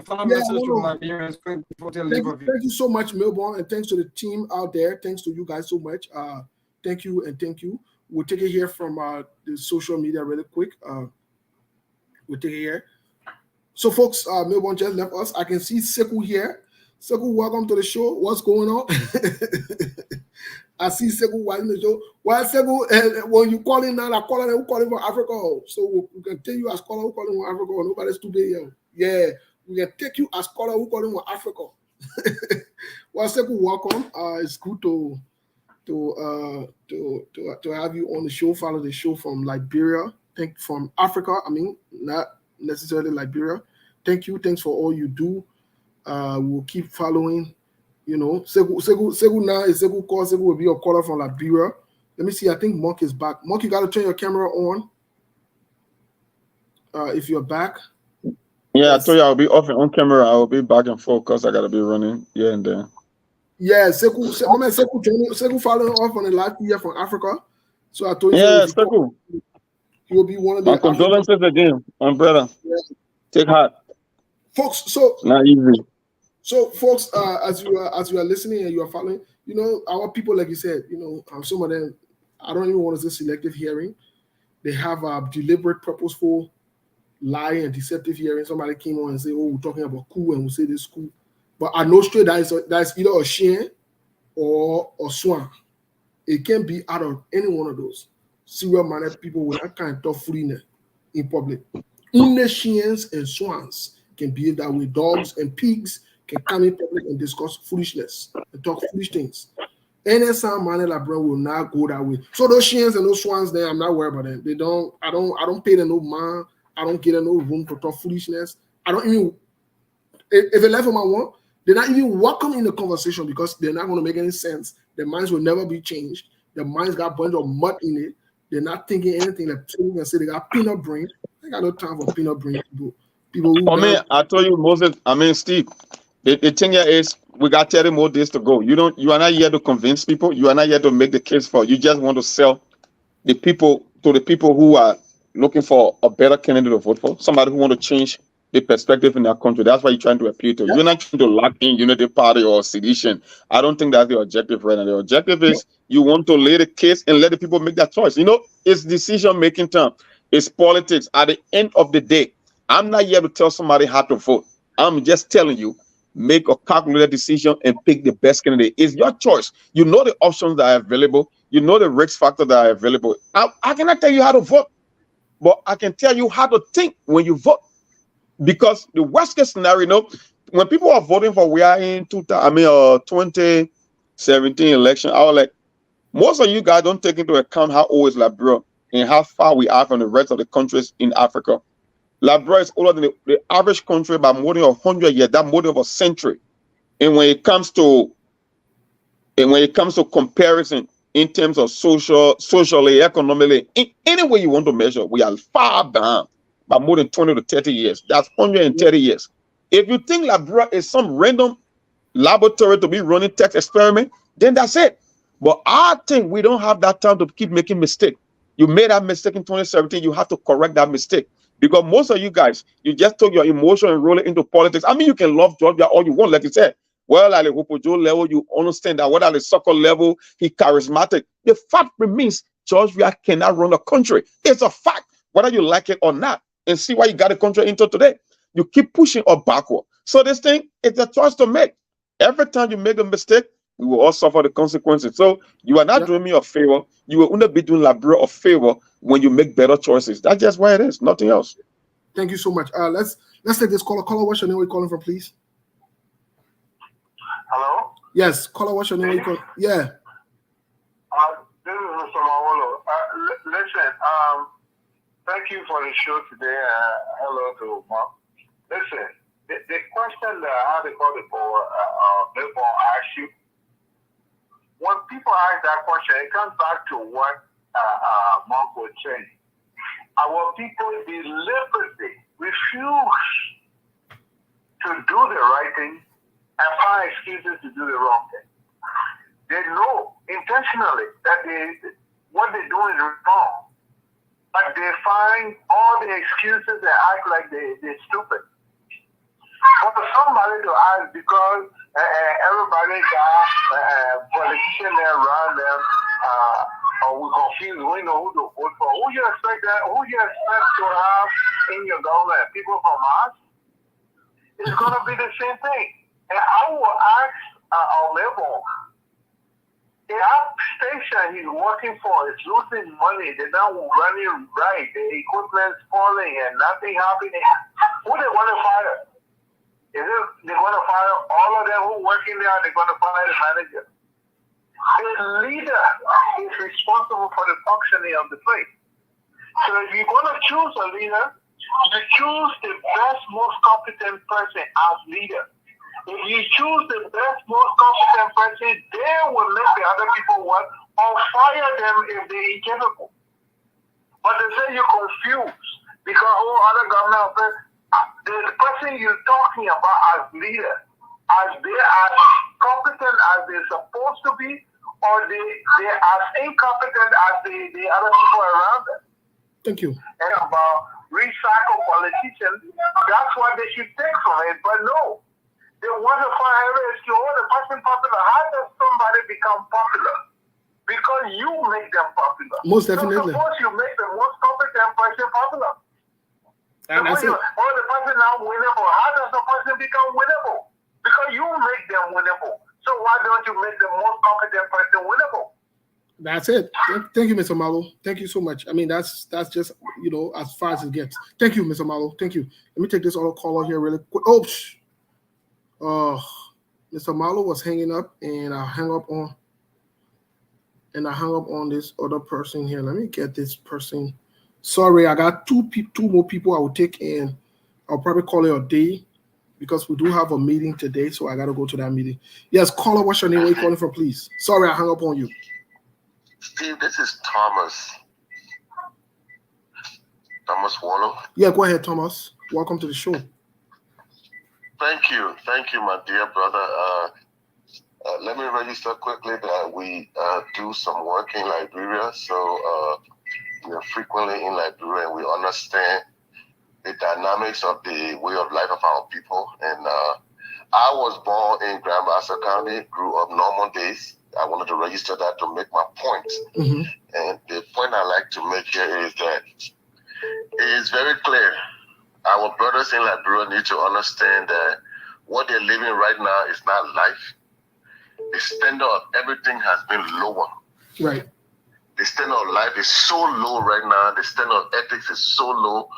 final message to Liberians before they leave. Thank you so much, Melbourne, and thanks to the team out there. Thanks to you guys so much. Thank you and thank you. We'll take it here from the social media really quick. We'll take it here. So, folks, Melbourne just left us. I can see Sekou here. Sekou, welcome to the show. What's going on? I see Sekou watching the show. Well, Sekou, when you call in now, I call in, who calling from Africa? So we can tell you as caller who calling from Africa. Nobody's too big here. Yeah, we can take you as caller who calling from Africa. Well, Sekou, welcome. It's good to have you on the show. Follow the show from Liberia. From Africa. I mean, not necessarily Liberia. Thank you. Thanks for all you do. We'll keep following. You know, Sekou now is Sekou call. Sekou will be a caller from Liberia. Let me see. I think Monk is back. Monk, you got to turn your camera on. If you're back. Yeah, I told you I'll be off and on camera. I will be back and forth because I got to be running here and there. Yeah, Sekou following off on the live here from Africa. So I told you. Yeah, Sekou. He will be one of the. My condolences again, my brother. Yeah. Take heart, folks. So it's not easy. So, folks, as you are listening and you are following, you know, our people, like you said, you know, some of them, I don't even want to say selective hearing. They have a deliberate, purposeful lie and deceptive hearing. Somebody came on and say, "Oh, we're talking about coup," and we say this coup. But I know straight that is either a Shien or a Swan. It can be out of any one of those. Serial-minded people with that kind of tough foodiness in public. Only Shiens and Swans can behave that way. Dogs and pigs can come in public and discuss foolishness and talk foolish things. Any sound-minded Liberian will not go that way. So those Shiens and those Swans, there, I'm not worried about them. They don't. I don't pay them no mind. I don't give them no room to talk foolishness. I don't even. If they left them, I want. They're not even welcome in the conversation because they're not going to make any sense. Their minds will never be changed. Their minds got a bunch of mud in it. They're not thinking anything. Like people can say they got peanut brain. I got no time for peanut brain people who I told you, Moses. Steve. The thing here is we got 30 more days to go. You are not here to convince people. You are not here to make the case for. You just want to sell the people to the people who are looking for a better candidate to vote for. Somebody who want to change the perspective in their country. That's why you're trying to appeal to. Yeah. You're not trying to lock in Unity Party or sedition. I don't think that's the objective right now. The objective is you want to lay the case and let the people make that choice. You know, it's decision-making time. It's politics. At the end of the day, I'm not here to tell somebody how to vote. I'm just telling you, make a calculated decision and pick the best candidate. It's your choice. You know the options that are available. You know the risk factors that are available. I cannot tell you how to vote, but I can tell you how to think when you vote. Because the worst case scenario, you know, when people are voting for we are in 2017 election, I was like, most of you guys don't take into account how old is Liberia and how far we are from the rest of the countries in Africa. Liberia is older than the average country by more than 100 years, that more than a century. And when it comes to comparison in terms of socially, economically, in any way you want to measure, we are far behind by more than 20 to 30 years. That's 130 years. If you think Liberia is some random laboratory to be running tech experiment, then that's it. But I think we don't have that time to keep making mistakes. You made that mistake in 2017, you have to correct that mistake. Because most of you guys, you just took your emotion and roll it into politics. I mean, you can love Georgia all you want, like you said. Well, at the Hopojo level, you understand that. What at the soccer level, he charismatic. The fact remains, Georgia cannot run a country. It's a fact, whether you like it or not. And see why you got the country into today. You keep pushing or backward. So this thing, it's a choice to make. Every time you make a mistake, we will all suffer the consequences. So you are not doing me a favor. You will only be doing Liberia a favor when you make better choices. That's just why it is, nothing else. Thank you so much. Let's take this caller. Caller, what's your name? Where you calling from, please? Hello? Yes, caller, what's your name? Where you calling? Yeah. This is Mr. Mawolo. Listen, thank you for the show today. Hello to Mark. Listen, the question that I had to call before asked you, when people ask that question, it comes back to what Mark was saying. Our people deliberately refuse to do the right thing and find excuses to do the wrong thing. They know intentionally that what they're doing is wrong, but they find all the excuses. They act like they're stupid. For somebody to ask because everybody got politicians around them, or we're confused, we know who to vote for. Who you expect to have in your government? People from us? It's going to be the same thing. And I will ask our level. The app station he's working for is losing money. They're not running right. The equipment's falling and nothing happening. Who they want to fire? Is it they're going to fire all of them who working there? They're going to fire the manager. The leader is responsible for the functioning of the place. So if you're going to choose a leader, you choose the best, most competent person as leader. If you choose the best, most competent person, they will make the other people work or fire them if they're incapable. But they say you're confused because all other government officers, the person you're talking about as leader, as they are competent as they're supposed to be, or they are as incompetent as the other people around them. Thank you. And about recycle politicians, that's what they should take from it. But no, they want to find every excuse. Oh, the person popular. How does somebody become popular? Because you make them popular. Most definitely. So suppose you make the most competent person popular. And that's it. Oh, the person now winnable. How does the person become winnable? Because you make them winnable. So why don't you make the most competent person winnable? That's it. Thank you, Mr. Malo. Thank you so much. I mean, that's just, as far as it gets. Thank you, Mr. Malo. Thank you. Let me take this other caller here really quick. Mr. Malo was hanging up, and I hung up on this other person here. Let me get this person. Sorry, I got two more people I will take, and I'll probably call it a day because we do have a meeting today, so I got to go to that meeting. Yes, caller, what's your name? Where are you calling from, please? Sorry, I hung up on you. Steve, this is Thomas. Thomas Wallow. Yeah, go ahead, Thomas. Welcome to the show. Thank you, my dear brother. Let me register quickly that we do some work in Liberia, so we are frequently in Liberia and we understand the dynamics of the way of life of our people. And I was born in Grand Bassa County, grew up normal days. I wanted to register that to make my point. Mm-hmm. And the point I like to make here is that it is very clear. Our brothers in Liberia need to understand that what they're living right now is not life. The standard of everything has been lower. Right. The standard of life is so low right now. The standard of ethics is so low.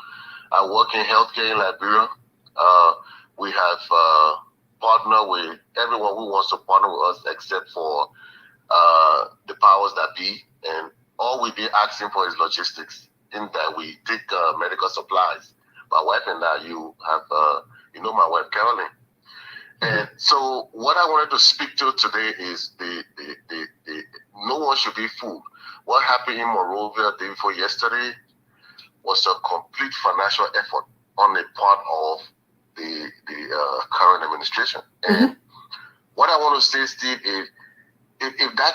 I work in healthcare in Liberia. We have partnered with everyone who wants to partner with us except for the powers that be. And all we've been asking for is logistics, in that we take medical supplies. My wife and I, you know my wife, Carolyn. And so what I wanted to speak to today is the no one should be fooled. What happened in Monrovia the day before yesterday was a complete financial effort on the part of the current administration. And what I want to say, Steve, is if that,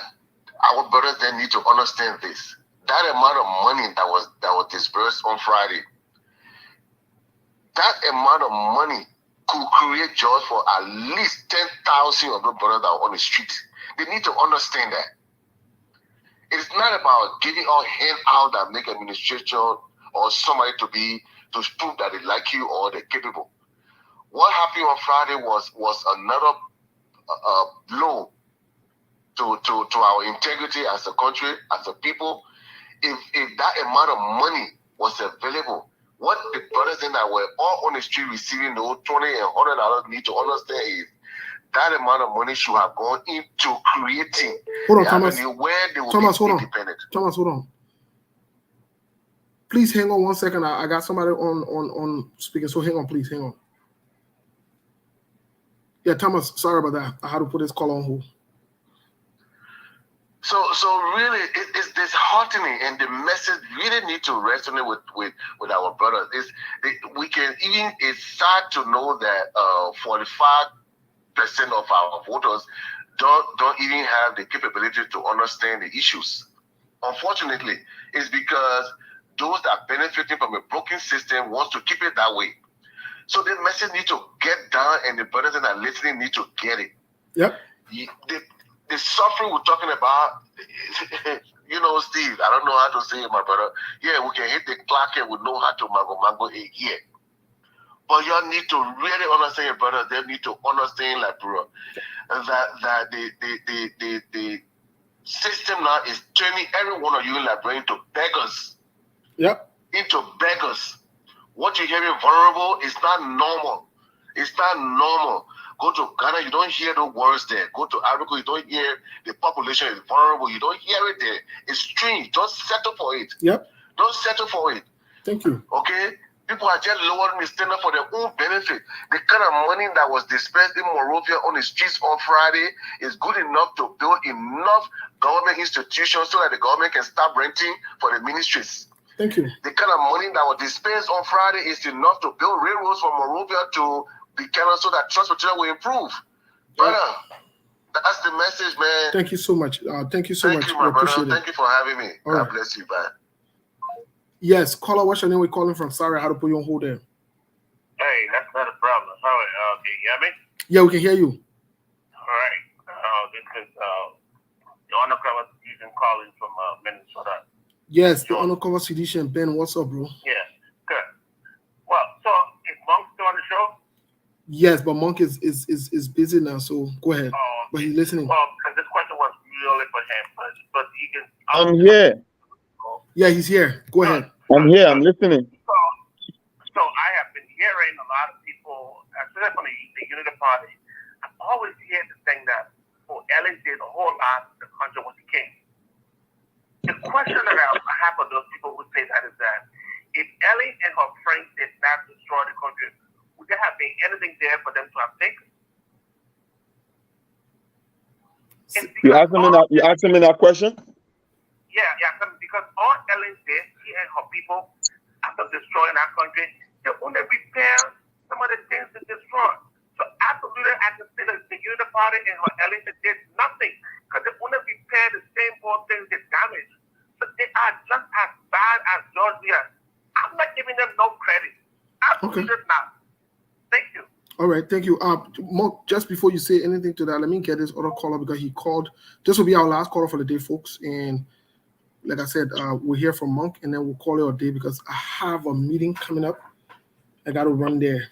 our brothers then need to understand this. That amount of money that was disbursed on Friday, that amount of money could create jobs for at least 10,000 of the brothers that are on the street. They need to understand that. It's not about giving all hand out that make administration or somebody to prove that they like you or they're capable. What happened on Friday was another blow to our integrity as a country, as a people. If that amount of money was available, what the brothers that were all on the street receiving those $20 and $100 need to understand is that amount of money should have gone into creating hold on, Thomas. where they will Thomas, be hold independent. on. Thomas, hold on. Please hang on 1 second. I got somebody on speaking, so hang on, please, hang on. Yeah, Thomas, sorry about that. I had to put this call on hold. So really, it's disheartening, and the message really need to resonate with our brothers. It's sad to know that 45% of our voters don't even have the capability to understand the issues. Unfortunately, it's because those that are benefiting from a broken system wants to keep it that way. So the message needs to get down, and the brothers that are listening need to get it. Yep. The suffering we're talking about, you know, Steve, I don't know how to say it, my brother. Yeah, we can hit the clock and we know how to mango it here. But y'all need to really understand, your brother. They need to understand, like, bro, that the system now is turning every one of you, like, bro, into beggars. Yep. Into beggars. What you're hearing vulnerable is not normal. It's not normal. Go to Ghana, you don't hear the words there. Go to Africa, you don't hear the population is vulnerable. You don't hear it there. It's strange. Don't settle for it. Yep. Don't settle for it. Thank you. Okay? People are just lowering the standard for their own benefit. The kind of money that was dispersed in Monrovia on the streets on Friday is good enough to build enough government institutions so that the government can stop renting for the ministries. Thank you. The kind of money that was dispersed on Friday is enough to build railroads from Monrovia to Buchanan so that transportation will improve. Brother, that's the message, man. Thank you so much. Thank you so much. Thank you, my I brother. appreciate Thank it. you for having me. All God right. bless you. Bye. Yes, caller, what's your name? We're calling from. Sorry, I had to put you on hold there. Hey, that's not a problem. How can you hear me? Yeah, we can hear you. All right. This is the undercover season calling from Minnesota. Yes, the undercover sedition. Ben, what's up, bro? Yeah, good. Well, so is Monk still on the show? Yes, but Monk is busy now, so go ahead. But he's listening. Well, because this question was really for him, but he can. I'm here. Yeah, he's here. Go ahead. I'm here. I'm listening. So I have been hearing a lot of people, especially from the Unity Party. I've always heard the thing that, Ellen did a whole lot to the country with the king. The question that I have for those people who say that is that if Ellen and her friends did not destroy the country, would there have been anything there for them to have taken? You asking me that question? Yeah, because all Ellen did, she and her people, after destroying our country, they only repair some of the things they destroyed. So absolutely, I can say that the Unity Party and her Ellen did nothing because they only repair the same poor things they damaged. So they are just as bad as Georgia. I'm not giving them no credit. Absolutely not. Thank you. All right, thank you. Monk, just before you say anything to that, let me get this other caller because he called. This will be our last caller for the day, folks. And like I said, we'll hear from Monk and then we'll call it a day because I have a meeting coming up. I got to run there.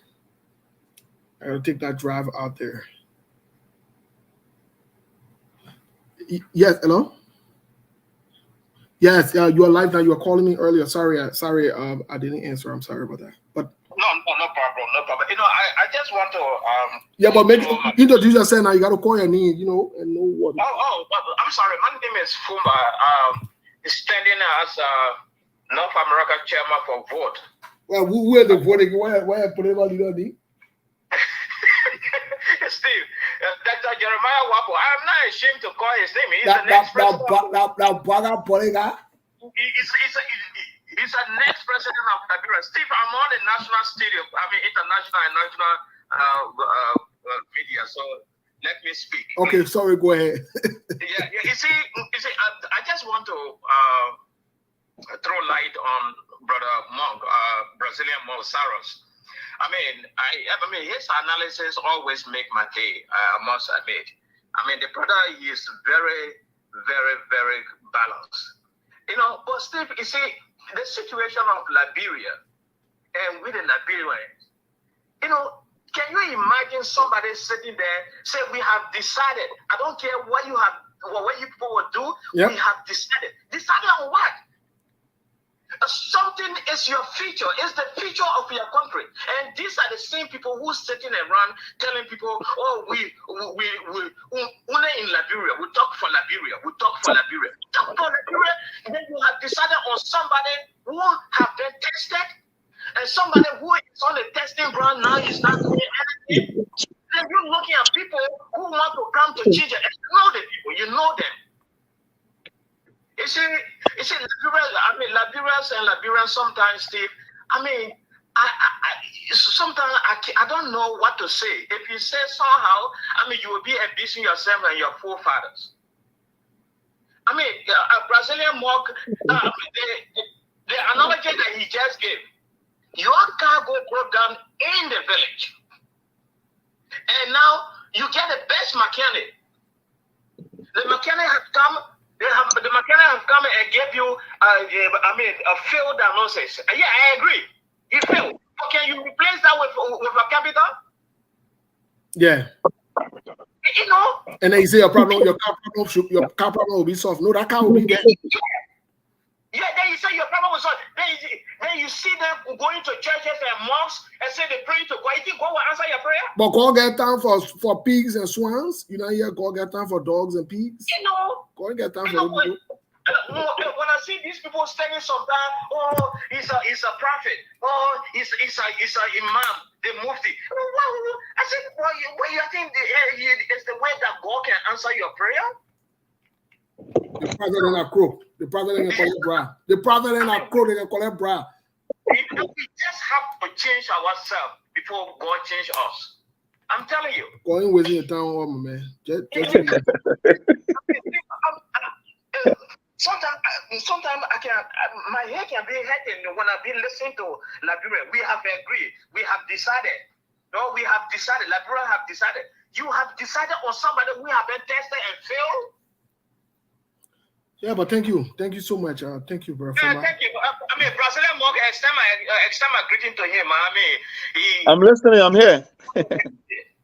I got to take that drive out there. Yes, hello? Yes, you are live now. You were calling me earlier. Sorry, I didn't answer. I'm sorry about that. But no problem. You know, I just want to yeah, but maybe introduce yourself now. You got to call your name, and know what. I'm sorry. My name is Fumba. Standing as North America chairman for vote. Well, who are the voting? Why put it on the Steve, Dr. Jeremiah Wapo. I'm not ashamed to call his name. He's the next president. He's the next president of Liberia. Steve, I'm on the national stadium. International and national media. So let me speak. Okay, sorry. Go ahead. Yeah. You see, I just want to throw light on Brother Monk, Brazilian Monk Saros. I mean, his analysis always make my day. I must admit. The brother is very, very, very balanced. But Steve, you see, the situation of Liberia and with the Liberians, can you imagine somebody sitting there say, we have decided, I don't care what you have what you people will do, Yep. we have decided. Decided on what? Something is your future, it's the future of your country. And these are the same people who sitting around telling people, oh, we in Liberia, we talk for Liberia, we talk for Liberia. Talk for Liberia, and then you have decided on somebody who have been tested, and somebody who is on the testing ground now is not doing anything. Then you're looking at people who want to come to change it. And you know the people, you know them. You see, Liberians and Liberians sometimes, Steve, I sometimes I don't know what to say. If you say somehow, you will be abusing yourself and your forefathers. Brazilian Monk, the analogy that he just gave, your cargo broke down in the village. And now you get the best mechanic. The mechanic has come. The mechanic have come and gave you, a failed diagnosis. Yeah, I agree. You failed. So can you replace that with a capital? Yeah. You know. And then you say your car problem will be solved. No, that car will be there. Yeah, then you say your problem was solved. Then you see them going to churches and mosques and say they pray to God. You think God will answer your prayer? But God get time for pigs and swans. You know, here God get time for dogs and pigs. You know. God get time for when I see these people standing sometimes, oh, he's a prophet, oh, he's a imam, the mufti. I said, well, you think it's the way that God can answer your prayer? The president are crook. The president can collect bra. The president are crook. They can collect bra. We just have to change ourselves before God change us. I'm telling you. Going wasting your time on man. Sometimes I can, my head can be hurting when I've been listening to Liberia. We have agreed. We have decided. No, we have decided. Liberia have decided. You have decided on somebody who have been tested and failed. Yeah, but thank you so much. Thank you, bro. Yeah, thank you. Brazilian Monk, extend my greeting to him. I'm listening. I'm here.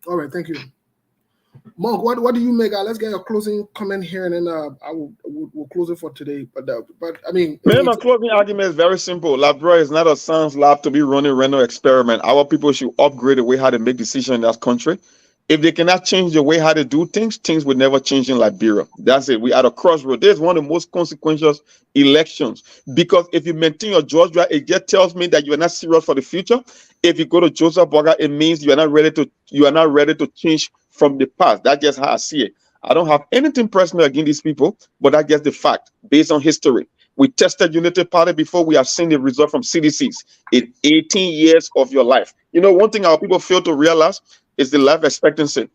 All right, thank you, Monk. What do you make? Let's get a closing comment here, and then we'll close it for today. But my closing argument is very simple. Liberia is not a science lab to be running random experiment. Our people should upgrade the way how they make decisions in that country. If they cannot change the way how they do things, things will never change in Liberia. That's it. We are at a crossroad. This is one of the most consequential elections, because if you maintain your Georgia, it just tells me that you are not serious for the future. If you go to Joseph Boga, it means you are not ready to change from the past. That's just how I see it. I don't have anything personal against these people, but that's just the fact based on history. We tested Unity Party before. We have seen the result from CDCs in 18 years of your life. You know, one thing our people fail to realize is the life expectancy.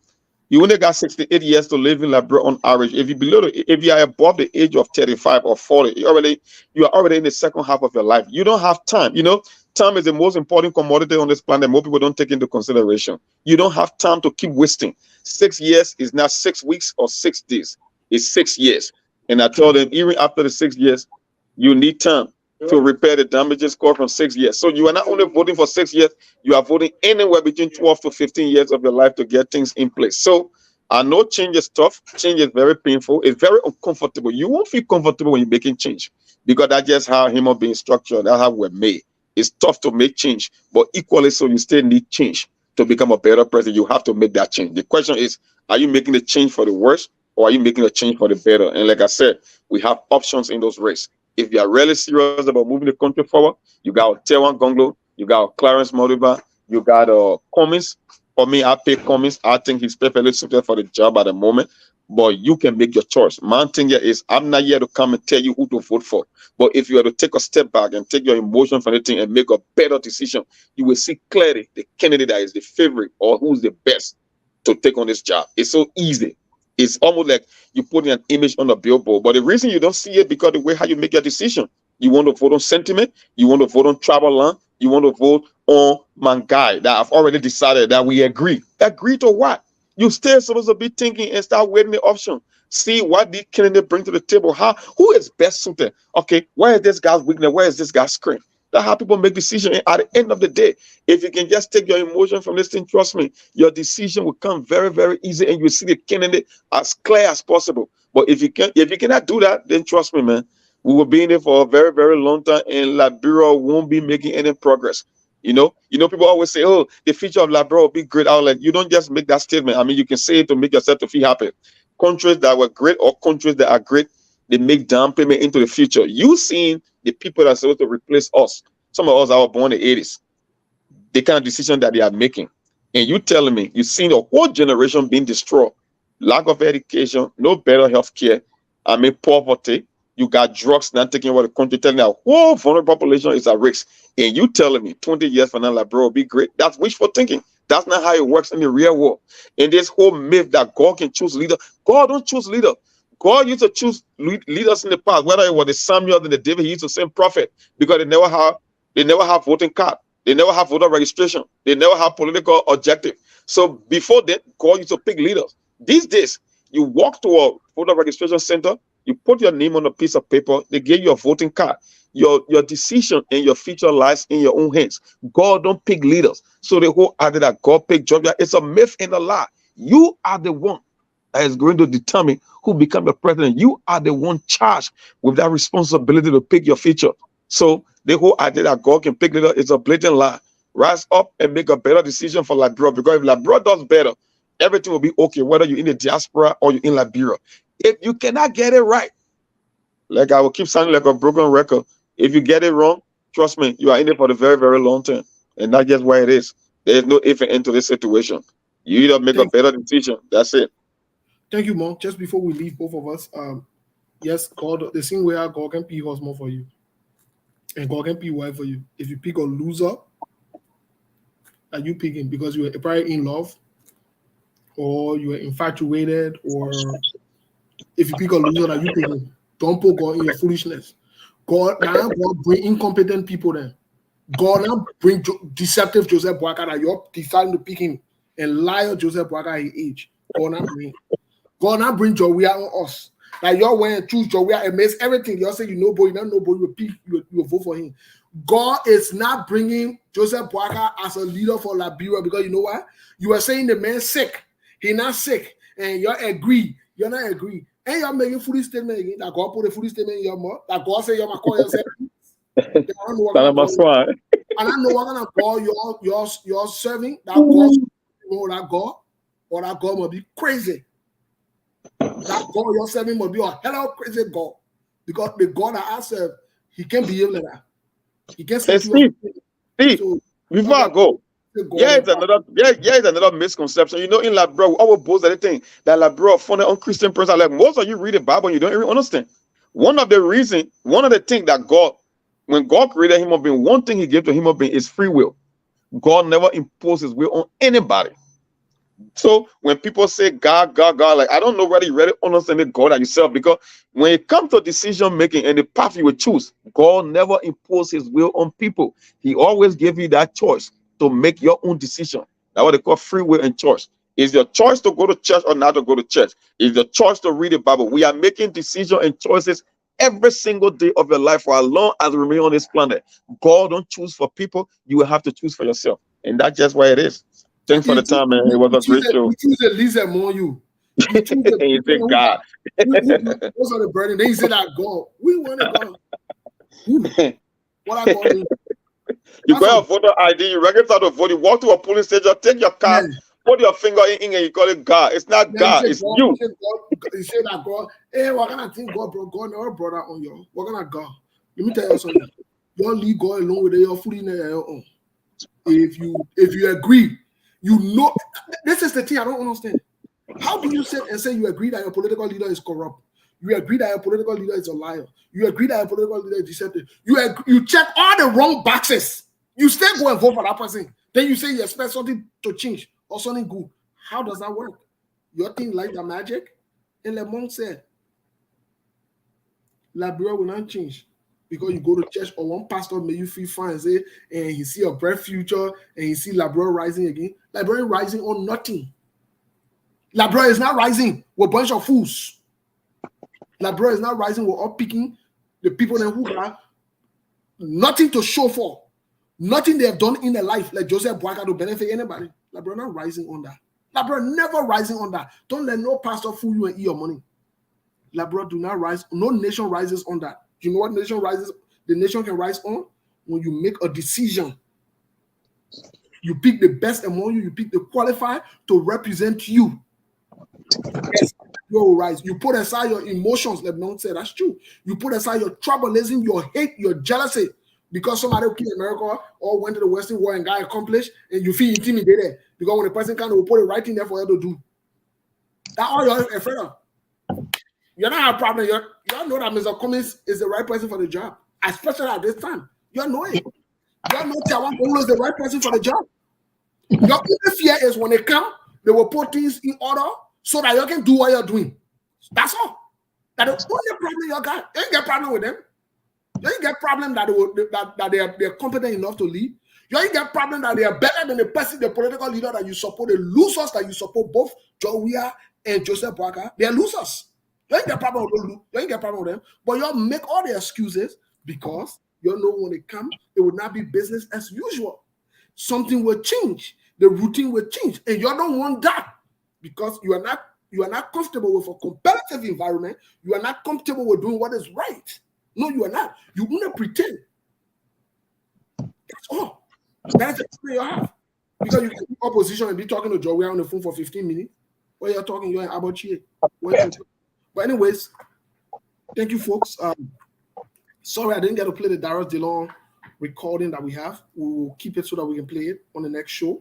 You only got 68 years to live in Liberia on average. If you are above the age of 35 or 40, you are already in the second half of your life. You don't have time. You know, time is the most important commodity on this planet. Most people don't take into consideration. You don't have time to keep wasting. 6 years is not 6 weeks or 6 days. It's 6 years. And I told them, even after the 6 years, you need time to repair the damages caused from 6 years. So you are not only voting for 6 years, you are voting anywhere between 12 to 15 years of your life to get things in place. So I know change is tough. Change is very painful. It's very uncomfortable. You won't feel comfortable when you're making change, because that's just how human beings structured. That's how we're made. It's tough to make change, but equally so, you still need change to become a better person. You have to make that change. The question is, are you making the change for the worse, or are you making a change for the better? And like I said, we have options in those races. If you are really serious about moving the country forward, you got Tewan Gonglo, you got Clarence Modiba, you got Cummins. For me, I pick Cummins. I think he's perfectly suited for the job at the moment, but you can make your choice. My thing here is, I'm not here to come and tell you who to vote for, but if you are to take a step back and take your emotion from the thing and make a better decision, you will see clearly the candidate that is the favorite or who's the best to take on this job. It's so easy. It's almost like you putting an image on a billboard. But the reason you don't see it, because the way how you make your decision. You want to vote on sentiment. You want to vote on tribal land. You want to vote on Mangai that I've already decided that we agree. Agree to what? You still supposed to be thinking and start weighing the option. See what the candidate bring to the table. Who is best suited? Okay, where is this guy's weakness? Where is this guy's strength? That's how people make decisions. At the end of the day, if you can just take your emotion from this thing, trust me, your decision will come very, very easy, and you see the candidate as clear as possible. But if you cannot do that, then trust me, man, we will be in it for a very, very long time, and Liberia won't be making any progress. You know, people always say, "Oh, the future of Liberia will be great." I was like, you don't just make that statement. I mean, you can say it to make yourself to feel happy. Countries that were great or countries that are great, they make down payment into the future. You seen the people that are supposed to replace us. Some of us that were born in the 80s. The kind of decision that they are making, and you telling me you've seen a whole generation being destroyed. Lack of education, no better health care. I mean, poverty. You got drugs not taking over the country, telling our whole vulnerable population is at risk. And you telling me 20 years from now, Liberia will be great. That's wishful thinking. That's not how it works in the real world. And this whole myth that God can choose leader. God don't choose leader. God used to choose leaders in the past, whether it was the Samuel and the David, he used to send prophet, because they never have voting card. They never have voter registration. They never have political objective. So before that, God used to pick leaders. These days, you walk to a voter registration center, you put your name on a piece of paper, they give you a voting card. Your decision and your future lies in your own hands. God don't pick leaders. So the whole idea that God picked Georgia, it's a myth and a lie. You are the one that is going to determine who become your president. You are the one charged with that responsibility to pick your future. So the whole idea that God can pick leader is a blatant lie. Rise up and make a better decision for Liberia, because if Liberia does better, everything will be okay, whether you're in the diaspora or you're in Liberia. If you cannot get it right, like I will keep sounding like a broken record, if you get it wrong, trust me, you are in it for the very, very long term. And that's just why it is. There is no if and end to this situation. You either make a better decision. That's it. Thank you, Mom. Just before we leave, both of us, yes, God, the same way God can pick more for you. And God can pick well for you. If you pick a loser, are you picking because you were probably in love, or you were infatuated, or if you pick a loser, are you picking? Don't put God in your foolishness. God bring incompetent people then. God now bring deceptive Joseph Boakai that you're deciding to pick him, and liar Joseph Boakai his age. God now bring Joria on us. Like you're wearing choose Joria and makes everything. You're saying you know boy, you don't know boy, you pick, you vote for him. God is not bringing Joseph Boakai as a leader for Liberia, because you know what? You are saying the man's sick. He's not sick, and you agree. You're not agree. And you're making foolish statement again. That God put a foolish statement in your mouth. That God say you're my call yourself. I don't know what kind of God. And I know what kind of God you're serving. That God, that God, or that God must be crazy. That God you're serving must be a hell of crazy God. Because the God that I serve, he can't behave like that. He can't say Steve, before I go, is another misconception. You know, in Liberia, we always boast anything that Liberia funny on Christian person. Like most of you read the Bible and you don't even understand. One of the things that God, when God created human being, one thing he gave to human being is free will. God never imposes his will on anybody. So when people say God, like I don't know whether you really understand the God that you serve, because when it comes to decision making and the path you will choose, God never imposes his will on people. He always gives you that choice to make your own decision. That's what they call free will and choice. Is your choice to go to church or not to go to church? Is your choice to read the Bible? We are making decisions and choices every single day of your life for as long as we remain on this planet. God don't choose for people. You will have to choose for yourself. And that's just why it is. Thanks for the time, man. It was a great show. You choose a Lisa more you. You choose you say God. Those are the burden. They say that God. We want to go. What I call you got a voter ID, you register to vote, you walk to a polling station, take your card, put your finger in and you call it God. It's not God, it's God, you. You say that God, hey, what kind of thing God never brought that on you? What kind of God? Let me tell you something. You don't leave God alone with your food in your own. If you agree, you know, this is the thing I don't understand. How do you sit and say you agree that your political leader is corrupt? You agree that your political leader is a liar. You agree that your political leader is deceptive. You check all the wrong boxes. You still go and vote for that person. Then you say you expect something to change or something good. How does that work? Your thing like the magic? And Le Monde said, Liberia will not change because you go to church or one pastor make you feel fine and say, and he see a bright future and he see Liberia rising again. Liberia rising on nothing. Liberia is not rising with a bunch of fools. Liberia is not rising with all picking the people who have nothing to show for. Nothing they have done in their life, like Joseph Boakai, to benefit anybody. Liberia not rising on that. Liberia never rising on that. Don't let no pastor fool you and eat your money. Labrador do not rise. No nation rises on that. Do you know what nation rises? The nation can rise on when you make a decision. You pick the best among you. You pick the qualified to represent you. Yes, you will rise. You put aside your emotions. Lebanon said that's true. You put aside your tribalism, your hate, your jealousy, because somebody killed America or went to the Western War and got accomplished, and you feel intimidated because when the person can, will put it right in there for you to do. That's all you're afraid of. You don't have a problem. You know that Mr. Cummings is the right person for the job, especially at this time. You know it. You know Tawan Kolo is the right person for the job. Your only fear is when they come, they will put things in order so that you can do what you're doing. That's all. That's the only problem you got. You ain't get problem with them. You ain't get problem that they're competent enough to lead. You ain't get problem that they are better than the person, the political leader that you support, the losers that you support, both Joe Weah and Joseph Boakai. They're losers. You ain't get problem with them. You ain't get problem with them. But you make all the excuses because you know when they come, it will not be business as usual. Something will change. The routine will change. And you don't want that because you are not comfortable with a competitive environment. You are not comfortable with doing what is right. No, you are not. You want to pretend. That's all. That's the thing you have. Because you can be opposition and be talking to Joe Weah on the phone for 15 minutes. While you're talking, you're in Abachi. But anyways, thank you, folks. Sorry I didn't get to play the Darius DeLong recording that we have. We will keep it so that we can play it on the next show.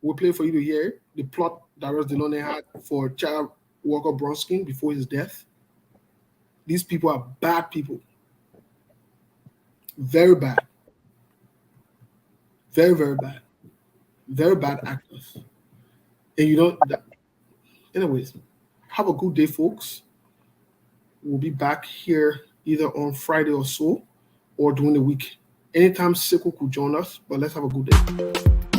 We'll play for you to hear it. The plot Darius DeLong had for Chad Walker Bronskin before his death. These people are bad people. Very bad. Very, very bad. Very bad actors. And you know that. Anyways, have a good day, folks. We'll be back here either on Friday or so, or during the week. Anytime Sekou could join us, but let's have a good day.